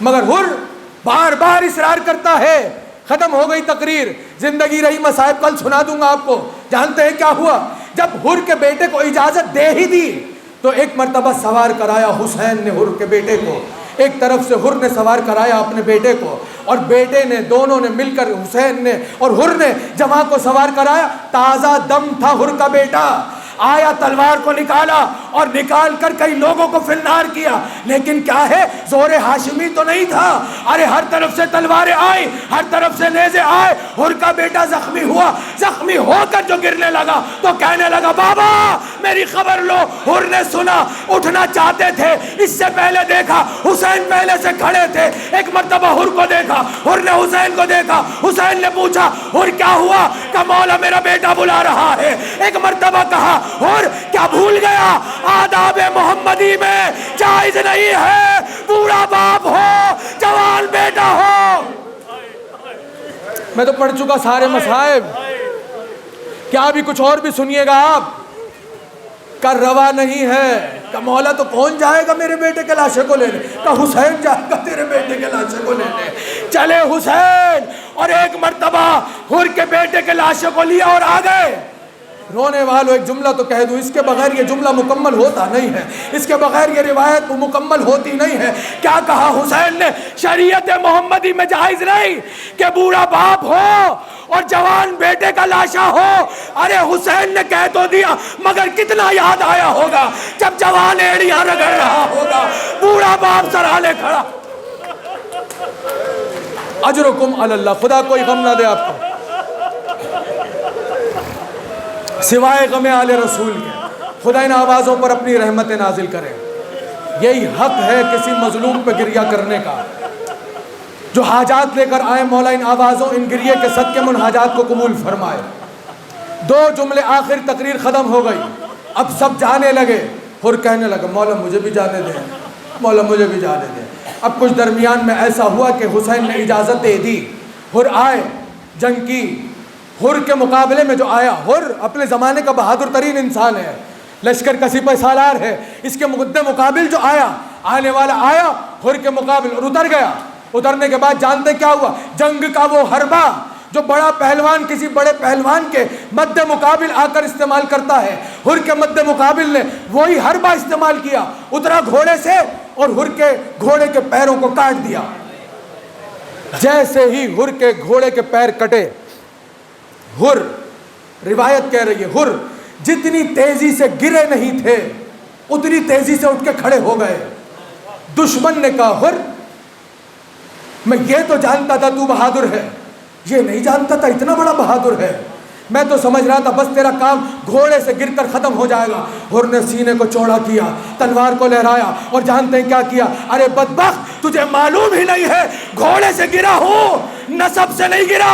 مگر حر بار بار اصرار کرتا ہے۔ ختم ہو گئی تقریر، زندگی رہی مصائب کل سنا دوں گا آپ کو۔ جانتے ہیں کیا ہوا؟ جب حر کے بیٹے کو اجازت دے ہی دی تو ایک مرتبہ سوار کرایا حسین نے حر کے بیٹے کو، ایک طرف سے حر نے سوار کرایا اپنے بیٹے کو، اور بیٹے نے دونوں نے مل کر حسین نے اور حر نے جماع کو سوار کرایا۔ تازہ دم تھا حر کا بیٹا، آیا تلوار کو نکالا اور نکال کر کئی لوگوں کو فلنار کیا، لیکن کیا ہے زور ہاشمی تو نہیں تھا۔ ارے ہر طرف سے تلواریں آئی، ہر طرف سے نیزے آئے، حر کا بیٹا زخمی ہوا، زخمی ہو کر جو گرنے لگا تو کہنے لگا بابا میری خبر لو۔ حر نے سنا، اٹھنا چاہتے تھے، اس سے پہلے دیکھا حسین پہلے سے کھڑے تھے، ایک مرتبہ حر کو دیکھا، حر نے حسین کو دیکھا، حسین نے پوچھا حر کیا ہوا؟ کہ مولا میرا بیٹا بلا رہا ہے۔ ایک مرتبہ کہا حر کیا بھول گیا آداب محمدی میں جائز نہیں ہے بوڑھا باپ ہو جوان بیٹا ہو۔ میں تو پڑھ چکا سارے مصائب، کیا بھی کچھ اور بھی سنیے گا آپ۔ کا روا نہیں ہے. کہ مولا تو کون جائے گا میرے بیٹے کے لاشے کو لینے؟ کہ حسین جائے گا تیرے بیٹے کے لاشے کو لینے. چلے حسین اور ایک مرتبہ حر کے بیٹے کے لاشے کو لیا اور آ گئے. رونے والوں ایک جملہ تو کہہ دوں، اس کے بغیر یہ جملہ مکمل ہوتا نہیں ہے، اس کے بغیر یہ روایت مکمل ہوتی نہیں ہے. کیا کہا حسین نے؟ شریعت محمدی میں جائز نہیں کہ بوڑھا باپ ہو اور جوان بیٹے کا لاشا ہو. ارے حسین نے کہہ تو دیا، مگر کتنا یاد آیا ہوگا جب جوان ایڑیاں رگڑ رہا ہوگا، بوڑھا باپ سرحالے کھڑا. اجرکم علی اللہ. خدا کوئی غم نہ دے آپ کو سوائے غم آل رسول کے. خدا ان آوازوں پر اپنی رحمت نازل کرے. یہی حق ہے کسی مظلوم پہ گریہ کرنے کا. جو حاجات لے کر آئے مولا ان آوازوں ان گریے کے صدقے من حاجات کو قبول فرمائے. 2 جملے آخر تقریر ختم ہو گئی. اب سب جانے لگے. حر کہنے لگا مولا مجھے بھی جانے دیں، مولا مجھے بھی جانے دیں. اب کچھ درمیان میں ایسا ہوا کہ حسین نے اجازت دے دی. حر آئے، جنگ کی. حر کے مقابلے میں جو آیا، حر اپنے زمانے کا بہادر ترین انسان ہے، لشکر کا سپہ سالار ہے. اس کے مقابل جو آیا، آنے والا آیا حر کے مقابل اور اتر گیا. اترنے کے بعد جانتے کیا ہوا؟ جنگ کا وہ حربہ جو بڑا پہلوان کسی بڑے پہلوان کے مد مقابل آ کر استعمال کرتا ہے، حر کے مد مقابل نے وہی حربہ استعمال کیا. اترا گھوڑے سے اور حر کے گھوڑے کے پیروں کو کاٹ دیا. جیسے ہی حر کے گھوڑے کے پیر کٹے، حر روایت کہہ رہی ہے حر جتنی تیزی سے گرے نہیں تھے اتنی تیزی سے اٹھ کے کھڑے ہو گئے. دشمن نے کہا حر میں یہ تو جانتا تھا تو بہادر ہے، یہ نہیں جانتا تھا اتنا بڑا بہادر ہے. میں تو سمجھ رہا تھا بس تیرا کام گھوڑے سے گر کر ختم ہو جائے گا. حر نے سینے کو چوڑا کیا، تلوار کو لہرایا اور جانتے ہیں کیا کیا؟ ارے بدبخت تجھے معلوم ہی نہیں ہے گھوڑے سے گرا ہوں، نسب سے نہیں گرا.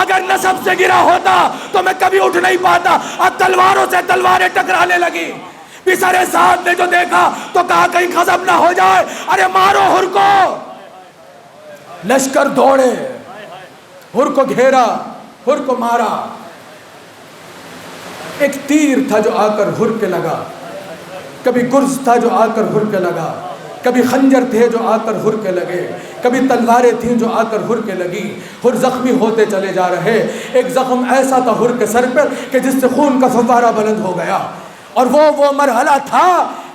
اگر نسب سے گرا ہوتا تو میں کبھی اٹھ نہیں پاتا. اب تلواروں سے تلواریں ٹکرانے لگی. پسرے سعد نے جو دیکھا تو کہا کہیں غضب نہ ہو جائے، ارے مارو حر کو. لشکر دوڑے، حر کو گھیرا، حر کو مارا. ایک تیر تھا جو آ کر حر کے لگا، کبھی گرز تھا جو آ کر حر کے لگا، کبھی خنجر تھے جو آ کر حر کے لگے، کبھی تلواریں تھیں جو آ کر حر کے لگی. حر زخمی ہوتے چلے جا رہے. ایک زخم ایسا تھا حر کے سر پر کہ جس سے خون کا فوارہ بلند ہو گیا. اور وہ مرحلہ تھا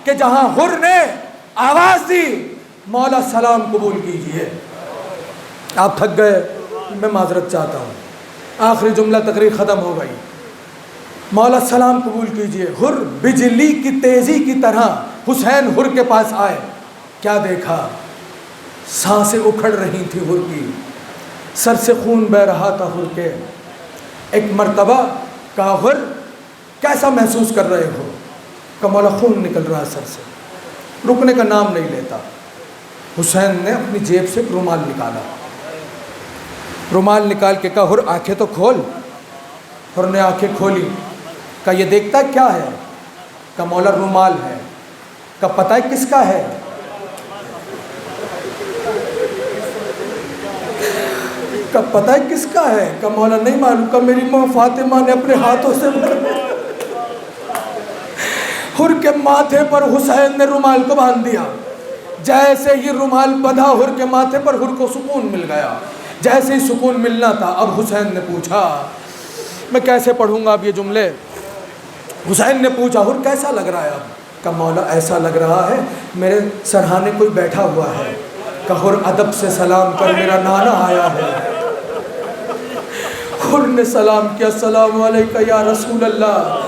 کہ جہاں حر نے آواز دی مولا سلام قبول کیجئے. آپ تھک گئے، میں معذرت چاہتا ہوں. آخری جملہ تقریر ختم ہو گئی. مولا سلام قبول کیجئے. حر بجلی کی تیزی کی طرح حسین حر کے پاس آئے. کیا دیکھا؟ سانسیں اکھڑ رہی تھی حر کی، سر سے خون بہ رہا تھا حر کے. ایک مرتبہ کہا حر کیسا محسوس کر رہے ہو؟ کہ مولا خون نکل رہا سر سے. رکنے کا نام نہیں لیتا. حسین نے اپنی جیب سے ایک رومال نکالا. رومال نکال کے کہا حر آنکھیں تو کھول. حر نے آنکھیں کھولی. کہا یہ دیکھتا کیا ہے؟ کہا مولا رومال ہے. کہا پتہ ہے کس کا ہے؟ کہا پتہ ہے کس کا ہے؟ کہا مولا نہیں معلوم. کہا میری ماں فاطمہ نے اپنے ہاتھوں سے. حر کے ماتھے پر حسین نے رومال کو باندھ دیا. جیسے ہی رومال بندھا حر کے ماتھے پر حر کو سکون مل گیا. جیسے ہی سکون ملنا تھا اب حسین نے پوچھا، میں کیسے پڑھوں گا اب یہ جملے؟ حسین نے پوچھا حر کیسا لگ رہا ہے اب؟ کہ مولا ایسا لگ رہا ہے میرے سرہانے کوئی بیٹھا ہوا ہے. کہ حر ادب سے سلام کر میرا نانا آیا ہے. حر نے سلام کیا، السلام علیکم یا رسول اللہ.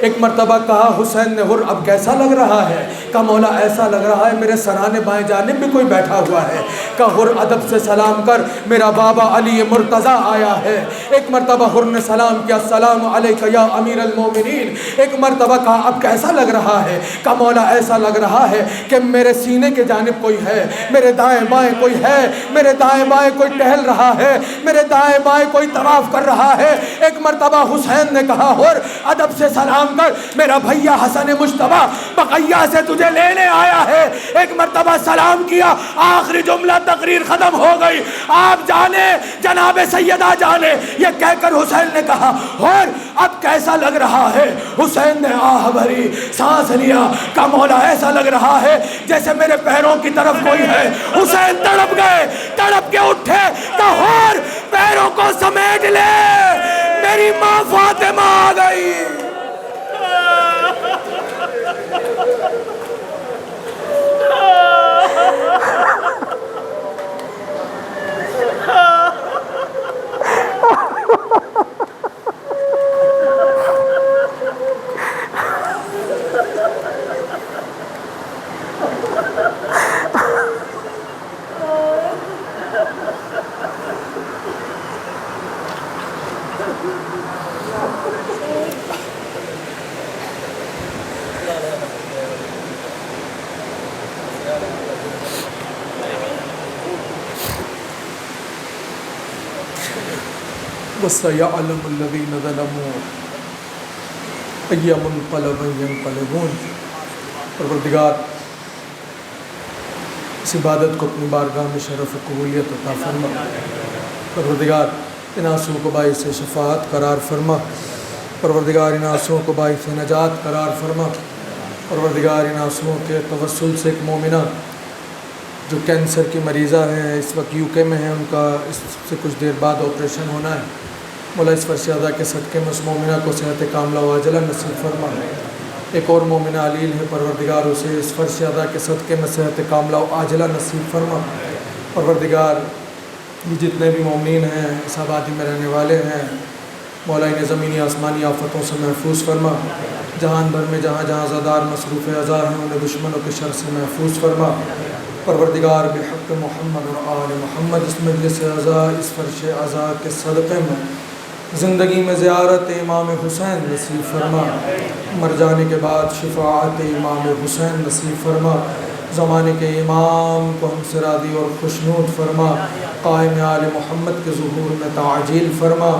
ایک مرتبہ کہا حسین نے حر اب کیسا لگ رہا ہے؟ کہا مولا ایسا لگ رہا ہے میرے سرانے بائیں جانب بھی کوئی بیٹھا ہوا ہے. کہا حر ادب سے سلام کر میرا بابا علی مرتضیٰ آیا ہے. ایک مرتبہ حر نے سلام کیا، السلام علیکم یا امیر المومنین. ایک مرتبہ کہا اب کیسا لگ رہا ہے؟ کہا مولا ایسا لگ رہا ہے کہ میرے سینے کے جانب کوئی ہے، میرے دائیں بائیں کوئی ہے، میرے دائیں بائیں کوئی ٹہل رہا ہے، میرے دائیں بائیں کوئی طواف کر رہا ہے. ایک مرتبہ حسین نے کہا حر ادب سے سلام کام کر، میرا بھیا حسن مجتبیٰ بقیہ سے تجھے لینے آیا ہے۔ ایک مرتبہ سلام کیا، آخری جملہ تقریر ختم ہو گئی، آپ جانے جناب سیدہ جانے، یہ کہہ کر حسین نے کہا اور اب کیسا لگ رہا ہے؟ حسین نے آہ بھری سانس لیا، کہا مولا ایسا لگ رہا ہے جیسے میرے پیروں کی طرف کوئی ہے۔ حسین تڑپ گئے، تڑپ کے اٹھے، کہا اور پیروں کو سمیٹ لے، میری ماں فاطمہ آ گئی۔ وَسَيَعْلَمُ الَّذِينَ ظَلَمُوا أَيَّ مُنقَلَبٍ يَنقَلِبُونَ۔ پروردگار اس عبادت کو اپنی بارگاہ میں شرف قبولیت عطا فرما۔ پروردگار ان آنسوؤں کو باعث شفاعت قرار فرما۔ پروردگار ان آنسوؤں کو باعث نجات قرار فرما۔ پروردگار ان آنسوؤں کے توسل سے ایک مومنہ جو کینسر کی مریضہ ہے، اس وقت UK میں ہے، ان کا اس سے کچھ دیر بعد آپریشن ہونا ہے، مولا اس فرش ادا کے صدقے میں اس مومنہ کو صحت کاملہ و عاجلہ نصیب فرما۔ ایک اور مومنہ علیل ہے، پروردگار اسے اس فرش ادا کے صدقے میں صحت کاملہ و عاجلہ نصیب فرما۔ پروردگار یہ جتنے بھی مومنین ہیں، اس آبادی میں رہنے والے ہیں، مولا انہیں زمینی آسمانی آفتوں سے محفوظ فرما۔ جہان بھر میں جہاں جہاں زادار مصروف اعضاء ہیں، انہیں دشمنوں کے شر سے محفوظ فرما۔ پروردگار بحق محمد اور آل محمد اس مجلس اعضاء، اس فرش اعضاء کے صدقے میں زندگی میں زیارت امام حسین نصیب فرما، مر جانے کے بعد شفاعت امام حسین نصیب فرما۔ زمانے کے امام کو ہم سے راضی اور خوشنود فرما، قائم آل محمد کے ظہور میں تعجیل فرما،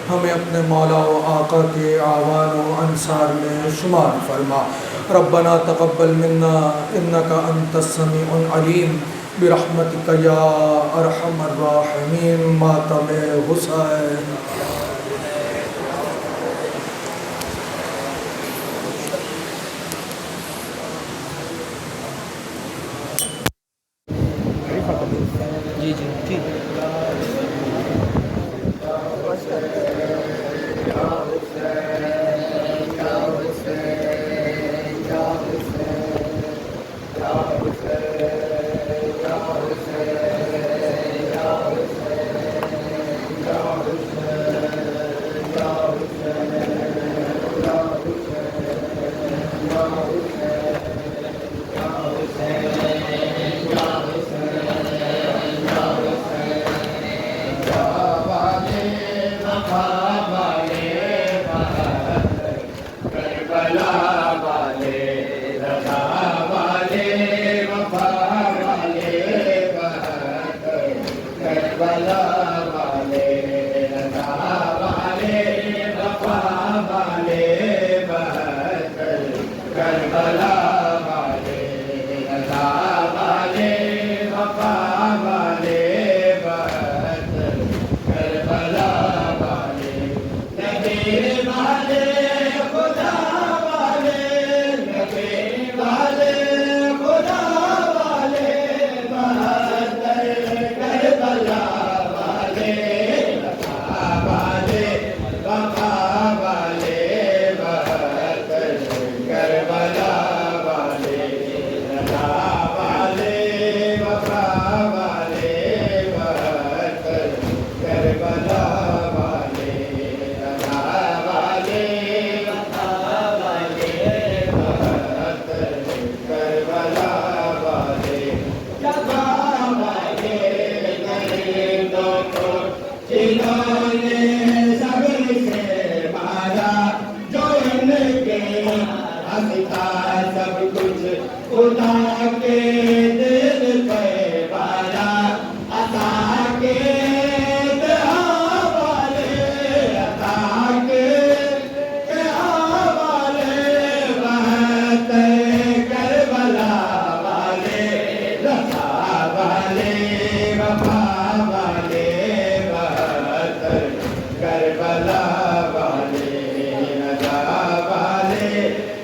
ہمیں اپنے مولا و آقا کے اعوان و انصار میں شمار فرما۔ ربنا تقبل منا انک انت السمیع العلیم برحمتک یا ارحم الراحمین۔ ماتم حسین۔ جی جی ٹھیک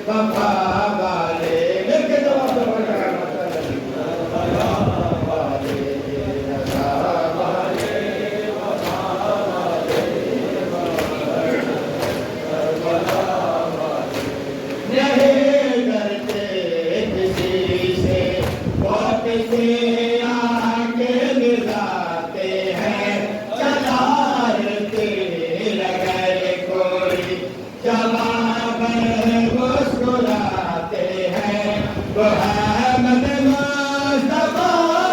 وفا والے مل کے جواب دو نہیں کرتے کسی سے بہت سے آنکھیں ملاتے ہیں چلارتے اگر کوئی جواب مسکراتے ہیں محمد مصطفیٰ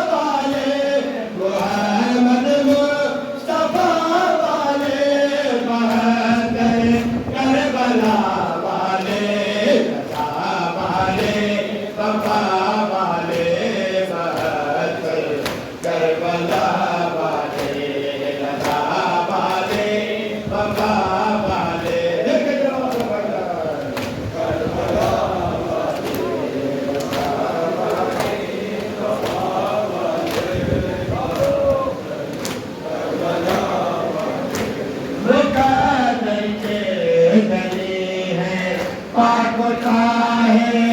والے محمد مصطفیٰ والے بہادر کربلا والے رضا والے وفا والے بہادر کربلا والے رضا والے وفا والے مقدر کے گلی ہے پاک طاہر